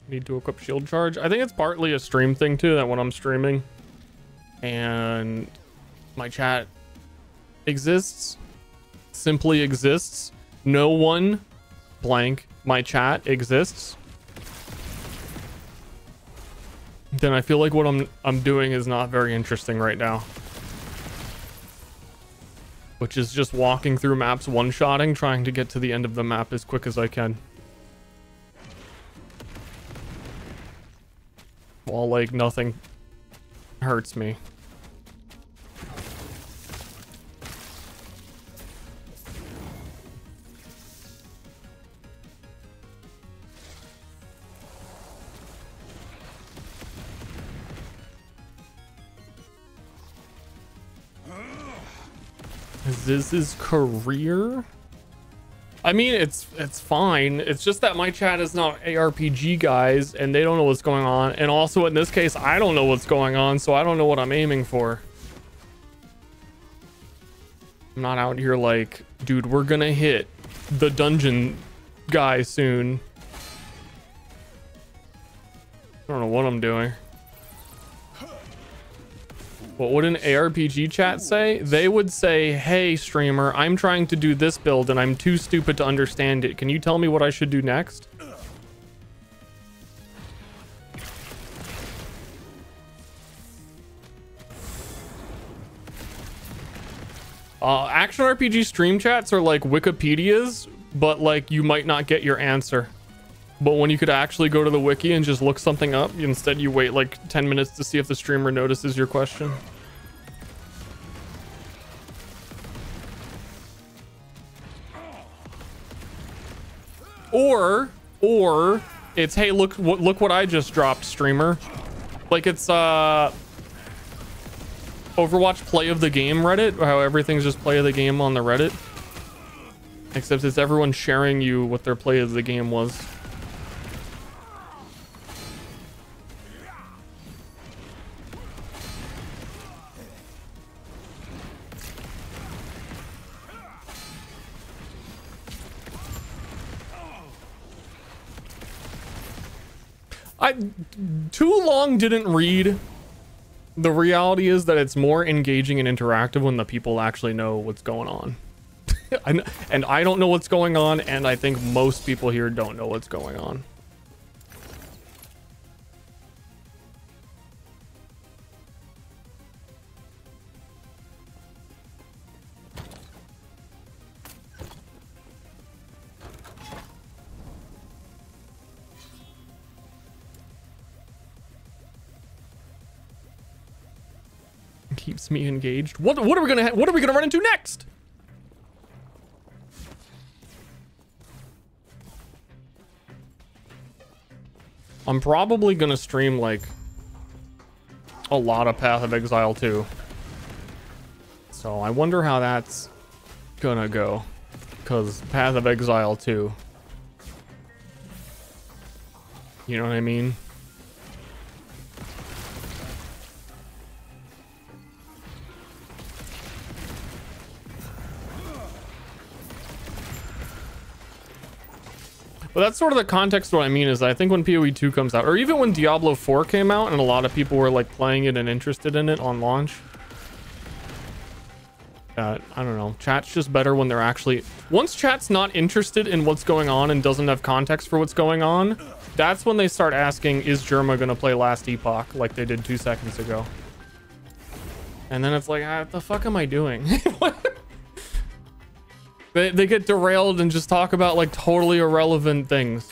Need to equip shield charge. I think it's partly a stream thing too, that when I'm streaming and my chat exists, simply exists, no one blank my chat exists, then I feel like what I'm doing is not very interesting right now, which is just walking through maps, one-shotting, trying to get to the end of the map as quick as I can. While like nothing hurts me. Is this his career? I mean, it's fine. It's just that my chat is not ARPG guys and they don't know what's going on. And also in this case, I don't know what's going on, so I don't know what I'm aiming for. I'm not out here like, dude, we're gonna hit the dungeon guy soon. I don't know what I'm doing. What would an ARPG chat say? They would say, hey streamer, I'm trying to do this build and I'm too stupid to understand it. Can you tell me what I should do next? Action RPG stream chats are like Wikipedias, but like you might not get your answer. But when you could actually go to the wiki and just look something up, instead you wait like 10 minutes to see if the streamer notices your question. Or It's, hey, look what I just dropped, streamer. Like, it's Overwatch play of the game Reddit, how everything's just play of the game on the Reddit, except it's everyone sharing you what their play of the game was. I too long didn't read. The reality is that it's more engaging and interactive when the people actually know what's going on. And I don't know what's going on, and I think most people here don't know what's going on. Keeps me engaged. What are we gonna run into next? I'm probably gonna stream like a lot of Path of Exile 2. So I wonder how that's gonna go, because Path of Exile 2, you know what I mean? But that's sort of the context. What I mean is, I think when PoE 2 comes out, or even when Diablo 4 came out and a lot of people were like playing it and interested in it on launch, I don't know, chat's just better when they're actually, once chat's not interested in what's going on and doesn't have context for what's going on, that's when they start asking, is Germa gonna play Last Epoch like they did 2 seconds ago? And then it's like, what the fuck am I doing? They get derailed and just talk about like totally irrelevant things.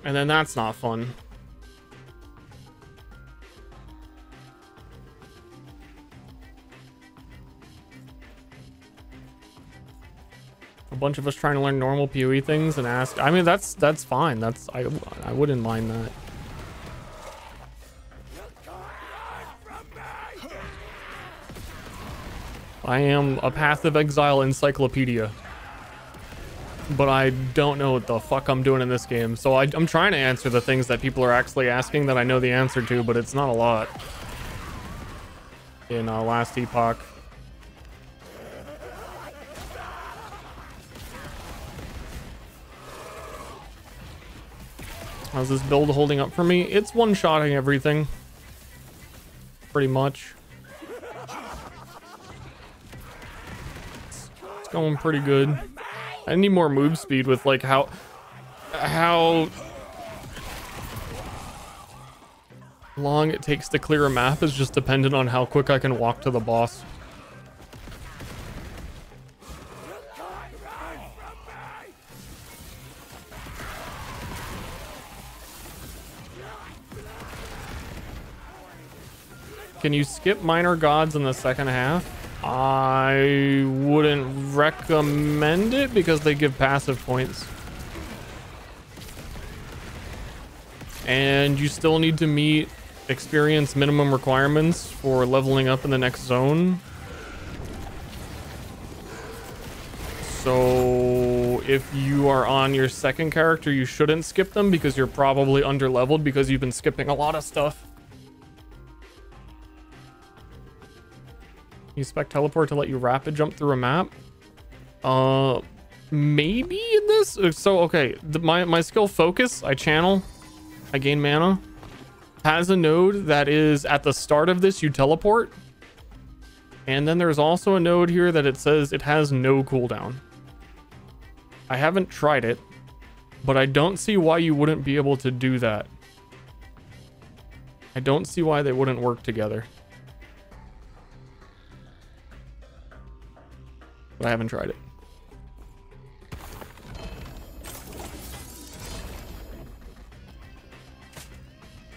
And then that's not fun. A bunch of us trying to learn normal PoE things and ask, I mean, that's fine. I wouldn't mind that. I am a Path of Exile encyclopedia, but I don't know what the fuck I'm doing in this game. So I'm trying to answer the things that people are actually asking that I know the answer to, but it's not a lot in Last Epoch. How's this build holding up for me? It's one-shotting everything, pretty much. Going pretty good. I need more move speed with like how long it takes to clear a map is just dependent on how quick I can walk to the boss. Can you skip minor gods in the second half? I wouldn't recommend it because they give passive points. And you still need to meet experience minimum requirements for leveling up in the next zone. So if you are on your second character, you shouldn't skip them because you're probably underleveled because you've been skipping a lot of stuff. You expect teleport to let you rapid jump through a map? Maybe in this. So okay, my skill focus, I channel, I gain mana, has a node that is at the start of this you teleport, and then there's also a node here that it says it has no cooldown. I haven't tried it, but I don't see why you wouldn't be able to do that. I don't see why they wouldn't work together. But I haven't tried it.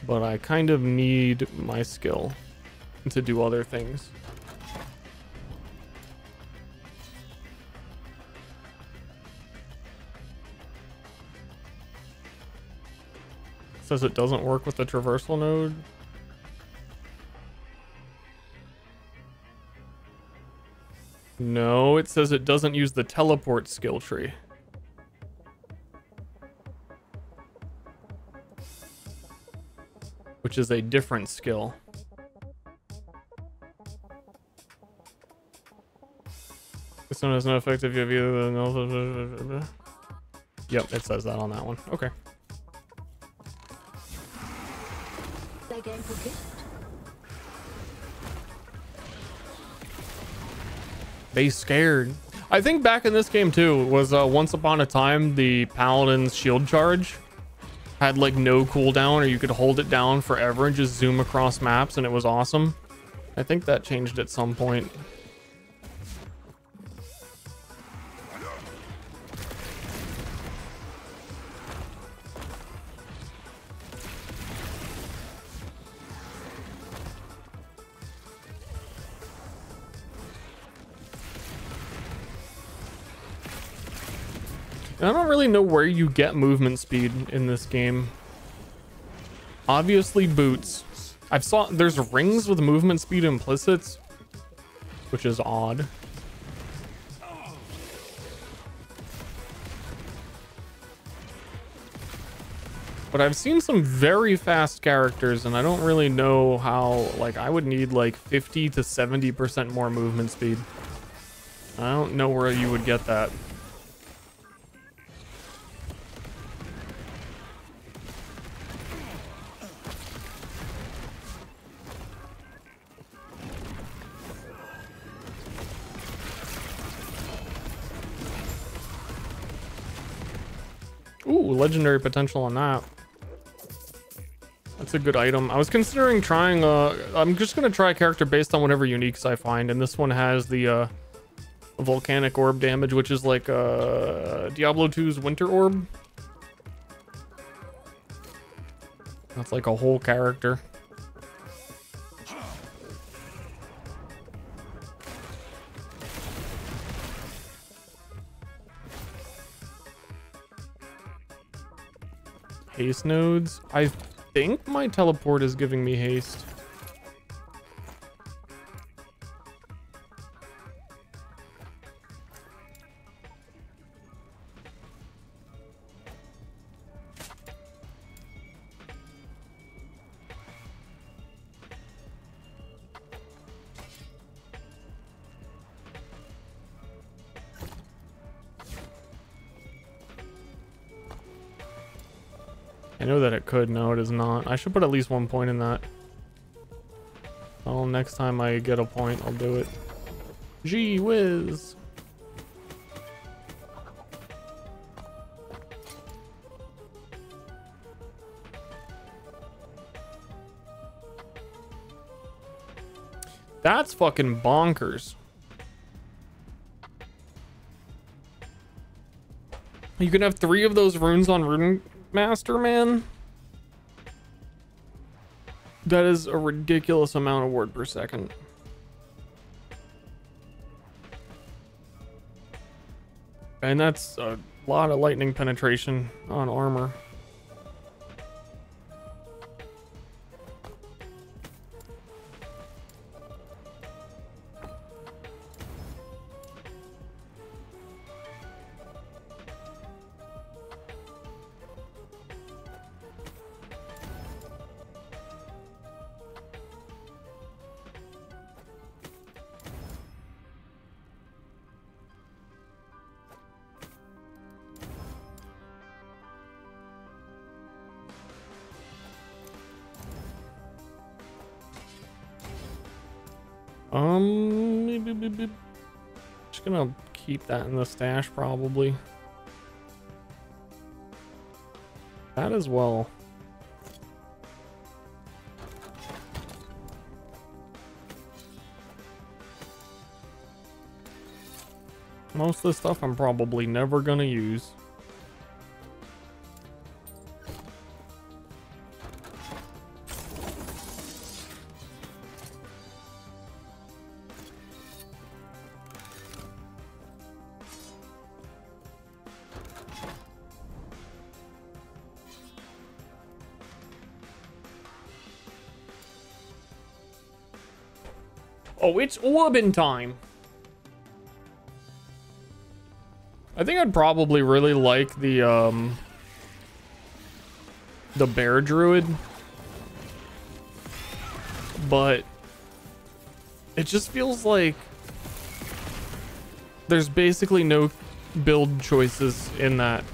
But I kind of need my skill to do other things. says it doesn't work with the traversal node. No, it says it doesn't use the teleport skill tree. Which is a different skill. This one has no effect if you have either. Yep, it says that on that one. Okay. Play game for gift. They scared. I think back in this game too was once upon a time the paladin's shield charge had like no cooldown, or you could hold it down forever and just zoom across maps, and it was awesome. I think that changed at some point. I don't really know where you get movement speed in this game. Obviously boots. There's rings with movement speed implicit, which is odd. But I've seen some very fast characters, and I don't really know how, like, I would need like 50 to 70% more movement speed. I don't know where you would get that. Ooh, legendary potential on that. That's a good item. I was considering trying, I'm just gonna try a character based on whatever uniques I find, and this one has the volcanic orb damage, which is like Diablo 2's winter orb. That's like a whole character. Haste nodes. I think my teleport is giving me haste. I know that it could. No, it is not. I should put at least 1 point in that. Well, next time I get a point, I'll do it. Gee whiz. That's fucking bonkers. You can have 3 of those runes on Rune Master, man. That is a ridiculous amount of word per second. And that's a lot of lightning penetration on armor. Just gonna keep that in the stash probably. That as well. Most of the stuff I'm probably never gonna use. Oh, it's orbin time. I think I'd probably really like the bear druid, but it just feels like there's basically no build choices in that.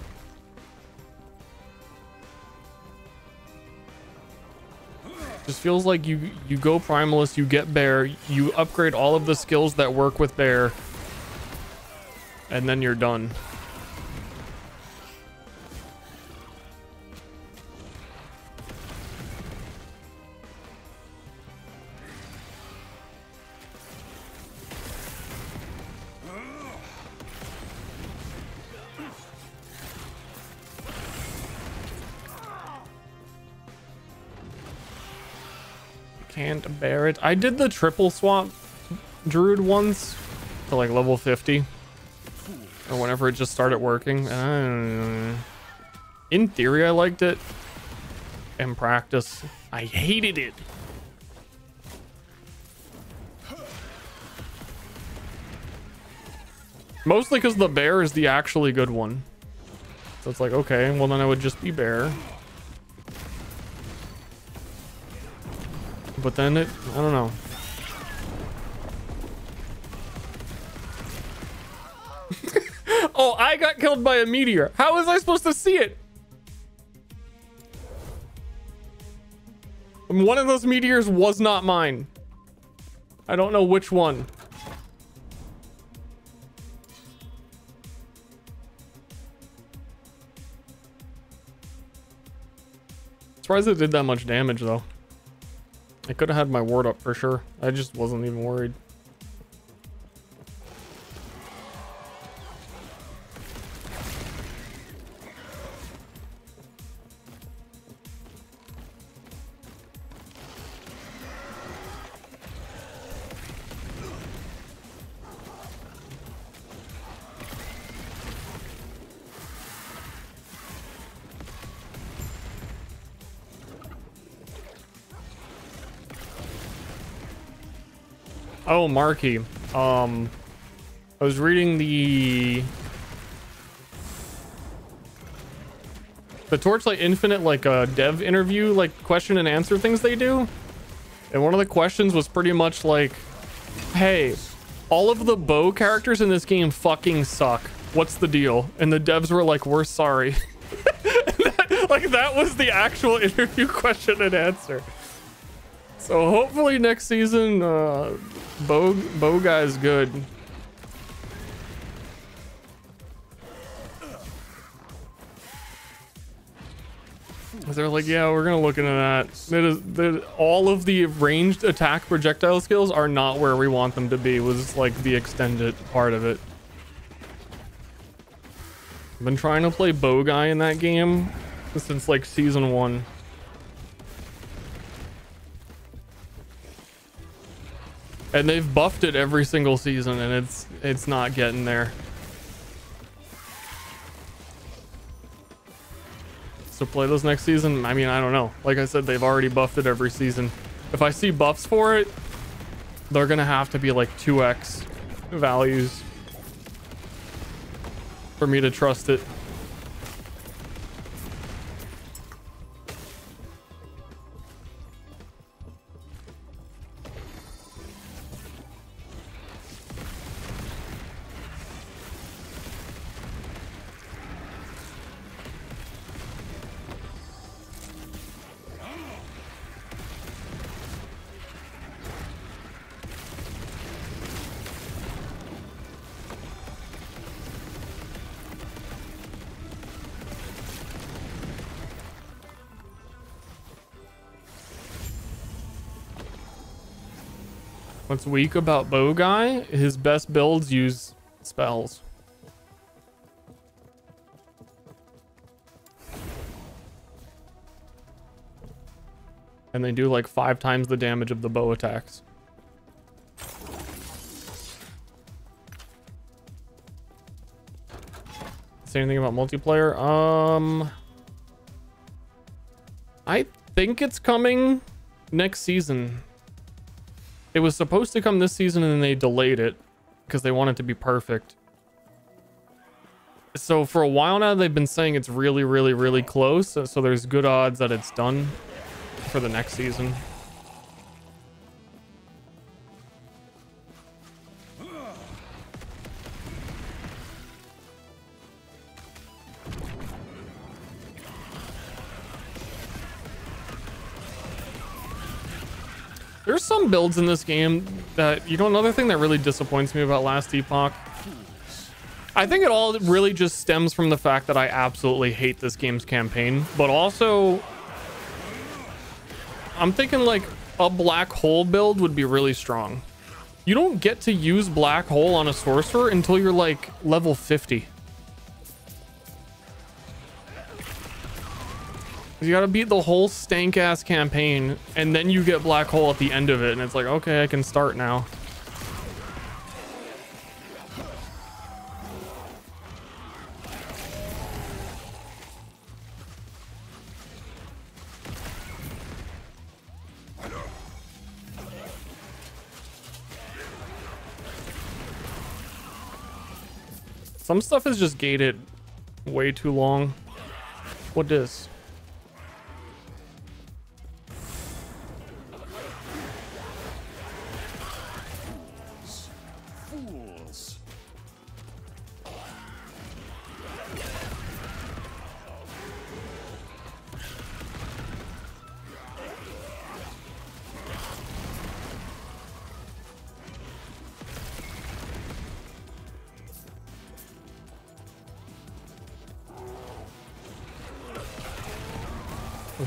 Just feels like you go primalist, you get bear, you upgrade all of the skills that work with bear, and then you're done. Can't bear it. I did the triple swap druid once to like level 50, or whenever it just started working. In theory, I liked it. In practice, I hated it. Mostly because the bear is the actually good one. So it's like, okay, well then I would just be bear. But then I don't know. Oh, I got killed by a meteor. How was I supposed to see it? One of those meteors was not mine. I don't know which one. Surprised it did that much damage though. I could have had my ward up for sure. I just wasn't even worried. Oh, Marky. I was reading the Torchlight Infinite like dev interview, like question and answer things they do. And one of the questions was pretty much like, hey, all of the bow characters in this game fucking suck. What's the deal? And the devs were like, we're sorry. Like that was the actual interview question and answer. So hopefully next season, bow guy's good. They're like, yeah, we're gonna look into that. All of the ranged attack projectile skills are not where we want them to be. Was like the extended part of it. I've been trying to play bow guy in that game since like season 1. And they've buffed it every single season, and it's not getting there. So play those next season? I mean, I don't know. Like I said, they've already buffed it every season. If I see buffs for it, they're gonna have to be like 2x values for me to trust it. What's weak about bow guy? His best builds use spells. And they do like 5 times the damage of the bow attacks. Say anything about multiplayer? I think it's coming next season. It was supposed to come this season and then they delayed it because they want it to be perfect. So for a while now, they've been saying it's really, really, really close. So there's good odds that it's done for the next season. There's some builds in this game that, you know, another thing that really disappoints me about Last Epoch, I think it all really just stems from the fact that I absolutely hate this game's campaign, but also I'm thinking like a black hole build would be really strong. You don't get to use black hole on a sorcerer until you're like level 50. You gotta beat the whole stank ass campaign and then you get black hole at the end of it and it's like, okay, I can start now. Some stuff is just gated way too long. What is? Fools.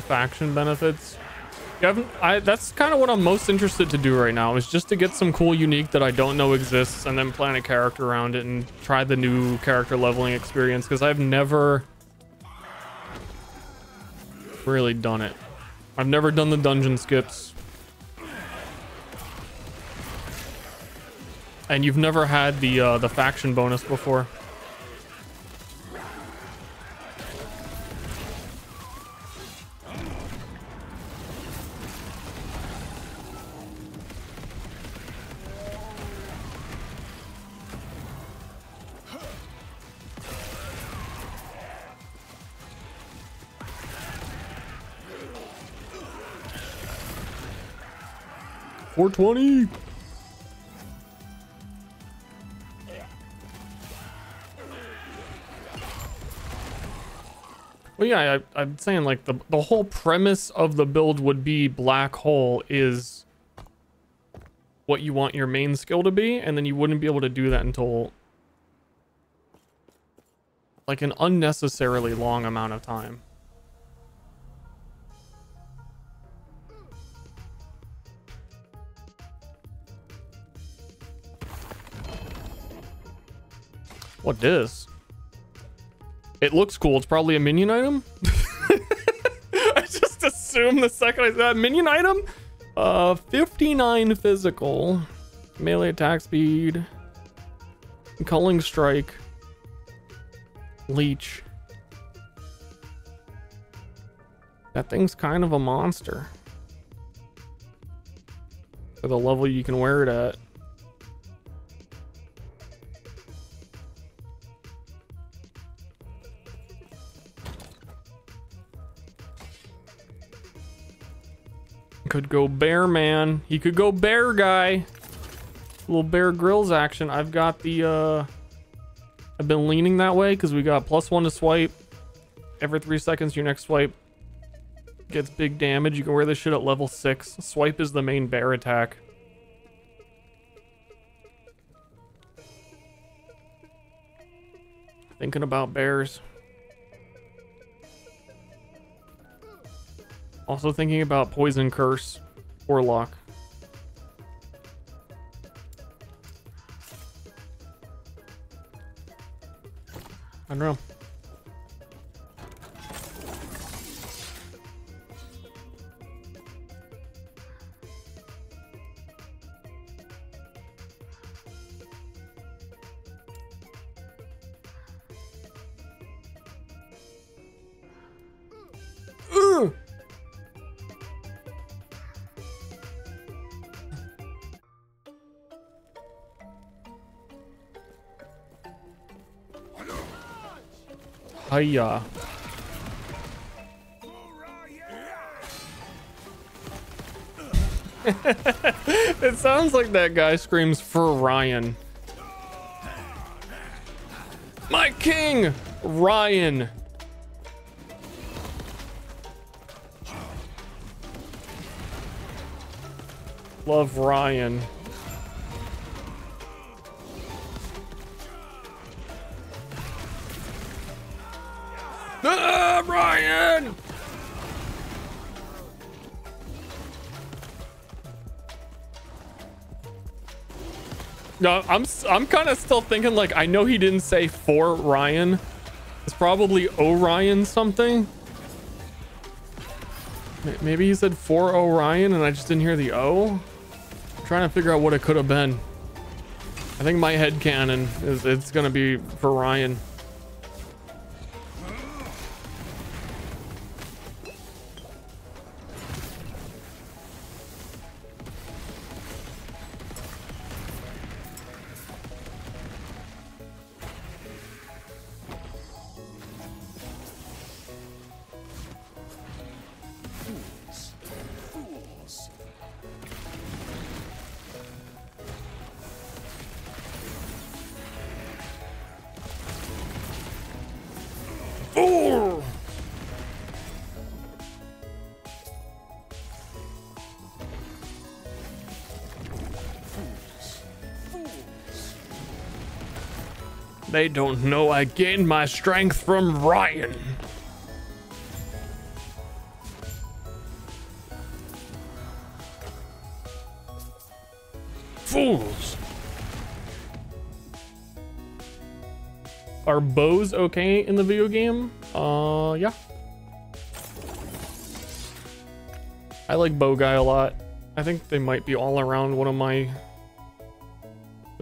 Faction benefits. That's kind of what I'm most interested to do right now, is just to get some cool unique that I don't know exists and then plan a character around it and try the new character leveling experience, because I've never really done it. I've never done the dungeon skips. And you've never had the faction bonus before. $420. Well, yeah, I'm saying like the whole premise of the build would be black hole is what you want your main skill to be, and then you wouldn't be able to do that until like an unnecessarily long amount of time. What this? It looks cool. It's probably a minion item. I just assumed the second I said that. Minion item? 59 physical. Melee attack speed. Culling strike. Leech. That thing's kind of a monster. For the level you can wear it at. Could go bear man. He could go bear guy. Little Bear Grylls action. I've got the I've been leaning that way because we got +1 to swipe. Every 3 seconds your next swipe gets big damage. You can wear this shit at level 6. Swipe is the main bear attack. Thinking about bears. Also thinking about Poison Curse, Warlock. I don't know. Hiya. It sounds like that guy screams for Ryan. My king, Ryan. Love Ryan. Ah, Ryan! No, I'm kind of still thinking, like, I know he didn't say for Ryan. It's probably Orion something. Maybe he said for Orion and I just didn't hear the O. I'm trying to figure out what it could have been. I think my headcanon is it's gonna be for Ryan. They don't know I gained my strength from Ryan. Fools. Are bows okay in the video game? Yeah. I like bow guy a lot. I think they might be all around one of my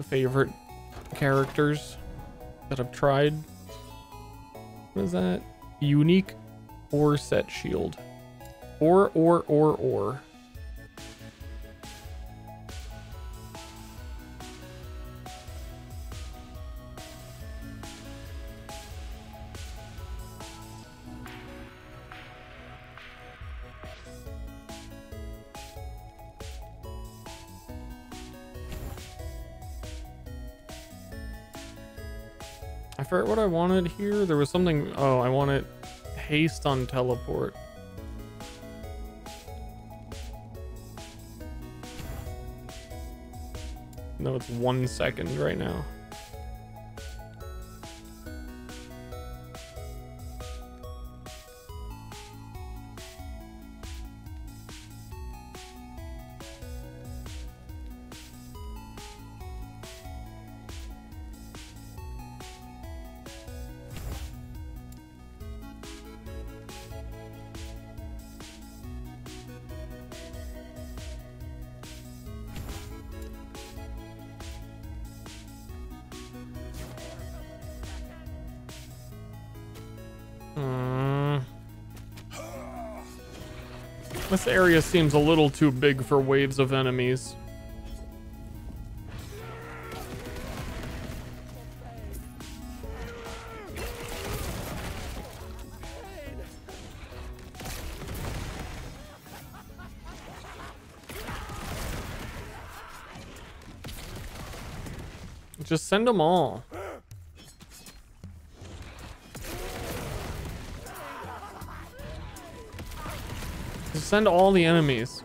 favorite characters that I've tried. What is that? Unique or set shield. Or. I forgot what I wanted here. There was something. Oh, I wanted haste on teleport. No, it's 1 second right now. This area seems a little too big for waves of enemies. Just send them all. Just send all the enemies.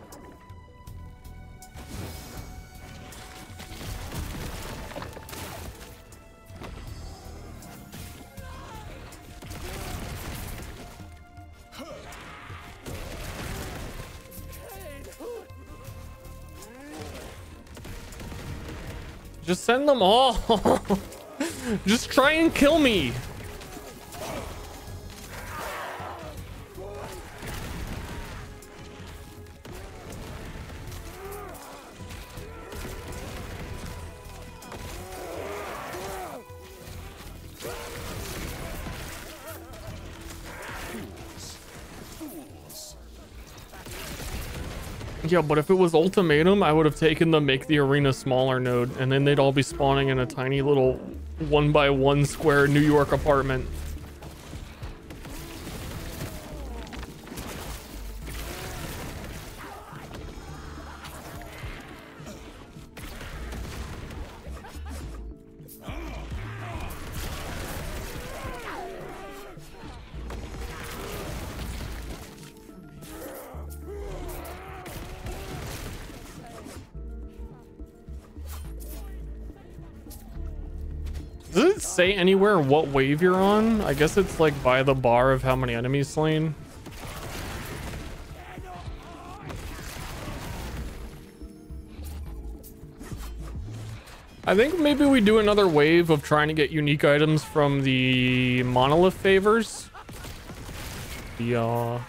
Just send them all. Just try and kill me. Yeah, but if it was ultimatum, I would have taken the make the arena smaller node, and then they'd all be spawning in a tiny little 1x1 square New York apartment. Does it say anywhere what wave you're on? I guess it's like by the bar of how many enemies slain. I think maybe we do another wave of trying to get unique items from the monolith favors. The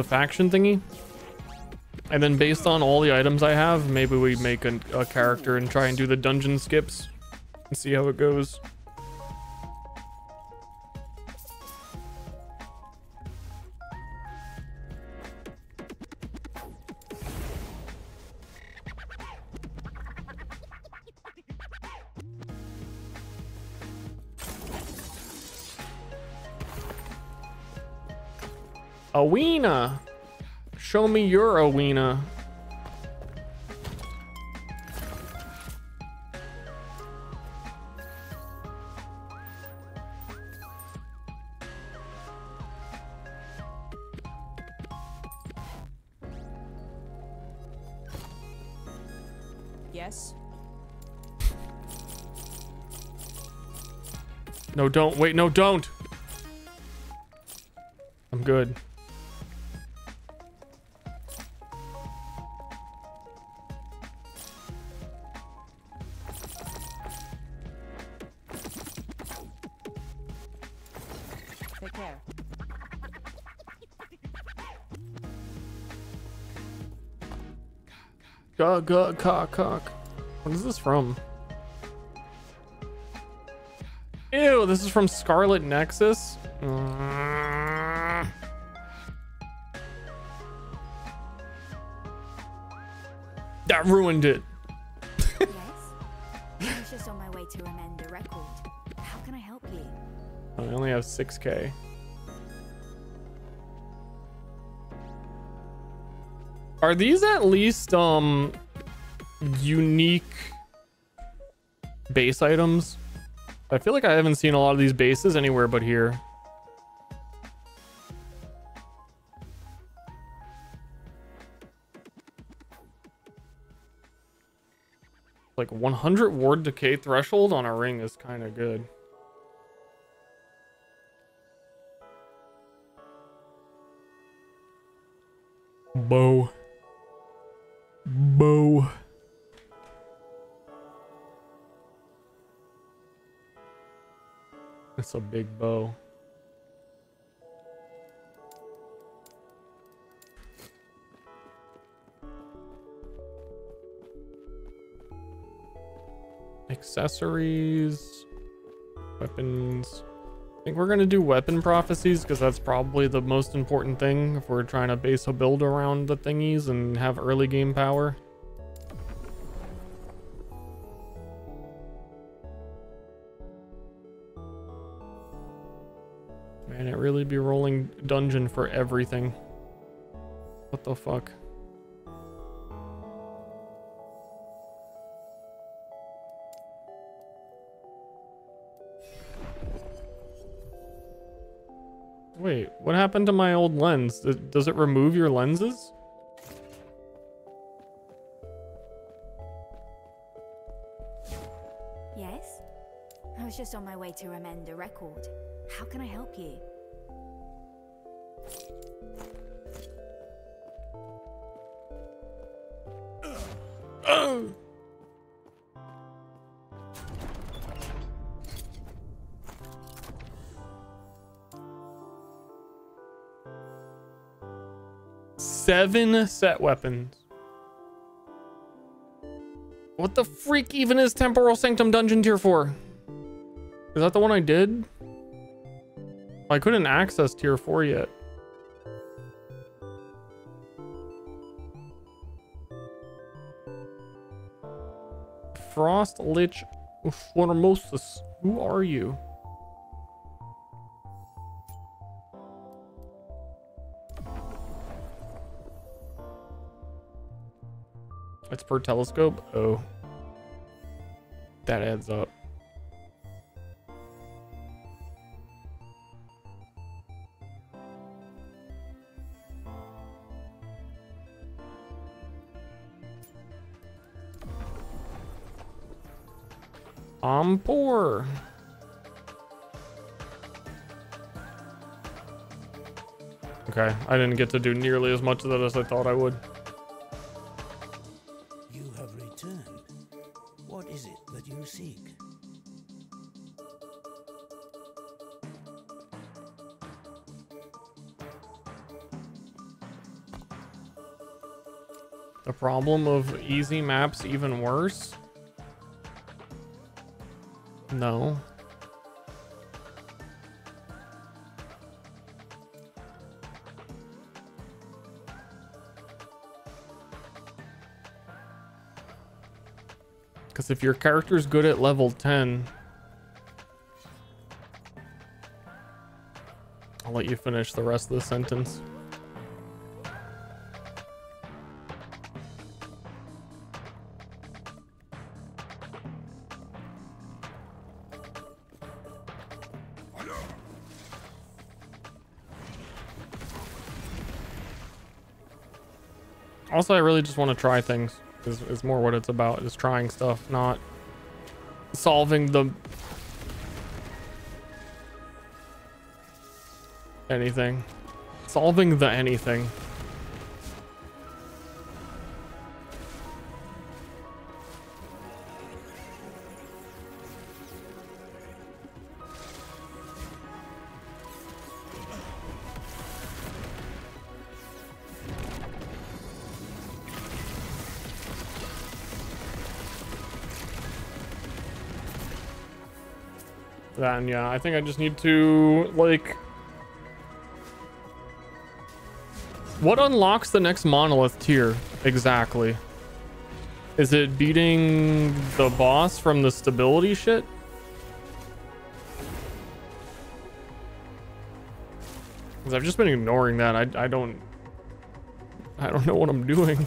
faction thingy. And then based on all the items I have, maybe we make a character and try and do the dungeon skips and see how it goes. Awena, show me your Awena. Yes. No, don't. Wait, no, don't. I'm good. Take care. Cock. What is this from? Ew, this is from Scarlet Nexus. That ruined it. Yes? I was just on my way to amend a record. How can I help you? I only have 6K. Are these at least unique base items? I feel like I haven't seen a lot of these bases anywhere but here. Like 100 ward decay threshold on a ring is kind of good. Bow. It's a big bow. Accessories, weapons. I think we're gonna do weapon prophecies because that's probably the most important thing if we're trying to base a build around the thingies and have early game power. Man, it really be rolling dungeon for everything. What the fuck? Wait, what happened to my old lens? Does it remove your lenses? Yes? I was just on my way to amend a record. How can I help you? Seven set weapons. What the freak even is Temporal Sanctum Dungeon tier 4? Is that the one I did? I couldn't access tier 4 yet. Frost Lich Formosus. Who are you? It's per telescope? Oh. That adds up. I'm poor. Okay, I didn't get to do nearly as much of that as I thought I would. You have returned. What is it that you seek? The problem of easy maps even worse? No. Because if your character's good at level 10, I'll let you finish the rest of the sentence. Also, I really just want to try things. Is more what it's about, is trying stuff, not solving the anything. Solving the anything. Then yeah, I think I just need to like, what unlocks the next monolith tier exactly? Is it beating the boss from the stability shit? Because I've just been ignoring that. I don't know what I'm doing.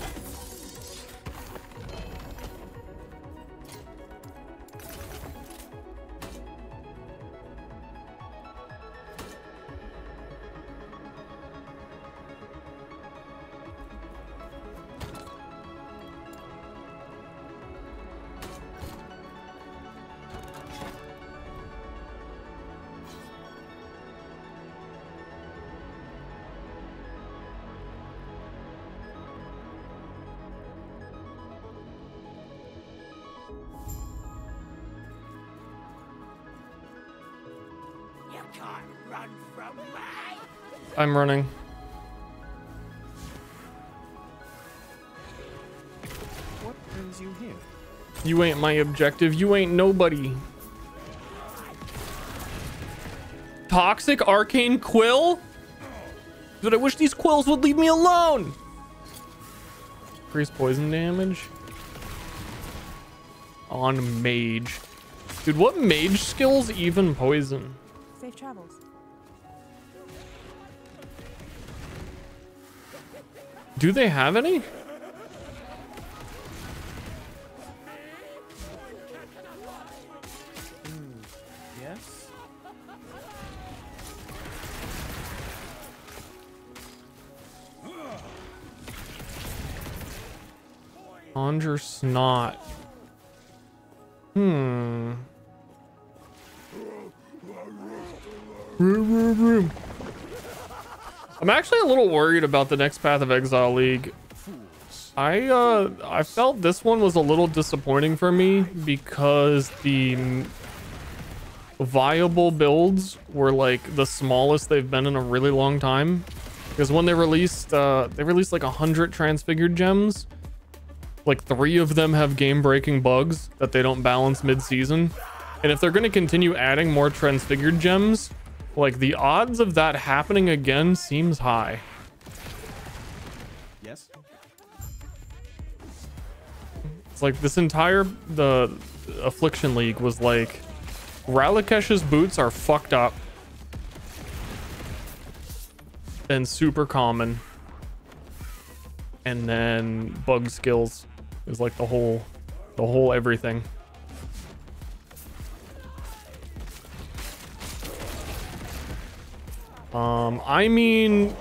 I'm running. What brings you here? You ain't my objective. You ain't nobody. Toxic arcane quill? But I wish these quills would leave me alone. Increase poison damage on mage. Dude, what mage skills even poison? Safe travels. Do they have any? Yes? Conjure snot. I'm actually a little worried about the next Path of Exile League. I felt this one was a little disappointing for me because the viable builds were like the smallest they've been in a really long time. Because when they released like 100 transfigured gems, like 3 of them have game-breaking bugs that they don't balance mid-season. And if they're going to continue adding more transfigured gems, like the odds of that happening again seems high. Yes? It's like this entire the Affliction League was like, Ralakesh's boots are fucked up and super common, and then bug skills is like the whole everything. I mean,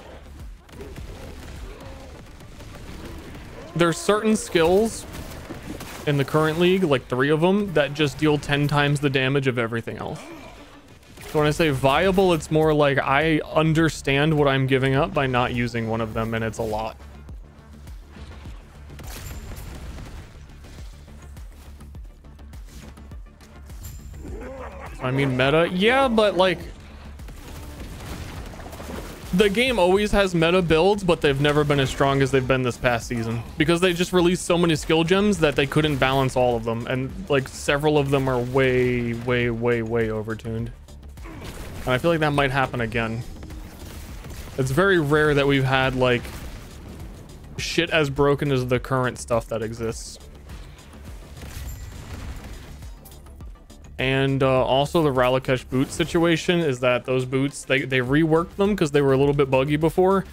there's certain skills in the current league, like 3 of them, that just deal 10 times the damage of everything else. So when I say viable, it's more like I understand what I'm giving up by not using one of them, and it's a lot. I mean, meta, yeah, but like the game always has meta builds, but they've never been as strong as they've been this past season because they just released so many skill gems that they couldn't balance all of them, and like several of them are way overtuned, and I feel like that might happen again. It's very rare that we've had like shit as broken as the current stuff that exists. And also the Ralakesh boot situation is that those boots, they reworked them because they were a little bit buggy before,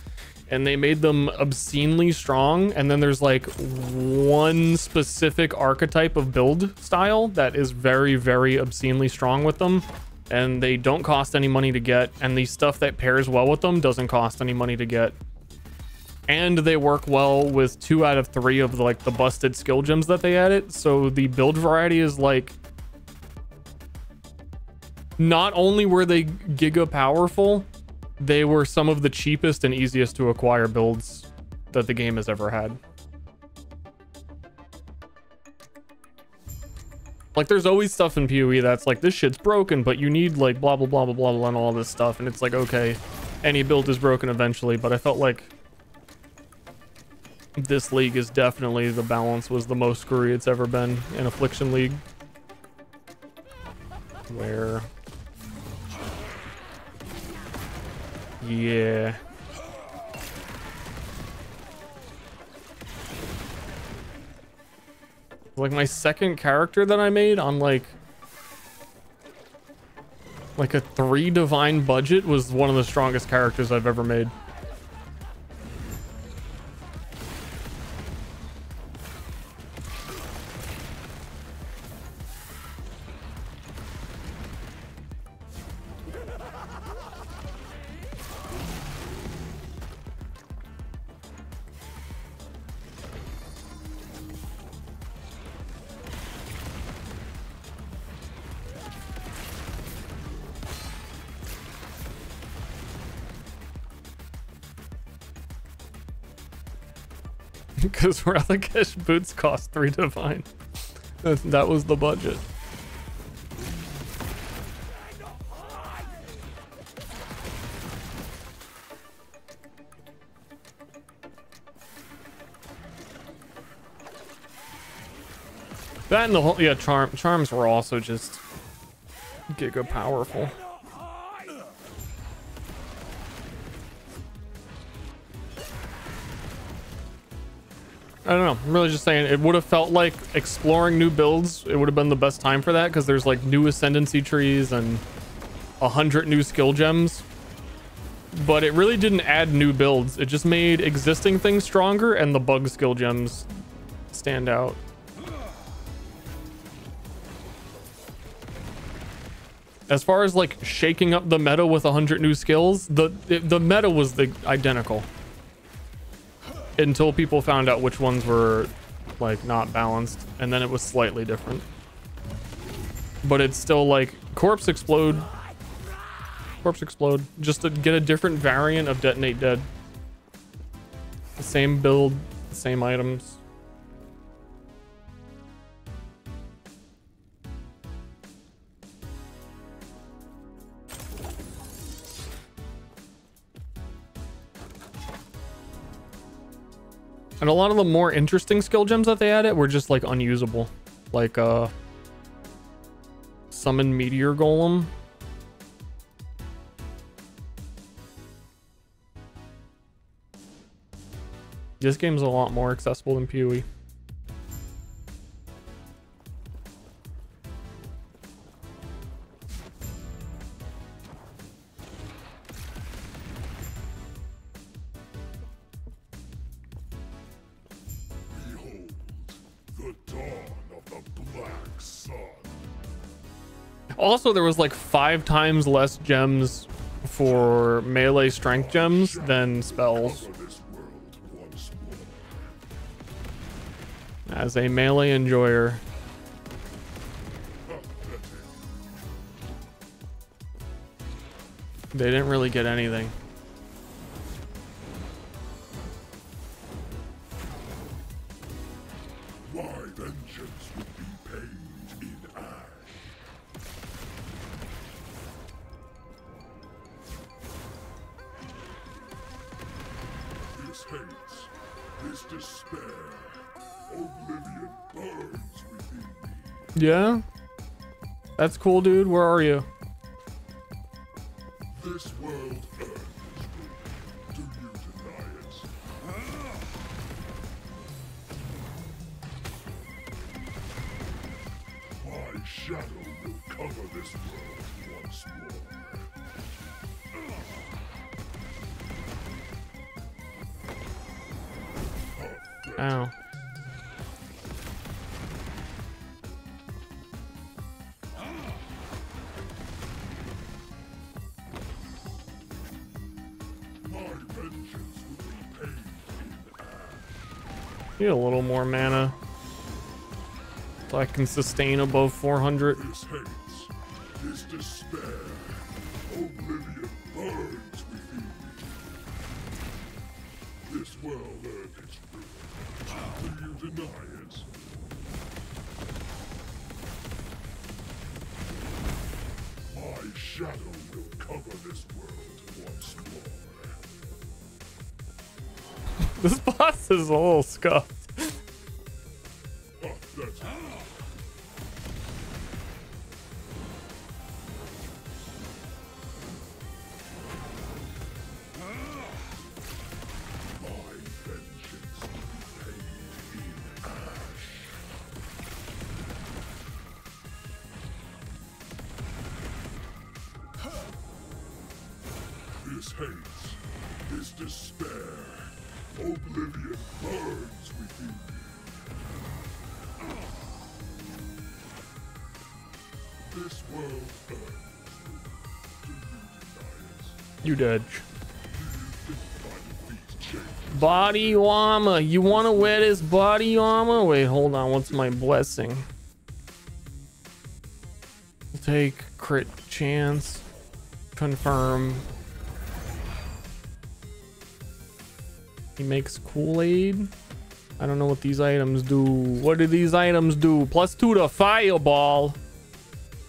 and they made them obscenely strong. And then there's like one specific archetype of build style that is very obscenely strong with them, and they don't cost any money to get, and the stuff that pairs well with them doesn't cost any money to get. And they work well with 2 out of 3 of the busted skill gems that they added. So the build variety is like, not only were they giga powerful, they were some of the cheapest and easiest to acquire builds that the game has ever had. Like, there's always stuff in PoE that's like, this shit's broken, but you need like blah blah blah blah blah and all this stuff, and it's like, okay, any build is broken eventually. But I felt like this league is definitely, the balance was the most screwy it's ever been in Affliction League, where yeah. Like my second character that I made on like a 3 divine budget was one of the strongest characters I've ever made. Because Ralakesh boots cost 3 divine. That was the budget. That and the whole, yeah, charms were also just giga powerful. I don't know. I'm really just saying it would have felt like exploring new builds. It would have been the best time for that because there's like new ascendancy trees and 100 new skill gems. But it really didn't add new builds. It just made existing things stronger and the bug skill gems stand out. As far as like shaking up the meta with 100 new skills, the meta was identical. Until people found out which ones were like not balanced, and then it was slightly different. But it's still like corpse explode, just to get a different variant of detonate dead. The same build, the same items. And a lot of the more interesting skill gems that they added were just like unusable. Like summon meteor golem. This game's a lot more accessible than PoE. Also, there was like 5 times less gems for melee strength gems than spells. as a melee enjoyer. They didn't really get anything. My vengeance would be paid in ash. This hates, this despair, oblivion burns within me. Yeah? That's cool, dude. Where are you? This world earns me. Do you deny it? My shadow will cover this world once more. Ow. My vengeance will be paid in ash. Need a little more mana so I can sustain above 400. This hates, this despair, oblivion burns within me. This world earned its ruin. Do you deny it? My shadow will cover this world once more. This boss is a little scuffed. That's my vengeance will be paid in ash. This hates, this despair, oblivion burns within me. This world earns me. Do you deny it? You dead. Do you think my defeat changes? Body armor. You want to wear this body armor? Wait, hold on. What's my blessing? We'll take crit chance. Confirm. He makes Kool-Aid. I don't know what these items do. What do these items do? +2 to fireball.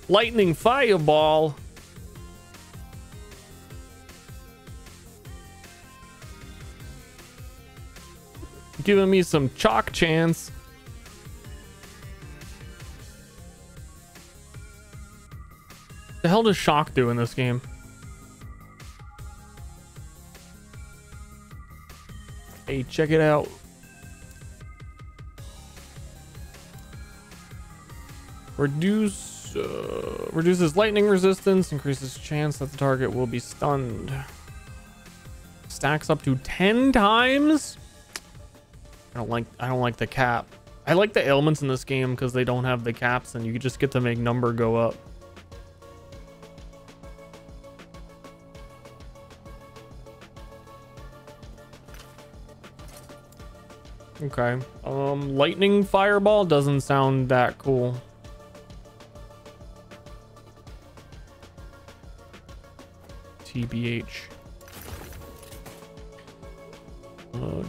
Lightning fireball. Giving me some chalk chance. The hell does shock do in this game? Hey, check it out. Reduces lightning resistance, increases chance that the target will be stunned. Stacks up to 10 times. I don't like the cap. I like the ailments in this game because they don't have the caps and you just get to make number go up. Okay. Lightning fireball doesn't sound that cool. TBH.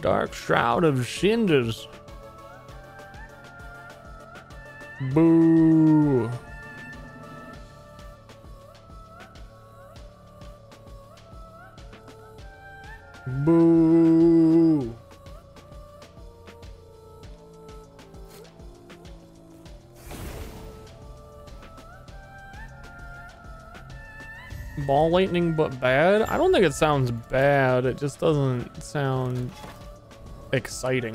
Dark Shroud of Cinders. Boo. Boo. Ball lightning but bad? I don't think it sounds bad. It just doesn't sound exciting.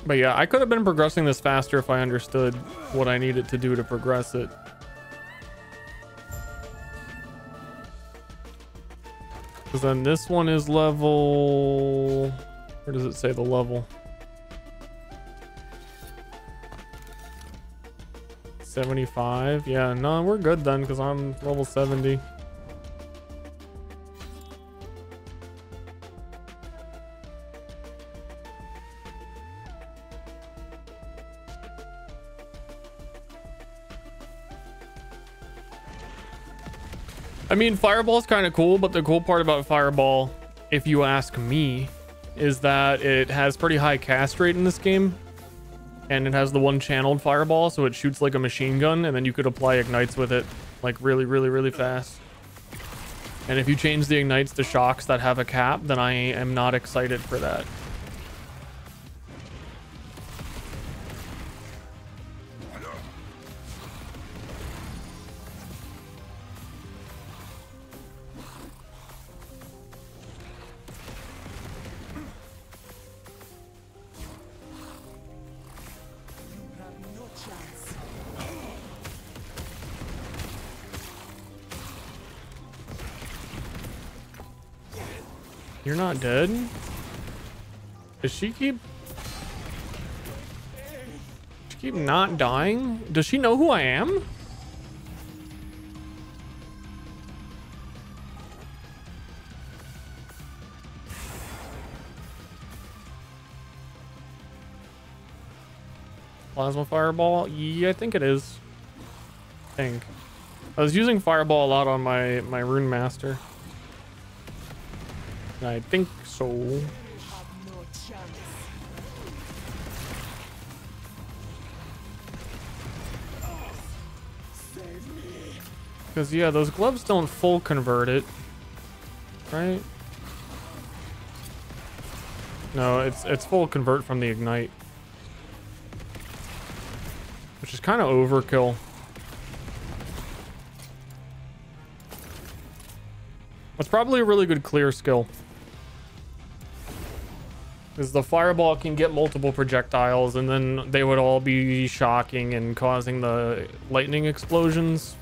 But yeah, I could have been progressing this faster if I understood what I needed to do to progress it. Because then this one is level... Where does it say the level? 75. Yeah, no, we're good then because I'm level 70. I mean, Fireball's kind of cool, but the cool part about Fireball, if you ask me, is that it has pretty high cast rate in this game. And it has the one channeled Fireball, so it shoots like a machine gun, and then you could apply ignites with it like really, really, really fast. And if you change the ignites to shocks that have a cap, then I am not excited for that. You're not dead? Does she keep not dying? Does she know who I am? Plasma Fireball? Yeah, I think it is. I was using Fireball a lot on my Rune Master. I think so. Because yeah, those gloves don't full convert it, right? No, it's full convert from the ignite, which is kind of overkill. It's probably a really good clear skill. Because the Fireball can get multiple projectiles, and then they would all be shocking and causing the lightning explosions.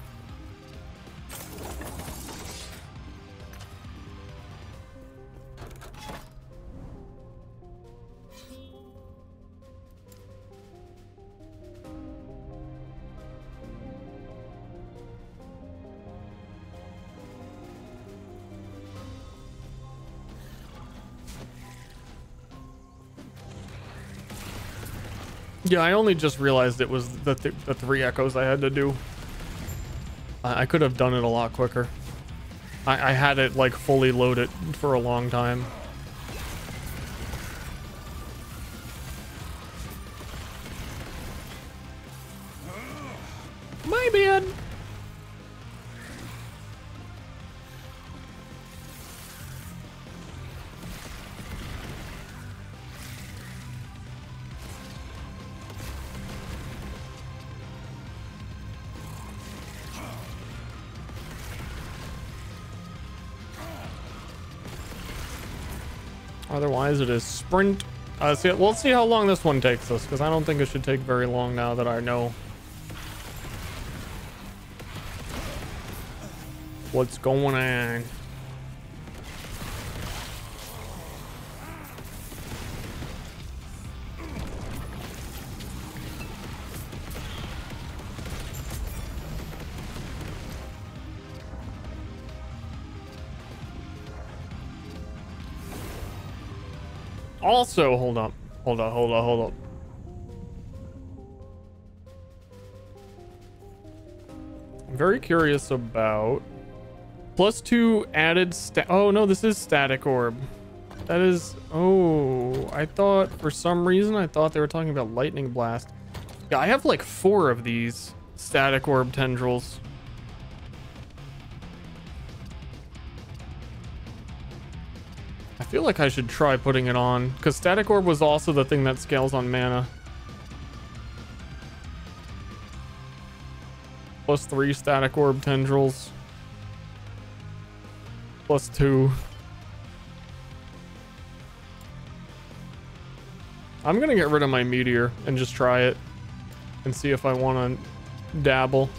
Yeah, I only just realized it was the 3 echoes I had to do. I could have done it a lot quicker. I had it like fully loaded for a long time. My bad. Otherwise, it is sprint. We'll see how long this one takes us, because I don't think it should take very long now that I know what's going on. Also, hold up. I'm very curious about +2 added oh no, this is static orb. That is, oh, I thought for some reason I thought they were talking about lightning blast. Yeah, I have like 4 of these static orb tendrils. I feel like I should try putting it on, because static orb was also the thing that scales on mana. +3 static orb tendrils. +2. I'm gonna get rid of my meteor and just try it and see if I want to dabble.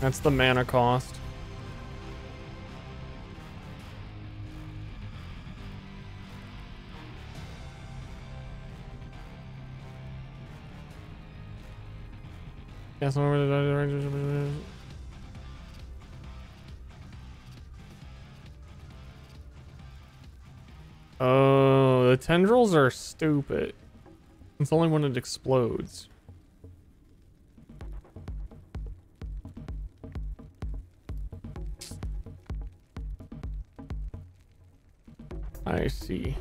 That's the mana cost. Yes, Oh, the tendrils are stupid. It's only when it explodes. I see.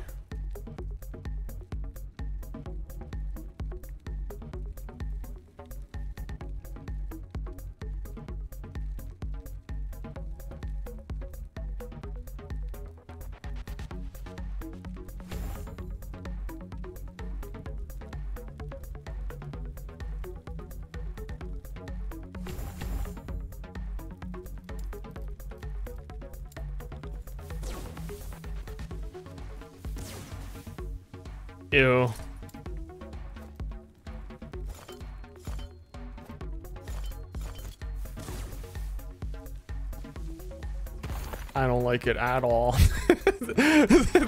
Ew. I don't like it at all.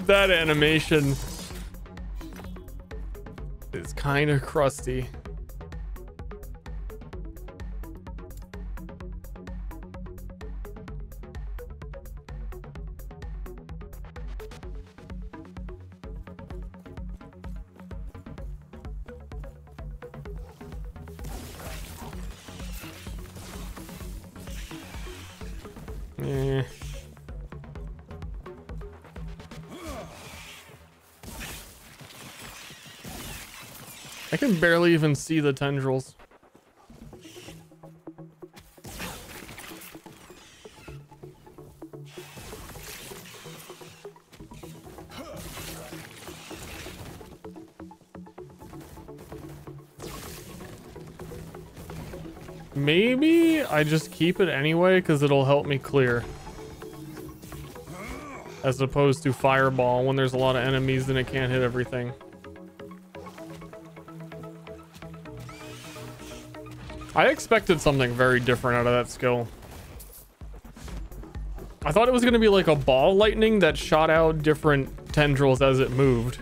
That animation is kind of crusty. Yeah. I can barely even see the tendrils. Maybe I just keep it anyway because it'll help me clear. As opposed to fireball when there's a lot of enemies and it can't hit everything. I expected something very different out of that skill. I thought it was going to be like a ball lightning that shot out different tendrils as it moved.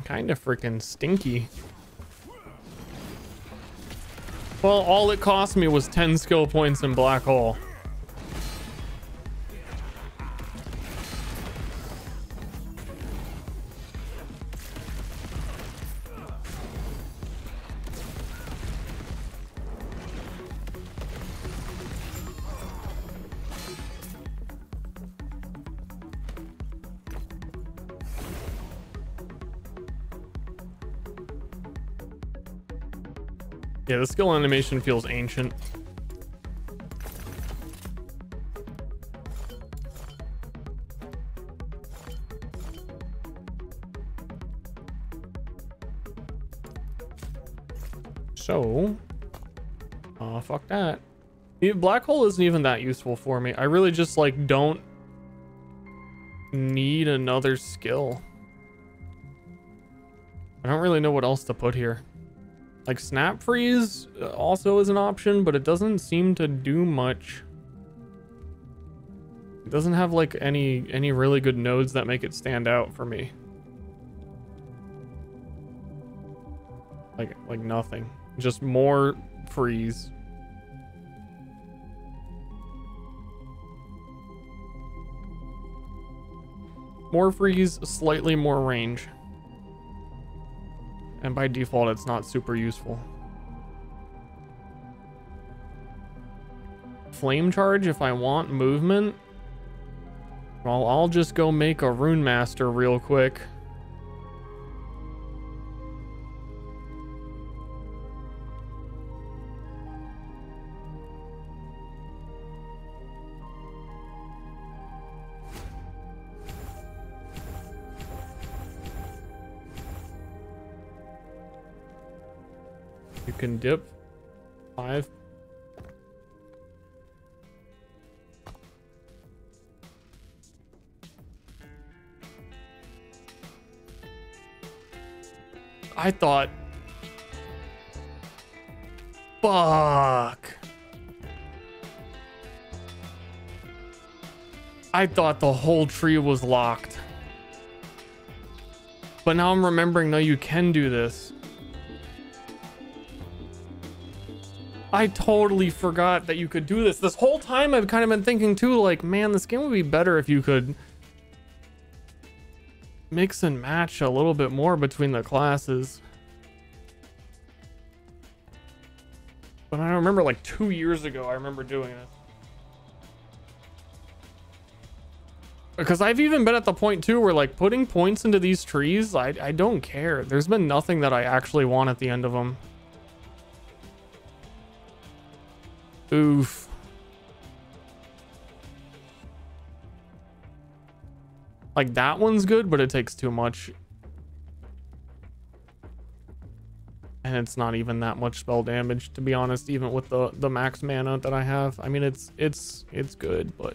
Kind of freaking stinky. Well, all it cost me was 10 skill points in Black Hole. Yeah, the skill animation feels ancient. So, fuck that. Black hole isn't even that useful for me. I really just like don't need another skill. I don't really know what else to put here. Like snap freeze also is an option, but it doesn't seem to do much. It doesn't have like any really good nodes that make it stand out for me. Like nothing. Just more freeze. More freeze, slightly more range. And by default, it's not super useful. Flame charge if I want movement. Well, I'll just go make a Rune Master real quick. You can dip 5. I thought Fuck. I thought the whole tree was locked. But now I'm remembering, no, you can do this. I totally forgot that you could do this. This whole time I've kind of been thinking too, like, man, this game would be better if you could mix and match a little bit more between the classes. But I remember like 2 years ago, I remember doing this. Because I've even been at the point too where like putting points into these trees, I don't care. There's been nothing that I actually want at the end of them. Oof. Like that one's good, but it takes too much. And it's not even that much spell damage, to be honest, even with the max mana that I have. I mean, it's good, but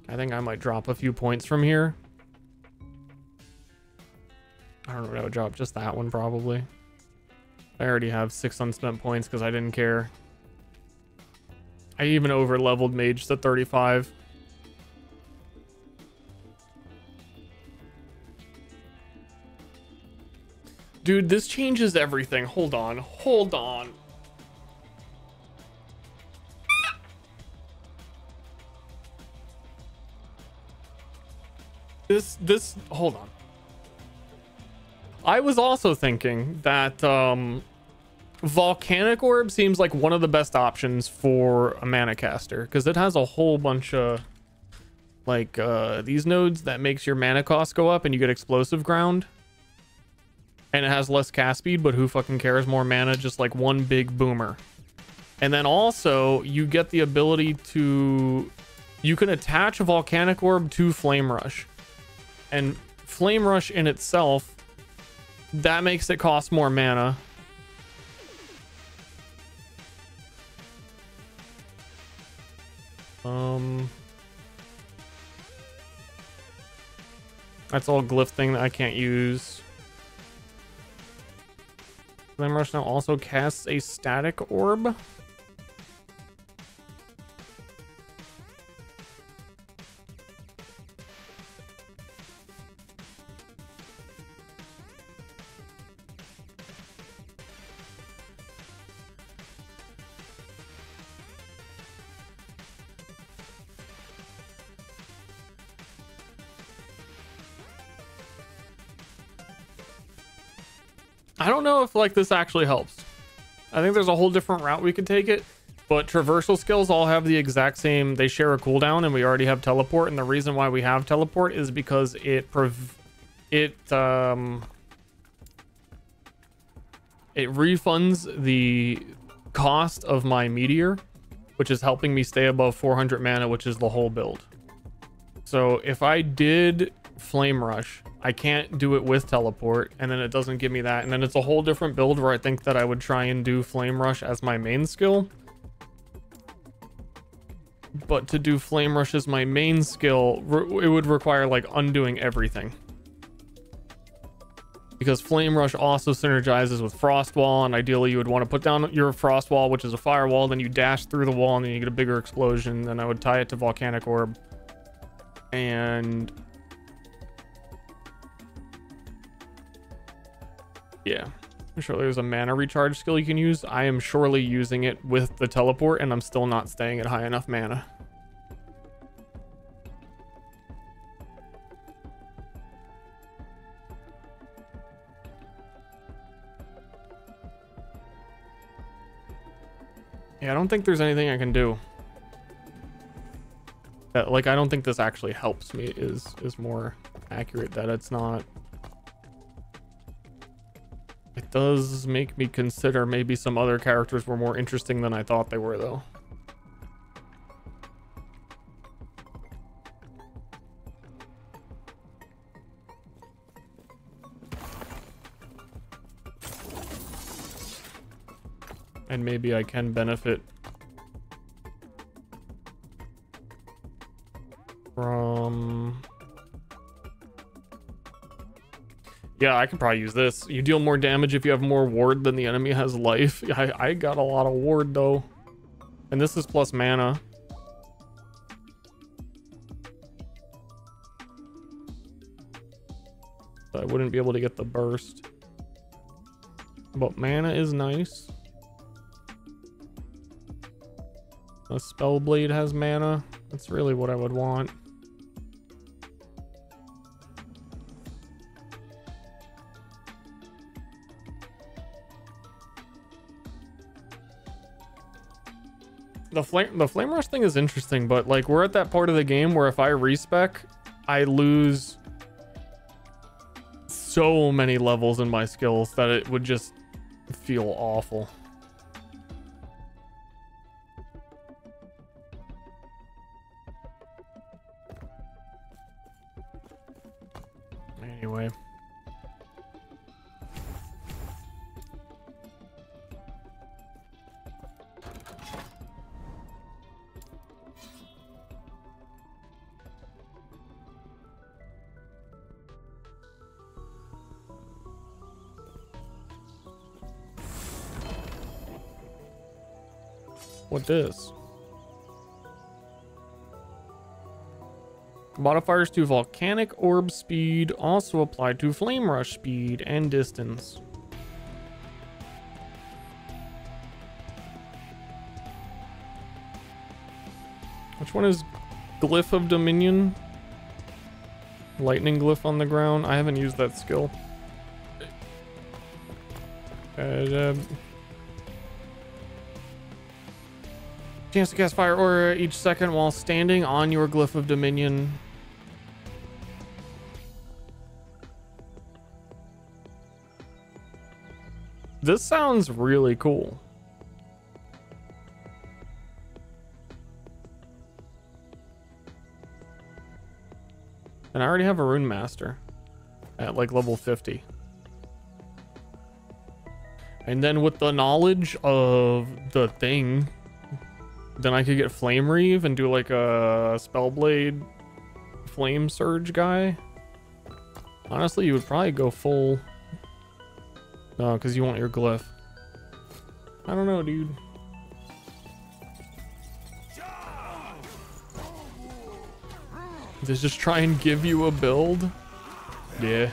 I think I might drop a few points from here. I don't know what I would drop, just that one probably. I already have 6 unspent points because I didn't care. I even over leveled mage to 35. Dude, this changes everything. Hold on. Hold on. Hold on. I was also thinking that Volcanic Orb seems like one of the best options for a mana caster because it has a whole bunch of like these nodes that makes your mana cost go up and you get explosive ground. And it has less cast speed, but who fucking cares? More mana, just like one big boomer. And then also you get the ability to, you can attach a Volcanic Orb to Flame Rush. And Flame Rush in itself, that makes it cost more mana. That's all glyph thing that I can't use. Flame Rush now also casts a static orb. I don't know if like this actually helps. I think there's a whole different route we could take it, but traversal skills all have the exact same, they share a cooldown and we already have teleport, and the reason why we have teleport is because it refunds the cost of my meteor, which is helping me stay above 400 mana, which is the whole build. So if I did Flame Rush, I can't do it with teleport, and then it doesn't give me that, and then it's a whole different build where I think that I would try and do Flame Rush as my main skill. But to do Flame Rush as my main skill, it would require like undoing everything. Because Flame Rush also synergizes with Frost Wall, and ideally you would want to put down your Frost Wall, which is a firewall, then you dash through the wall and then you get a bigger explosion. Then I would tie it to Volcanic Orb. And yeah, I'm sure there's a mana recharge skill you can use. I am surely using it with the teleport, and I'm still not staying at high enough mana. Yeah, I don't think there's anything I can do. That, like, I don't think this actually helps me is more accurate, that it's not. It does make me consider maybe some other characters were more interesting than I thought they were, though. And maybe I can benefit from... Yeah, I could probably use this. You deal more damage if you have more ward than the enemy has life. I got a lot of ward though. And this is plus mana. So I wouldn't be able to get the burst. But mana is nice. A Spellblade has mana. That's really what I would want. The flame rush thing is interesting, but like we're at that part of the game where if I respec, I lose so many levels in my skills that it would just feel awful. Anyway. What this? Modifiers to volcanic orb speed also apply to flame rush speed and distance. Which one is Glyph of Dominion? Lightning glyph on the ground. I haven't used that skill. Chance to cast fire aura each second while standing on your Glyph of Dominion. This sounds really cool. And I already have a Rune Master at like level 50. And then with the knowledge of the thing, then I could get Flame Reave and do like a Spellblade Flame Surge guy. Honestly, you would probably go full. No, because you want your glyph. I don't know, dude. Just try and give you a build? Yeah.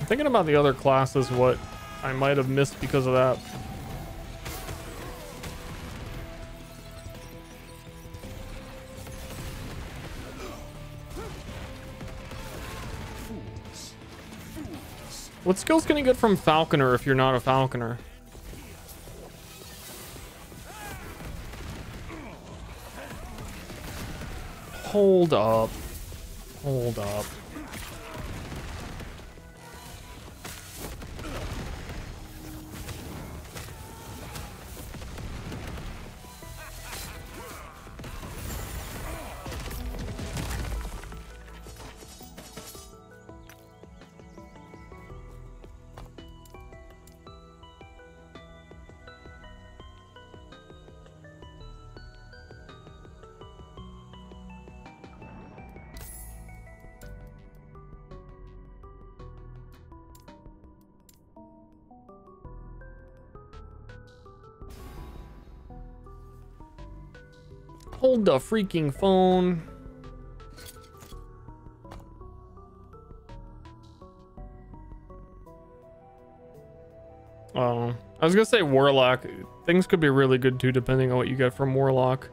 Thinking about the other classes, what I might have missed because of that. What skills can you get from Falconer if you're not a Falconer? Hold up. Hold up. Hold the freaking phone. Oh, I was gonna say Warlock. Things could be really good too, depending on what you get from Warlock.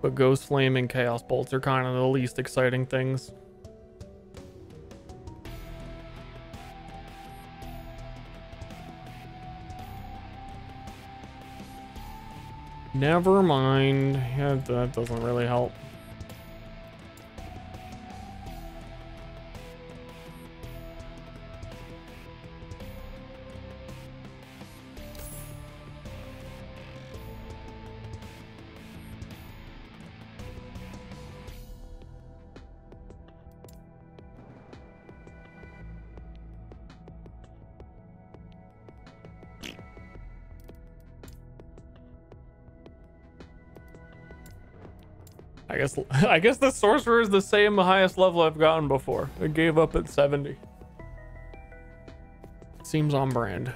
But Ghost Flame and Chaos Bolts are kind of the least exciting things. Never mind. Yeah, that doesn't really help. I guess the sorcerer is the same highest level I've gotten before. I gave up at 70. Seems on brand.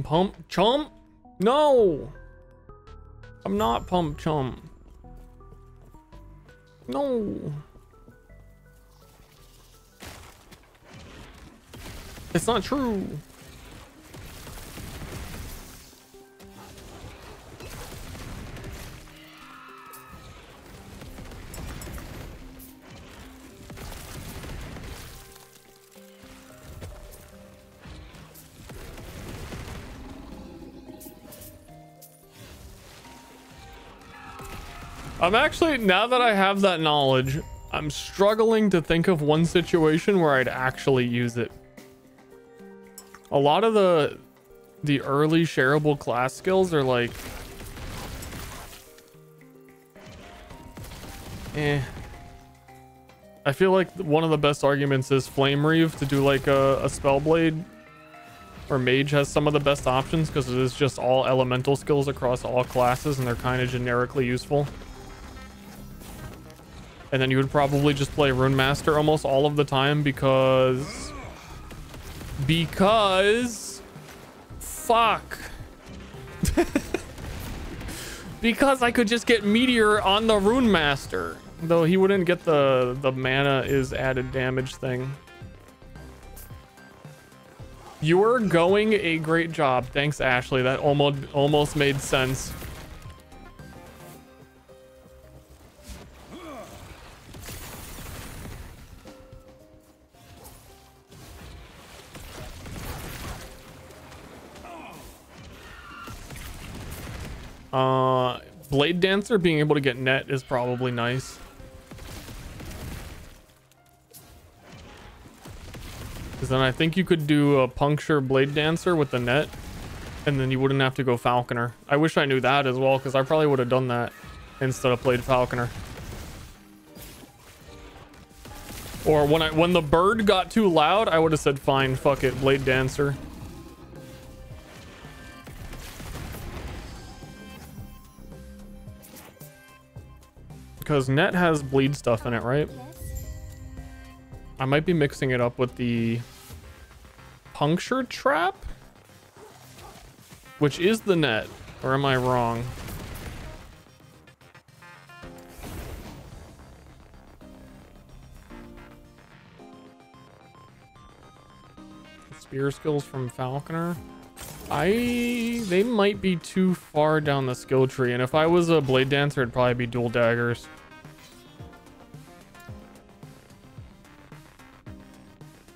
Pump chump? No, I'm not pump chump. No, it's not true. I'm actually, now that I have that knowledge, I'm struggling to think of one situation where I'd actually use it. A lot of the early shareable class skills are like, I feel like one of the best arguments is Flame Reeve to do like a Spellblade, or Mage has some of the best options because it is just all elemental skills across all classes and they're kind of generically useful. And then you would probably just play Rune Master almost all of the time because fuck. Because I could just get Meteor on the Rune Master, though he wouldn't get the mana is added damage thing. You were going a great job. Thanks, Ashley. That almost made sense. Blade Dancer being able to get net is probably nice. Because then I think you could do a puncture Blade Dancer with the net, and then you wouldn't have to go Falconer. I wish I knew that as well, because I probably would have done that instead of played Falconer. Or when the bird got too loud, I would have said, fine, fuck it, Blade Dancer. Because net has bleed stuff in it, right? I might be mixing it up with the puncture trap, which is the net, or am I wrong? Spear skills from Falconer. They might be too far down the skill tree, and if I was a Blade Dancer, it'd probably be dual daggers.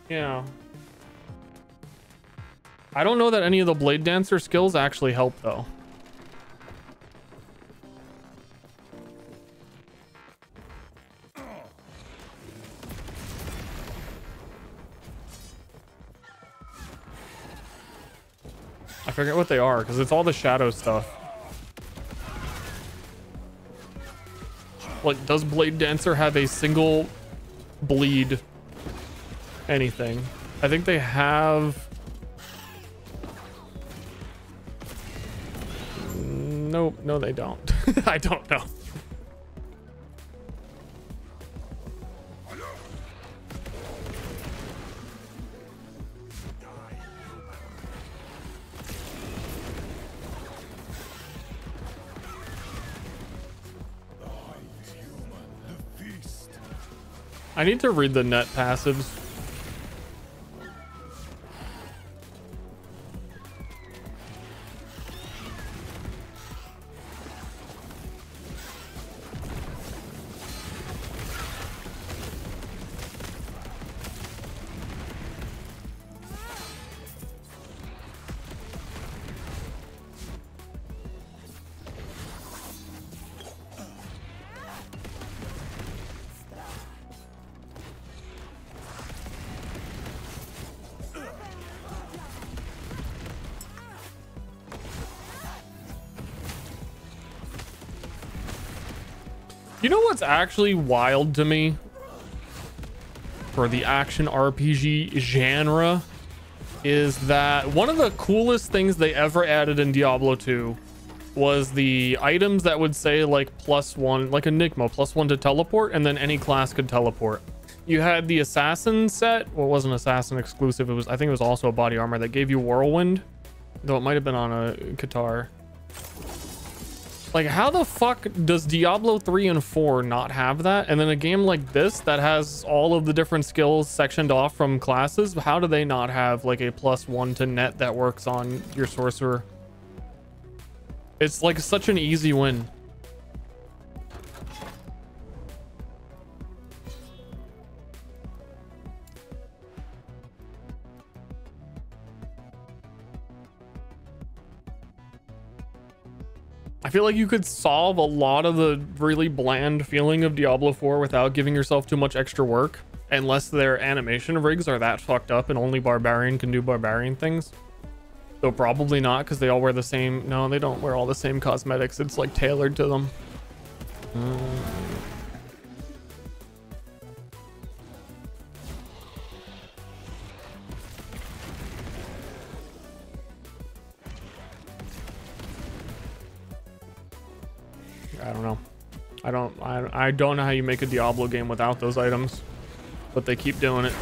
Yeah. I don't know that any of the Blade Dancer skills actually help, though. I forget what they are, because it's all the shadow stuff. Like, does Blade Dancer have a single bleed anything? I think they have... Nope, no they don't. I don't know. I need to read the net passives. You know what's actually wild to me for the action RPG genre is that one of the coolest things they ever added in Diablo 2 was the items that would say like +1, like Enigma, +1 to teleport, and then any class could teleport. You had the assassin set. Well, it wasn't assassin exclusive. It was, I think it was also a body armor that gave you whirlwind, though it might have been on a guitar. Like, how the fuck does Diablo 3 and 4 not have that? And then a game like this that has all of the different skills sectioned off from classes, how do they not have like a +1 to net that works on your sorcerer? It's like such an easy win. I feel like you could solve a lot of the really bland feeling of Diablo 4 without giving yourself too much extra work, unless their animation rigs are that fucked up and only Barbarian can do Barbarian things. Though probably not, because they all wear the same. No, they don't wear all the same cosmetics. It's like tailored to them. I don't know. I don't know how you make a Diablo game without those items, but they keep doing it.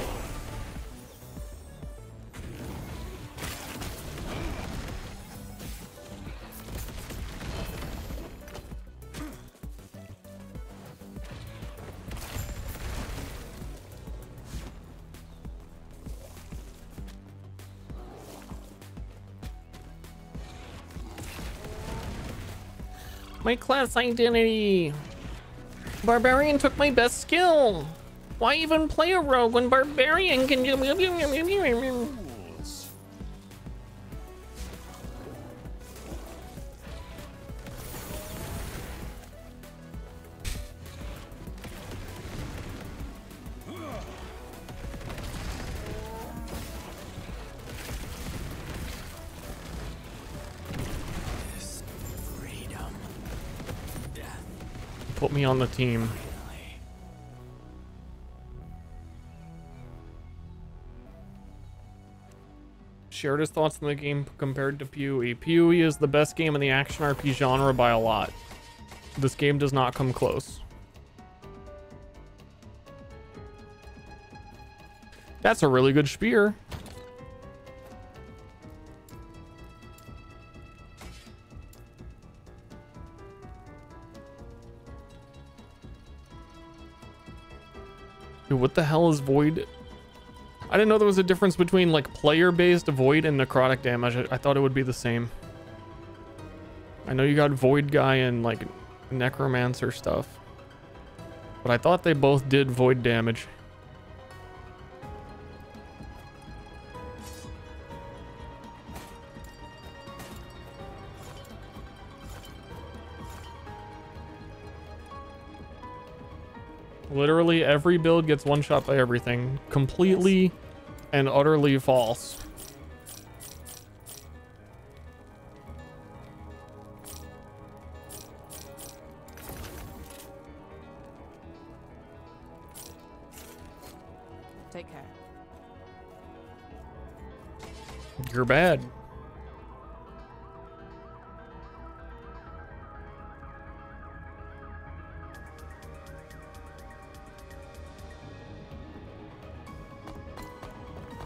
My class identity. Barbarian took my best skill. Why even play a rogue when Barbarian can do? Put me on the team. Shared his thoughts on the game compared to PoE. PoE is the best game in the action RPG genre by a lot. This game does not come close. That's a really good spear. Dude, what the hell is void? I didn't know there was a difference between like player-based void and necrotic damage. I thought it would be the same. I know you got void guy and like necromancer stuff, but I thought they both did void damage. Literally every build gets one shot by everything. Completely and utterly false. Take care. You're bad.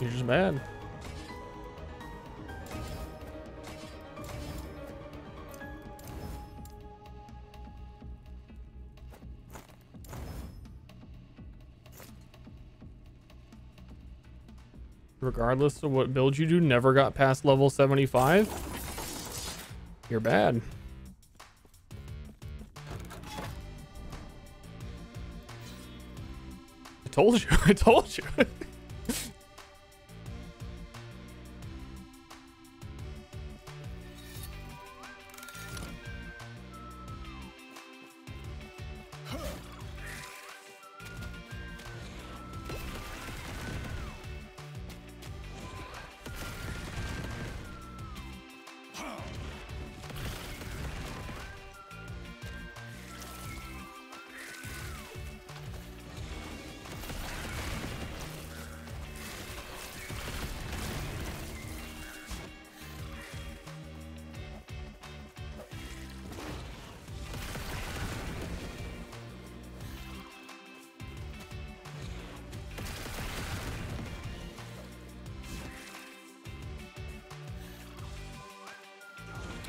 You're just bad. Regardless of what build you do, never got past level 75. You're bad. I told you. I told you.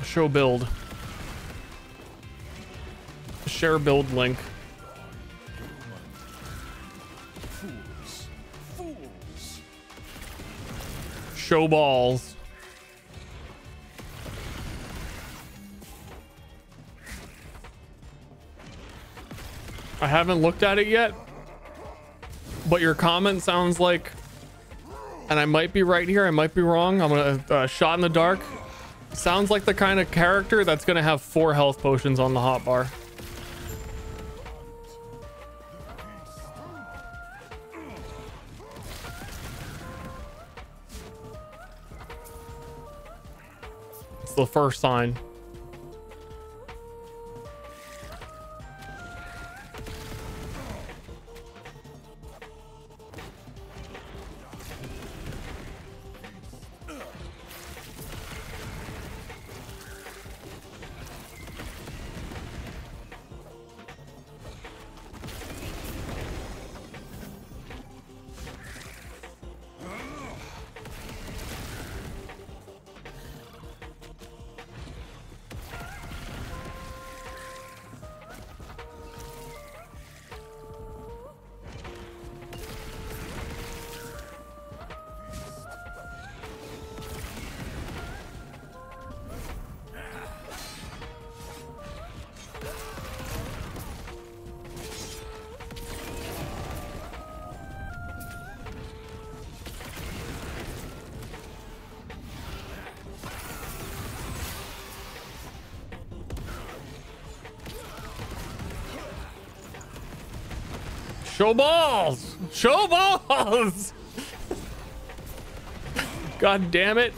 Show build. Share build link. Fools. Fools. Show balls. I haven't looked at it yet, but your comment sounds like, and I might be right here, I might be wrong, I'm gonna shot in the dark. Sounds like the kind of character that's gonna have 4 health potions on the hotbar. It's the first sign. Show balls! Show balls! God damn it.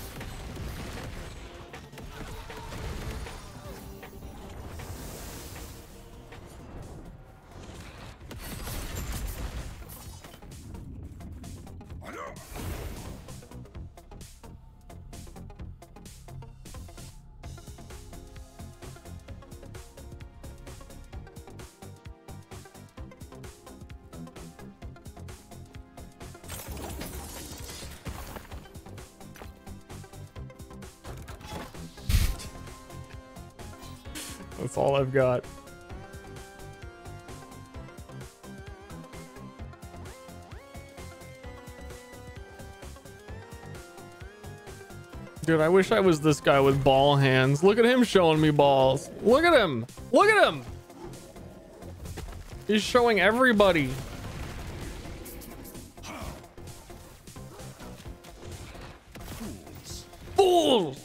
That's all I've got. Dude, I wish I was this guy with ball hands. Look at him showing me balls. Look at him. Look at him. He's showing everybody. Fools.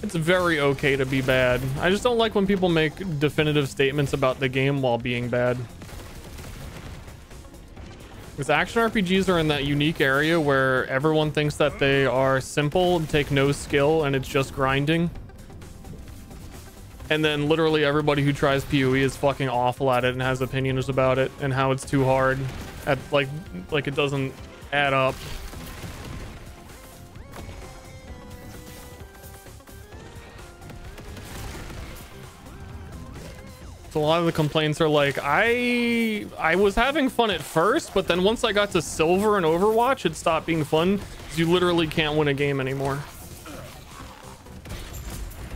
It's very okay to be bad. I just don't like when people make definitive statements about the game while being bad. Because action RPGs are in that unique area where everyone thinks that they are simple, take no skill, and it's just grinding. And then literally everybody who tries PoE is fucking awful at it and has opinions about it and how it's too hard. At like it doesn't add up. So a lot of the complaints are like, I was having fun at first, but then once I got to silver in Overwatch, it stopped being fun because you literally can't win a game anymore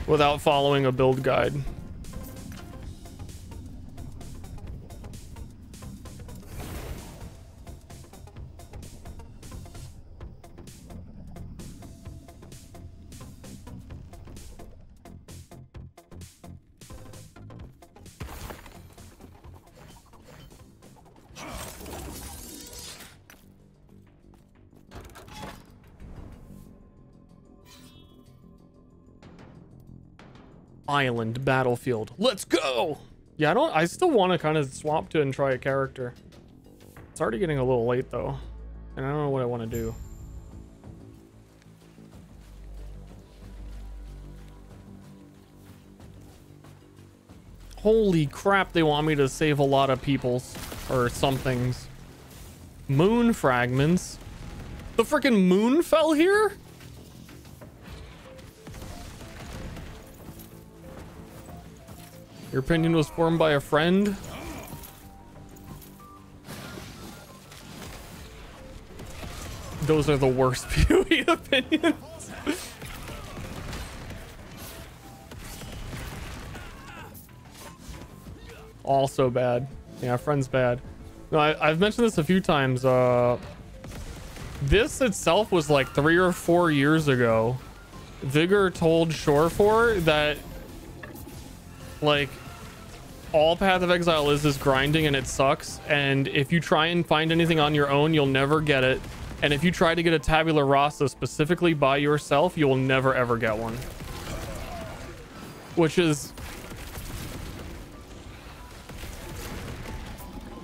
without following a build guide. Island battlefield. Let's go. Yeah, I still want to kind of swap to and try a character. It's already getting a little late though, and I don't know what I want to do. Holy crap, they want me to save a lot of people's or somethings. Moon fragments. The freaking moon fell here? Your opinion was formed by a friend. Those are the worst PoE opinions. Also bad. Yeah, friend's bad. No, I've mentioned this a few times. This itself was like 3 or 4 years ago. Vigor told Shore4 that like all Path of Exile is grinding and it sucks, and if you try and find anything on your own, you'll never get it. And if you try to get a tabula rasa specifically by yourself, you'll never ever get one. Which is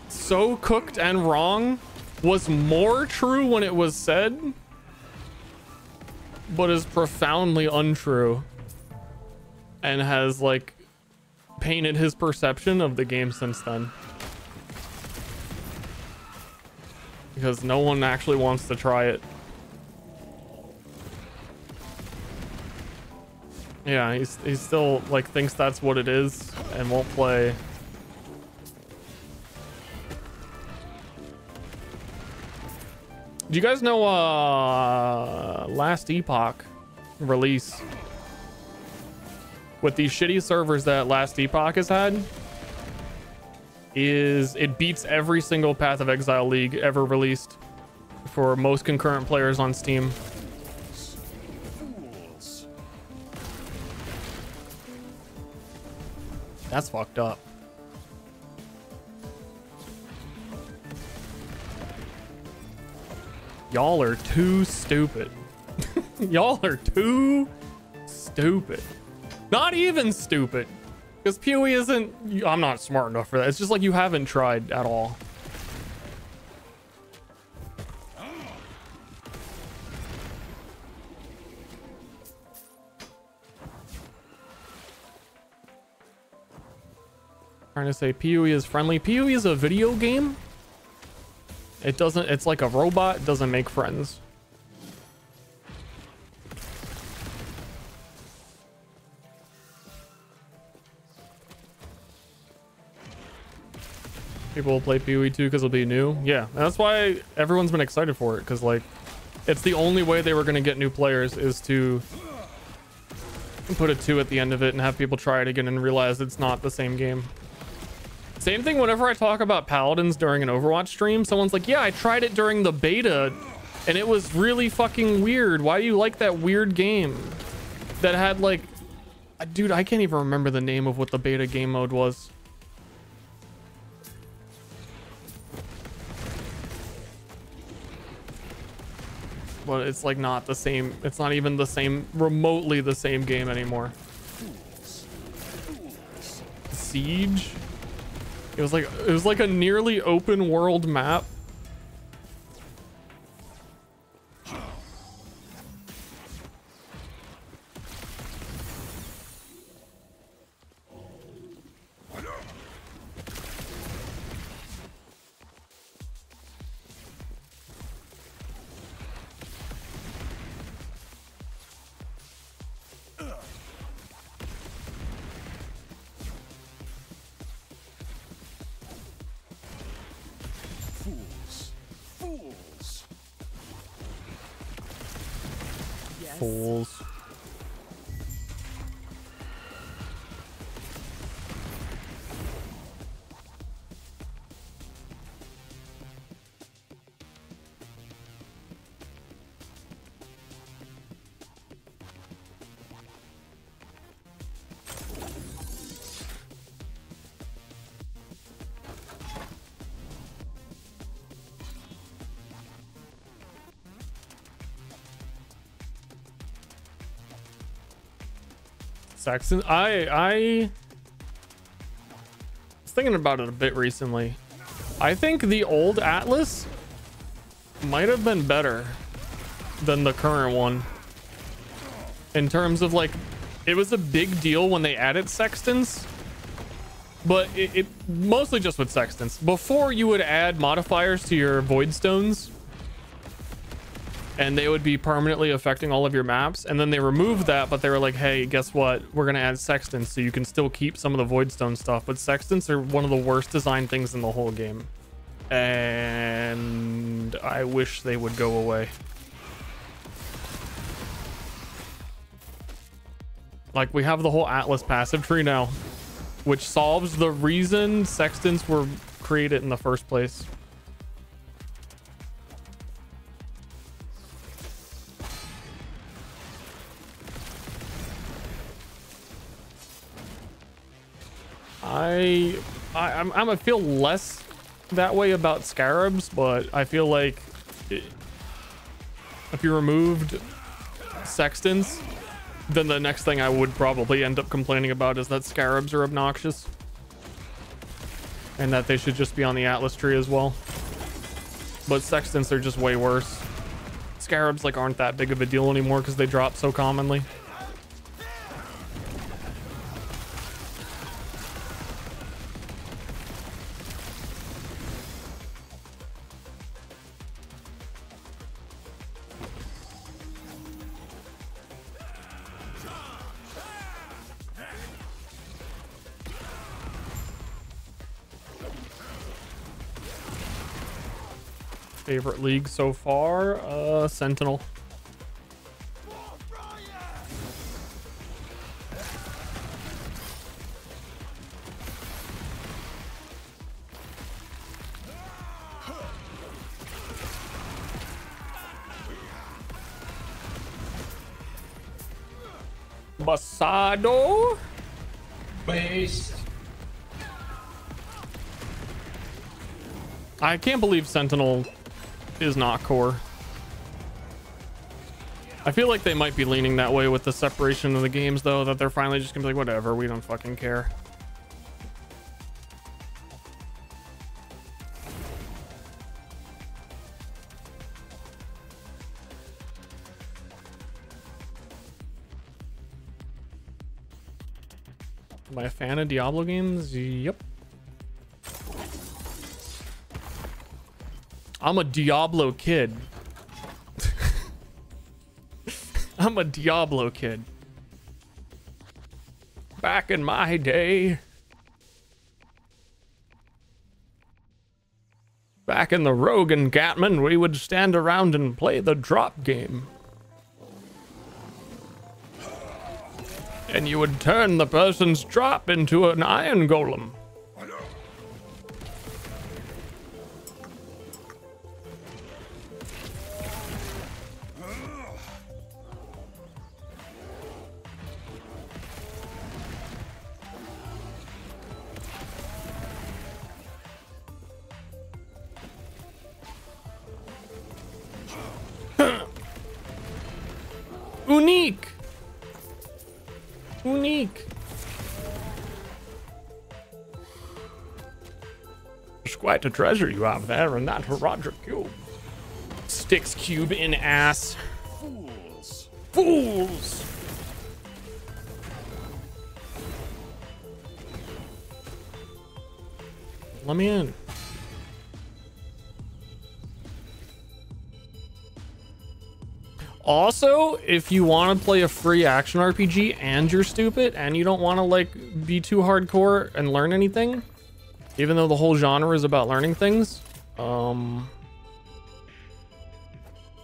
so cooked and wrong. Was more true when it was said, but is profoundly untrue, and has like painted his perception of the game since then, because no one actually wants to try it. Yeah, he's still like thinks that's what it is and won't play. Do you guys know Last Epoch release with these shitty servers that Last Epoch has had? Is it beats every single Path of Exile league ever released for most concurrent players on Steam. Fools. That's fucked up. Y'all are too stupid. Y'all are too stupid. Not even stupid. Because PoE isn't... I'm not smart enough for that. It's just like you haven't tried at all. Trying to say PoE is friendly. PoE is a video game. It doesn't... It's like a robot. It doesn't make friends. People will play PoE too because it'll be new. Yeah, that's why everyone's been excited for it, because like it's the only way they were going to get new players is to put a 2 at the end of it and have people try it again and realize it's not the same game. Same thing whenever I talk about paladins during an Overwatch stream. Someone's like, yeah, I tried it during the beta and it was really fucking weird. Why do you like that weird game that had like... Dude, I can't even remember the name of what the beta game mode was. But it's like not the same. It's not even the same, remotely the same game anymore. Siege? It was like a nearly open world map. Fools. Saxon, I was thinking about it a bit recently. I think the old Atlas might have been better than the current one in terms of like, it was a big deal when they added sextants, but it mostly just with sextants. Before, you would add modifiers to your void stones and they would be permanently affecting all of your maps. And then they removed that, but they were like, hey, guess what? We're gonna add sextants so you can still keep some of the voidstone stuff. But sextants are one of the worst designed things in the whole game, and I wish they would go away. Like, we have the whole Atlas passive tree now, which solves the reason sextants were created in the first place. I'm gonna feel less that way about scarabs, but I feel like if you removed sextants, then the next thing I would probably end up complaining about is that scarabs are obnoxious and that they should just be on the Atlas tree as well. But sextants are just way worse. Scarabs like aren't that big of a deal anymore because they drop so commonly. Favorite league so far? Sentinel. Basado. Based. I can't believe Sentinel is not core. I feel like they might be leaning that way with the separation of the games, though, that they're finally just gonna be like, whatever, we don't fucking care. Am I a fan of Diablo games? Yep. I'm a Diablo kid. I'm a Diablo kid. Back in my day. Back in the Rogue and Gatman, we would stand around and play the drop game. And you would turn the person's drop into an iron golem. Unique. Unique. There's quite a treasure you have there in that Roger cube. Sticks cube in ass. Fools. Fools. Let me in. Also, if you want to play a free action RPG and you're stupid and you don't want to like be too hardcore and learn anything, even though the whole genre is about learning things, I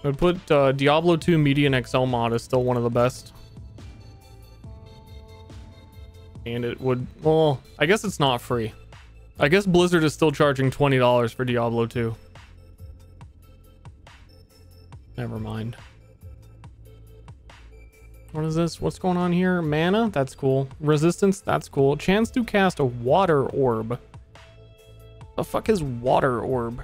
would put Diablo 2 Median XL mod is still one of the best. And it would, well, I guess it's not free. I guess Blizzard is still charging $20 for Diablo 2. Never mind. What is this? What's going on here? Mana? That's cool. Resistance? That's cool. Chance to cast a water orb. The fuck is water orb?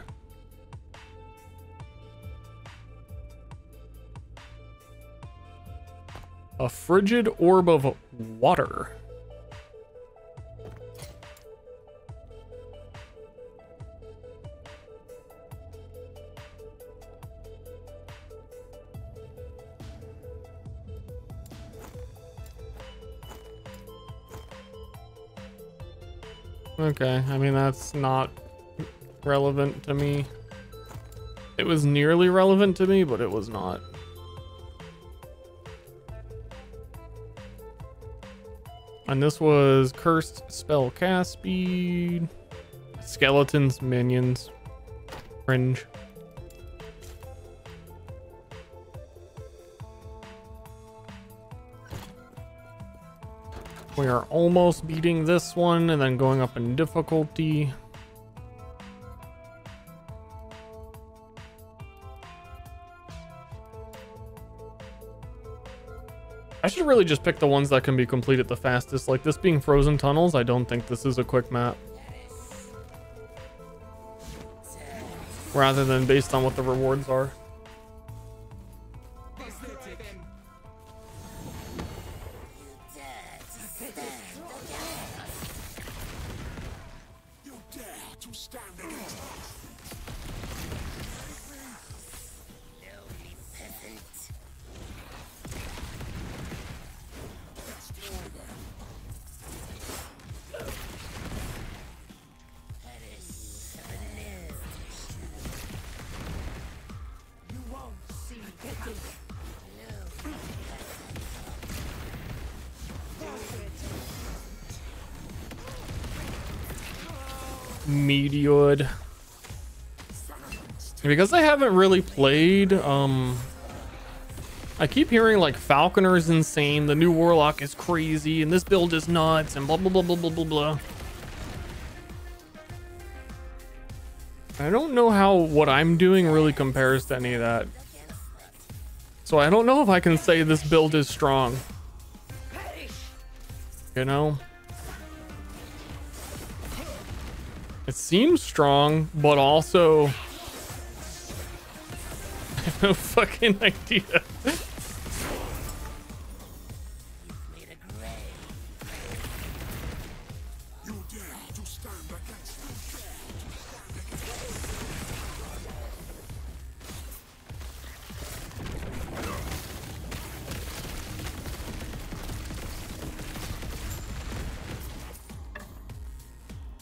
A frigid orb of water. Okay, I mean, that's not relevant to me. It was nearly relevant to me, but it was not. And this was cursed spell cast speed, skeletons, minions, fringe. We are almost beating this one and then going up in difficulty. I should really just pick the ones that can be completed the fastest. Like this being frozen tunnels, I don't think this is a quick map. Rather than based on what the rewards are. Meteored. Because I haven't really played, I keep hearing like Falconer is insane, the new Warlock is crazy, and this build is nuts, and blah blah blah blah blah blah blah. I don't know how what I'm doing really compares to any of that. So I don't know if I can say this build is strong. You know? It seems strong, but also I have no fucking idea.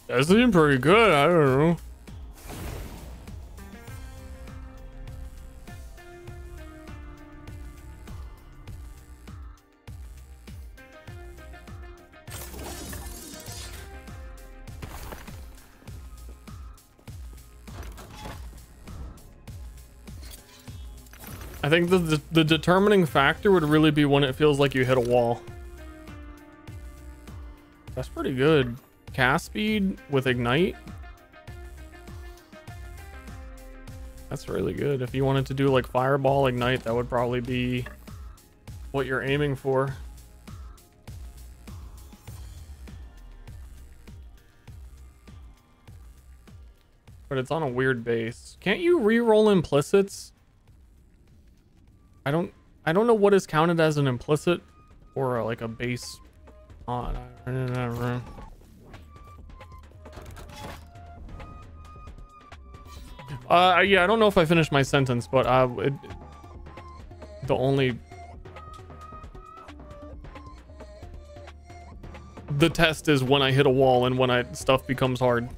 That seemed pretty good. I don't know. I think the determining factor would really be when it feels like you hit a wall. That's pretty good. Cast speed with ignite. That's really good. If you wanted to do like fireball ignite, that would probably be what you're aiming for. But it's on a weird base. Can't you re-roll implicits? I don't know what is counted as an implicit or like a base on. Yeah, I don't know if I finished my sentence, but the test is when I hit a wall and when stuff becomes hard.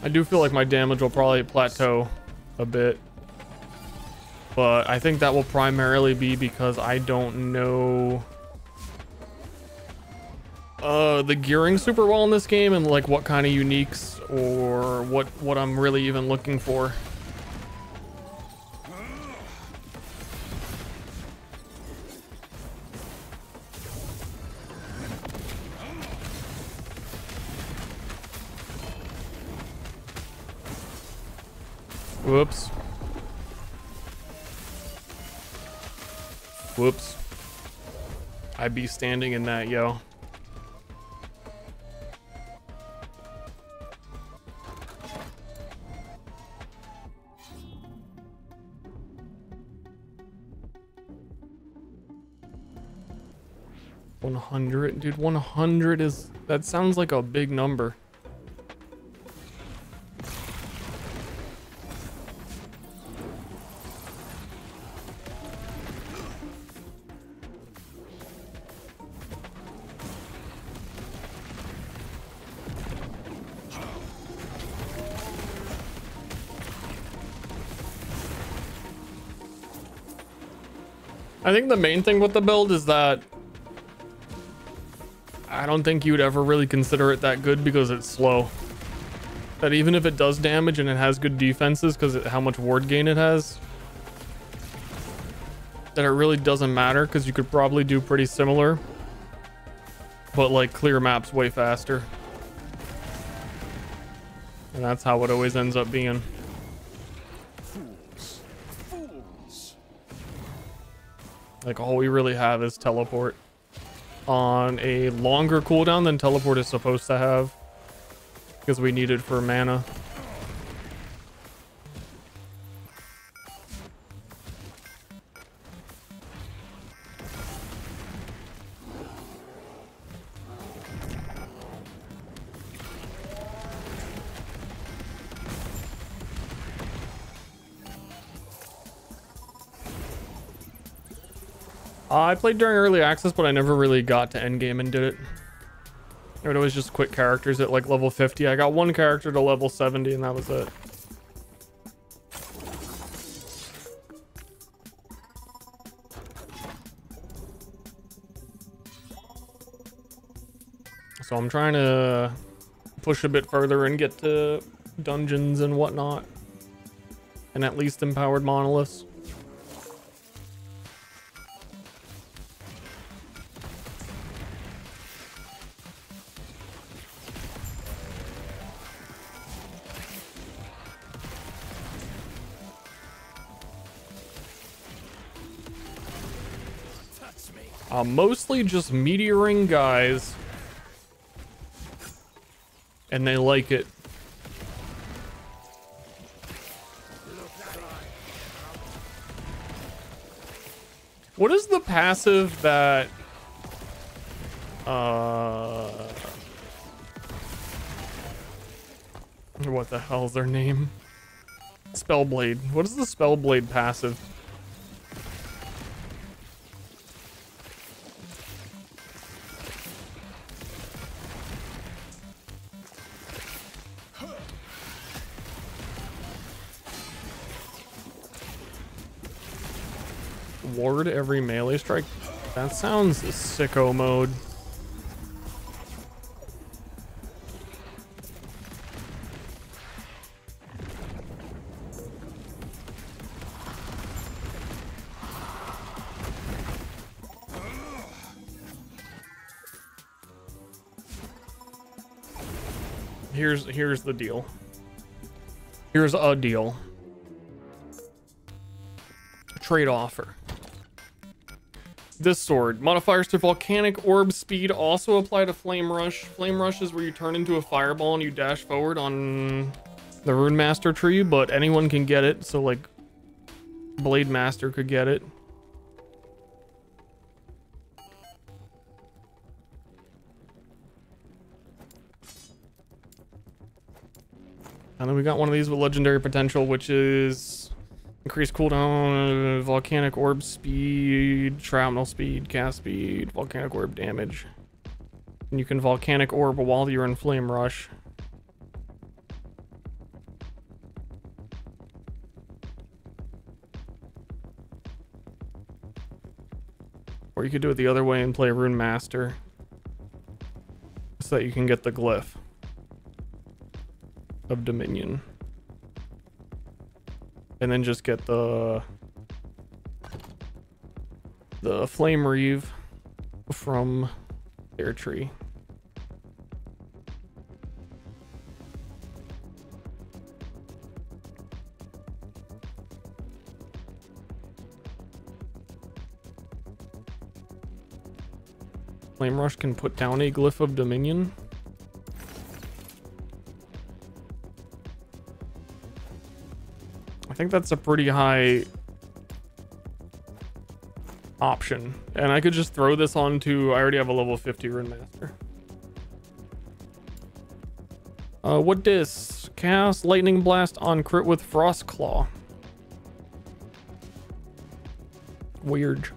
I do feel like my damage will probably plateau a bit. But I think that will primarily be because I don't know the gearing super well in this game and like what kind of uniques or what I'm really even looking for. Whoops. Whoops. I'd be standing in that, yo. $100, dude. 100 is, that sounds like a big number. I think the main thing with the build is that I don't think you'd ever really consider it that good because it's slow. That even if it does damage and it has good defenses because how much ward gain it has, that it really doesn't matter because you could probably do pretty similar, but like clear maps way faster. And that's how it always ends up being. Fools. Fools. Like all we really have is teleport on a longer cooldown than teleport is supposed to have because we need it for mana. I played during early access, but I never really got to endgame and did it. I would always just quit characters at like level 50. I got one character to level 70 and that was it. So I'm trying to push a bit further and get to dungeons and whatnot. And at least empowered monoliths. Mostly just meteoring guys. And they like it. What is the passive that... What the hell's their name? Spellblade. What is the Spellblade passive? Ward every melee strike. That sounds sicko mode. Here's the deal. Here's a deal. Trade offer. This sword. Modifiers to volcanic orb speed also apply to flame rush. Flame rush is where you turn into a fireball and you dash forward on the rune master tree, but anyone can get it. So like Blade Master could get it. And then we got one of these with legendary potential, which is increased cooldown, volcanic orb speed, shrapnel speed, cast speed, volcanic orb damage. And you can volcanic orb while you're in flame rush. Or you could do it the other way and play Rune Master so that you can get the glyph of Dominion. And then just get the Flame Reeve from their tree. Flame Rush can put down a glyph of Dominion. I think that's a pretty high option. And I could just throw this onto... I already have a level 50 Rune Master. What dis? Cast Lightning Blast on crit with Frost Claw. Weird.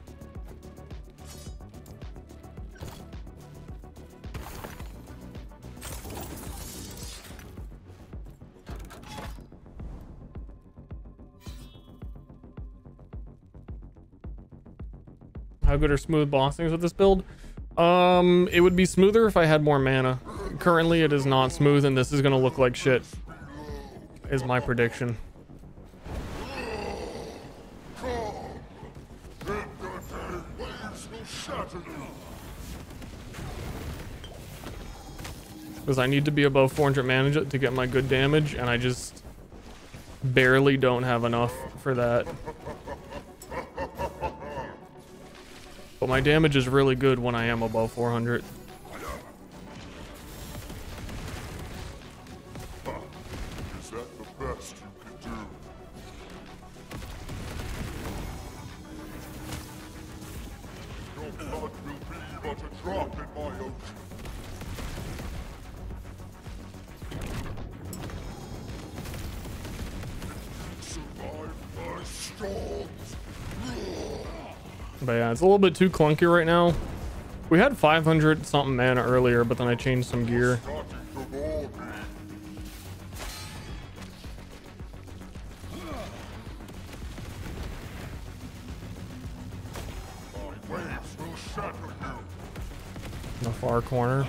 How good are smooth bossings with this build? It would be smoother if I had more mana. Currently, it is not smooth, and this is gonna look like shit. Is my prediction. Because I need to be above 400 mana to get my good damage, and I just barely don't have enough for that. But my damage is really good when I am above 400. Is that the best you can do? Your blood will be but a drop in my ocean. Survive my storms. But yeah, it's a little bit too clunky right now. We had 500 something mana earlier, but then I changed some gear. In the far corner.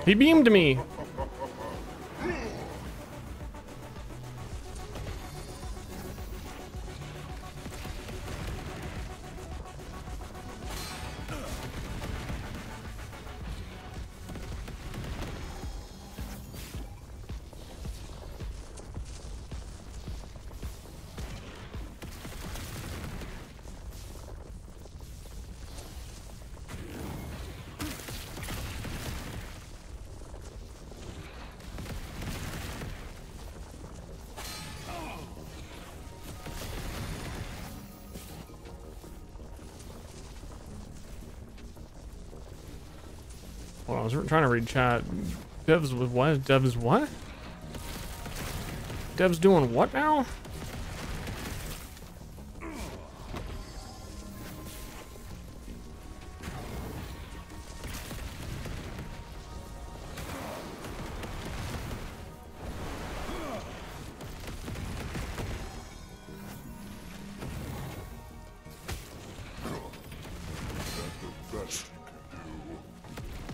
He beamed me. Well, I was trying to read chat. Devs with what? Devs what? Devs doing what now?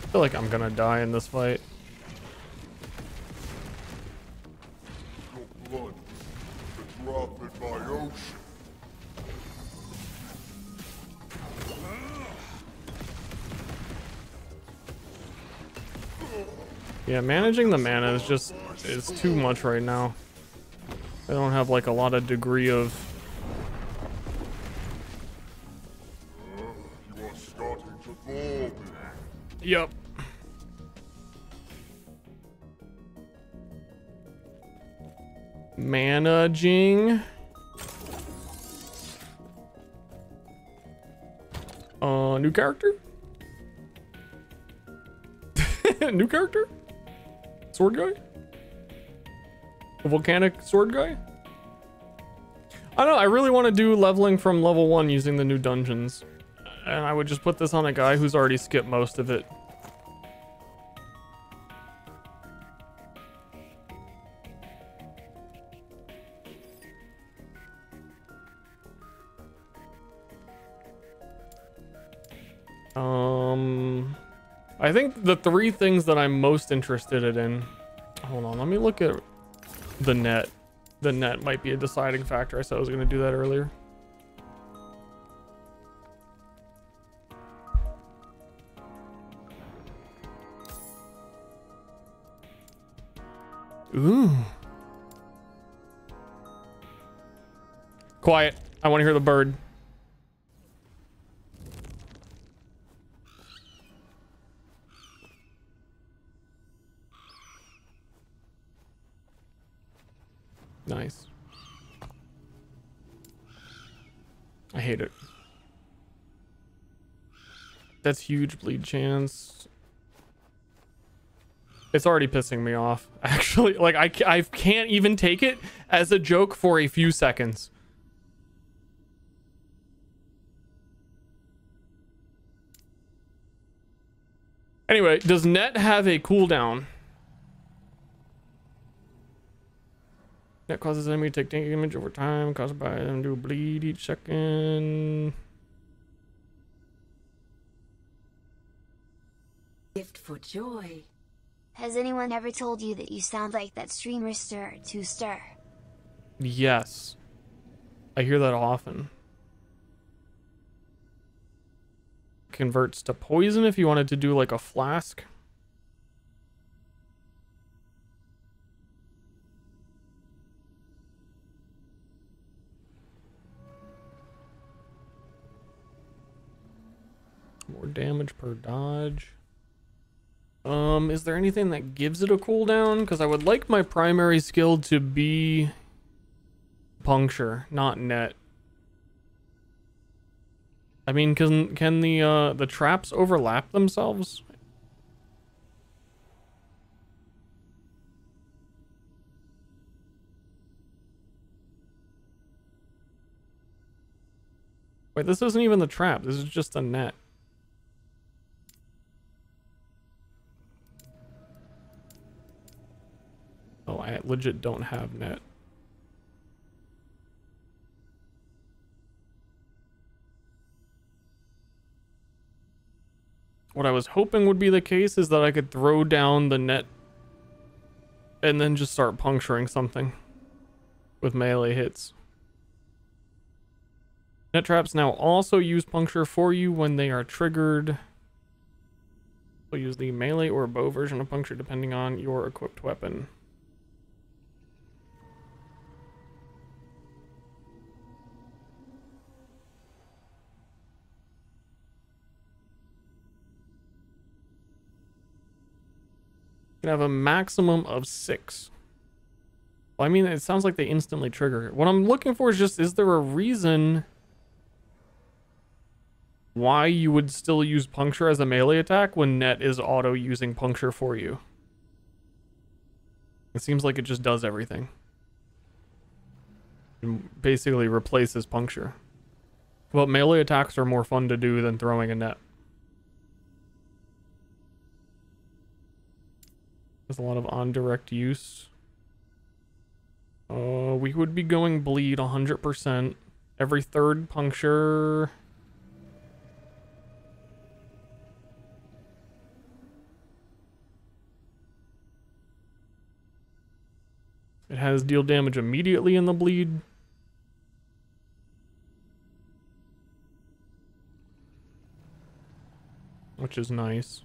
I feel like I'm gonna die in this fight. Your blood is a drop in my ocean. Yeah, managing the mana is too much right now. I don't have like a lot of degree of. You are starting to bore me. Yep. Managing. New character? New character? Sword guy? A volcanic sword guy? I don't know, I really want to do leveling from level 1 using the new dungeons. And I would just put this on a guy who's already skipped most of it. I think the 3 things that I'm most interested in. Hold on, let me look at the net. The net might be a deciding factor. I said I was going to do that earlier. Ooh. Quiet. I want to hear the bird. Nice. I hate it. That's huge bleed chance. It's already pissing me off. Actually, like I can't even take it as a joke for a few seconds. Anyway, does net have a cooldown? That causes enemy to take damage over time, caused by them to bleed each second. Gift for joy. Has anyone ever told you that you sound like that streamer Ster to Ster? Yes. I hear that often. Converts to poison if you wanted to do like a flask. More damage per dodge. Is there anything that gives it a cooldown? Because I would like my primary skill to be puncture, not net. I mean, can the traps overlap themselves? Wait, this isn't even the trap. This is just a net. Oh, I legit don't have net. What I was hoping would be the case is that I could throw down the net and then just start puncturing something with melee hits. Net traps now also use puncture for you when they are triggered. We'll use the melee or bow version of puncture depending on your equipped weapon. You can have a maximum of 6. Well, I mean, it sounds like they instantly trigger. What I'm looking for is just, is there a reason why you would still use puncture as a melee attack when net is auto using puncture for you? It seems like it just does everything. It basically replaces puncture. But melee attacks are more fun to do than throwing a net. There's a lot of on direct use. We would be going bleed 100%. Every third puncture. It has deal damage immediately in the bleed. Which is nice.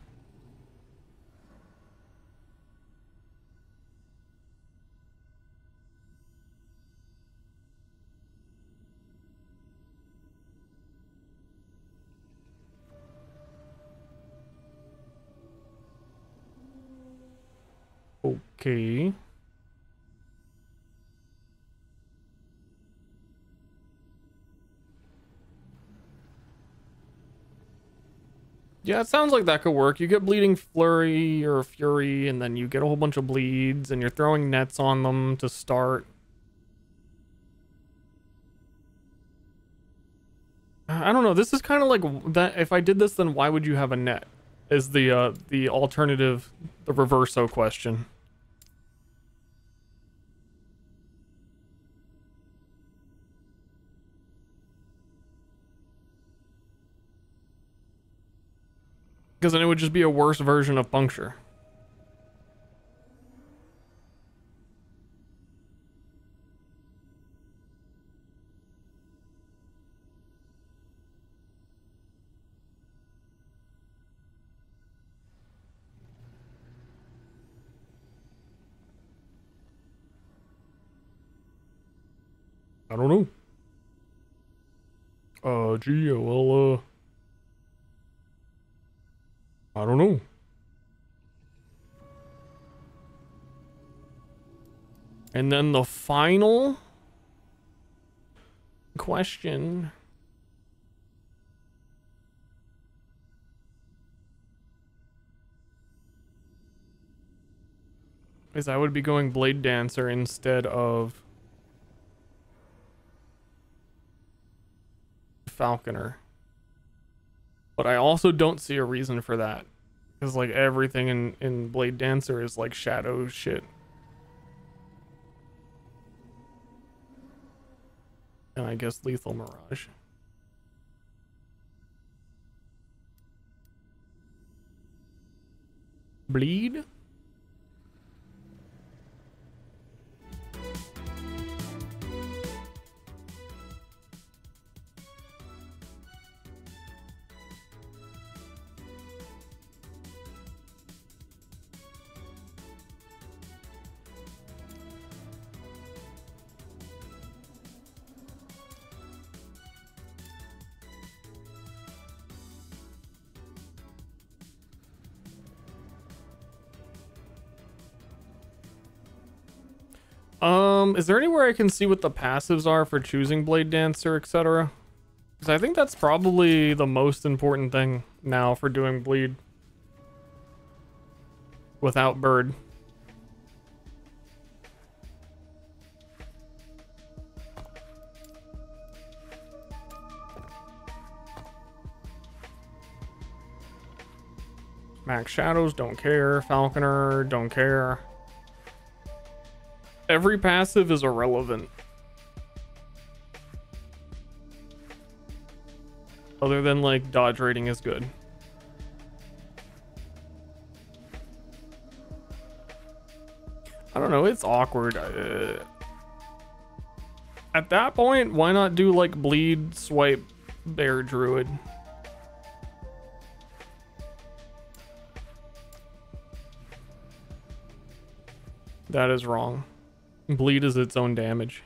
Okay. Yeah, it sounds like that could work. You get bleeding flurry or fury, and then you get a whole bunch of bleeds, and you're throwing nets on them to start. I don't know. This is kind of like that. If I did this, then why would you have a net? Is the alternative, the reverso question. Because then it would just be a worse version of puncture. I don't know. Gee, well, I don't know. And then the final question is I would be going Blade Dancer instead of Falconer. But I also don't see a reason for that. Because like everything in Blade Dancer is like shadow shit. And I guess Lethal Mirage. Bleed? Is there anywhere I can see what the passives are for choosing Blade Dancer, etc.? Because I think that's probably the most important thing now for doing Bleed. Without Bird. Max Shadows, don't care. Falconer, don't care. Every passive is irrelevant. Other than like dodge rating is good. I don't know, it's awkward. At that point, why not do like bleed, swipe, bear druid? That is wrong. Bleed is its own damage.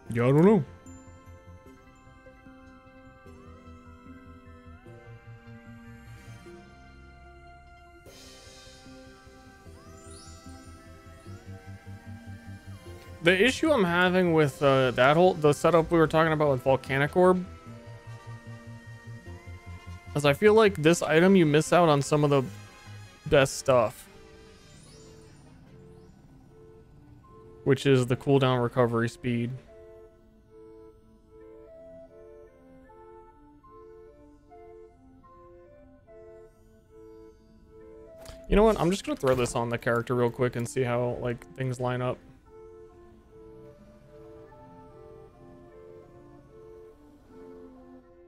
Yeah, I don't know. The issue I'm having with the setup we were talking about with Volcanic Orb is I feel like this item you miss out on some of the best stuff, which is the cooldown recovery speed. You know what? I'm just gonna throw this on the character real quick and see how like things line up.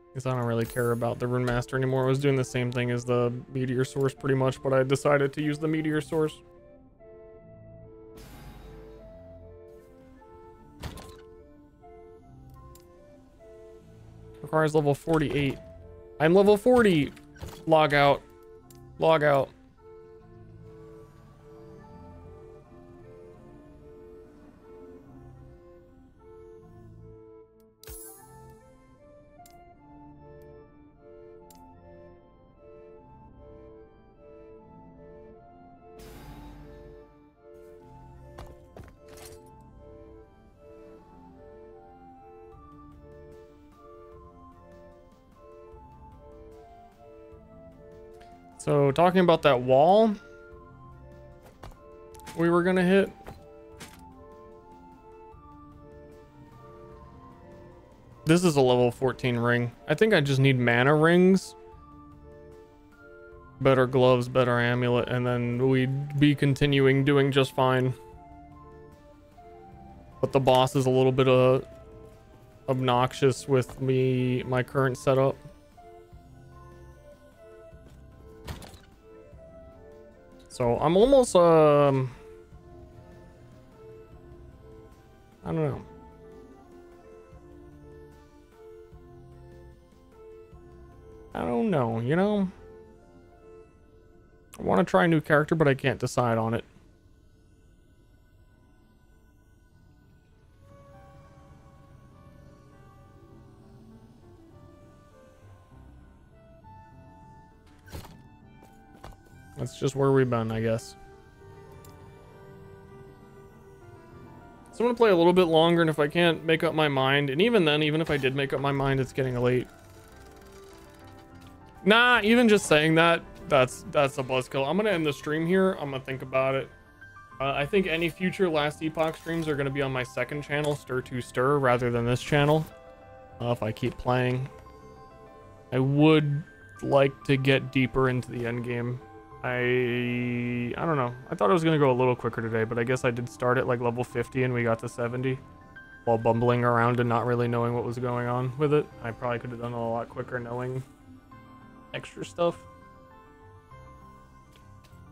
Because I don't really care about the Rune Master anymore. I was doing the same thing as the Meteor Source pretty much, but I decided to use the Meteor Source. Requires level 48. I'm level 40. Log out. Log out. So talking about that wall we were gonna hit. This is a level 14 ring. I think I just need mana rings, better gloves, better amulet, and then we'd be continuing doing just fine. But the boss is a little bit obnoxious with my current setup. So I'm almost I don't know. I don't know, you know? I want to try a new character, but I can't decide on it. That's just where we've been, I guess. So I'm gonna play a little bit longer, and if I can't make up my mind, and even then, even if I did make up my mind, it's getting late. Nah, even just saying that, that's a buzzkill. I'm gonna end the stream here. I'm gonna think about it. I think any future Last Epoch streams are gonna be on my second channel, Ster, rather than this channel. If I keep playing. I would like to get deeper into the end game. I don't know. I thought it was gonna go a little quicker today, but I guess I did start at like level 50 and we got to 70 while bumbling around and not really knowing what was going on with it. I probably could have done it a lot quicker knowing extra stuff.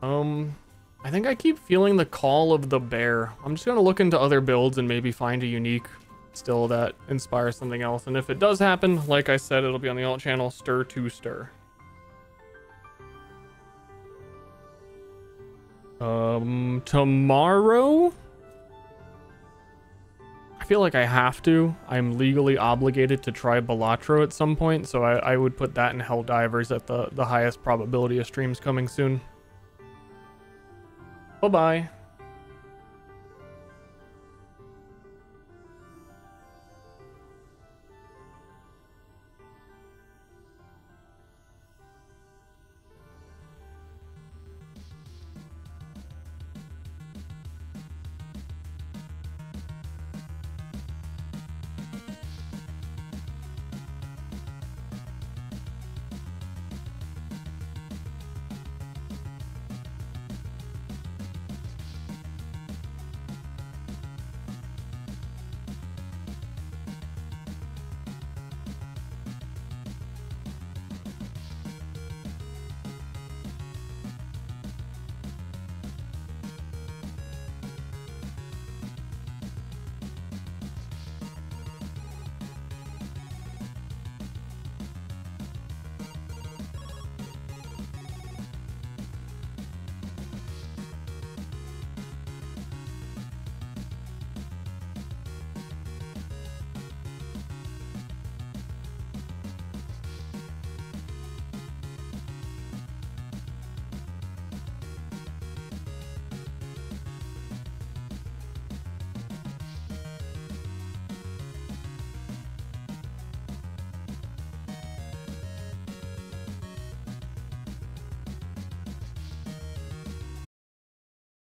I think I keep feeling the call of the bear. I'm just gonna look into other builds and maybe find a unique still that inspires something else. And if it does happen, like I said, it'll be on the alt channel Ster. Tomorrow? I feel like I have to. I'm legally obligated to try Balatro at some point, so I would put that in Helldivers at the highest probability of streams coming soon. Bye-bye.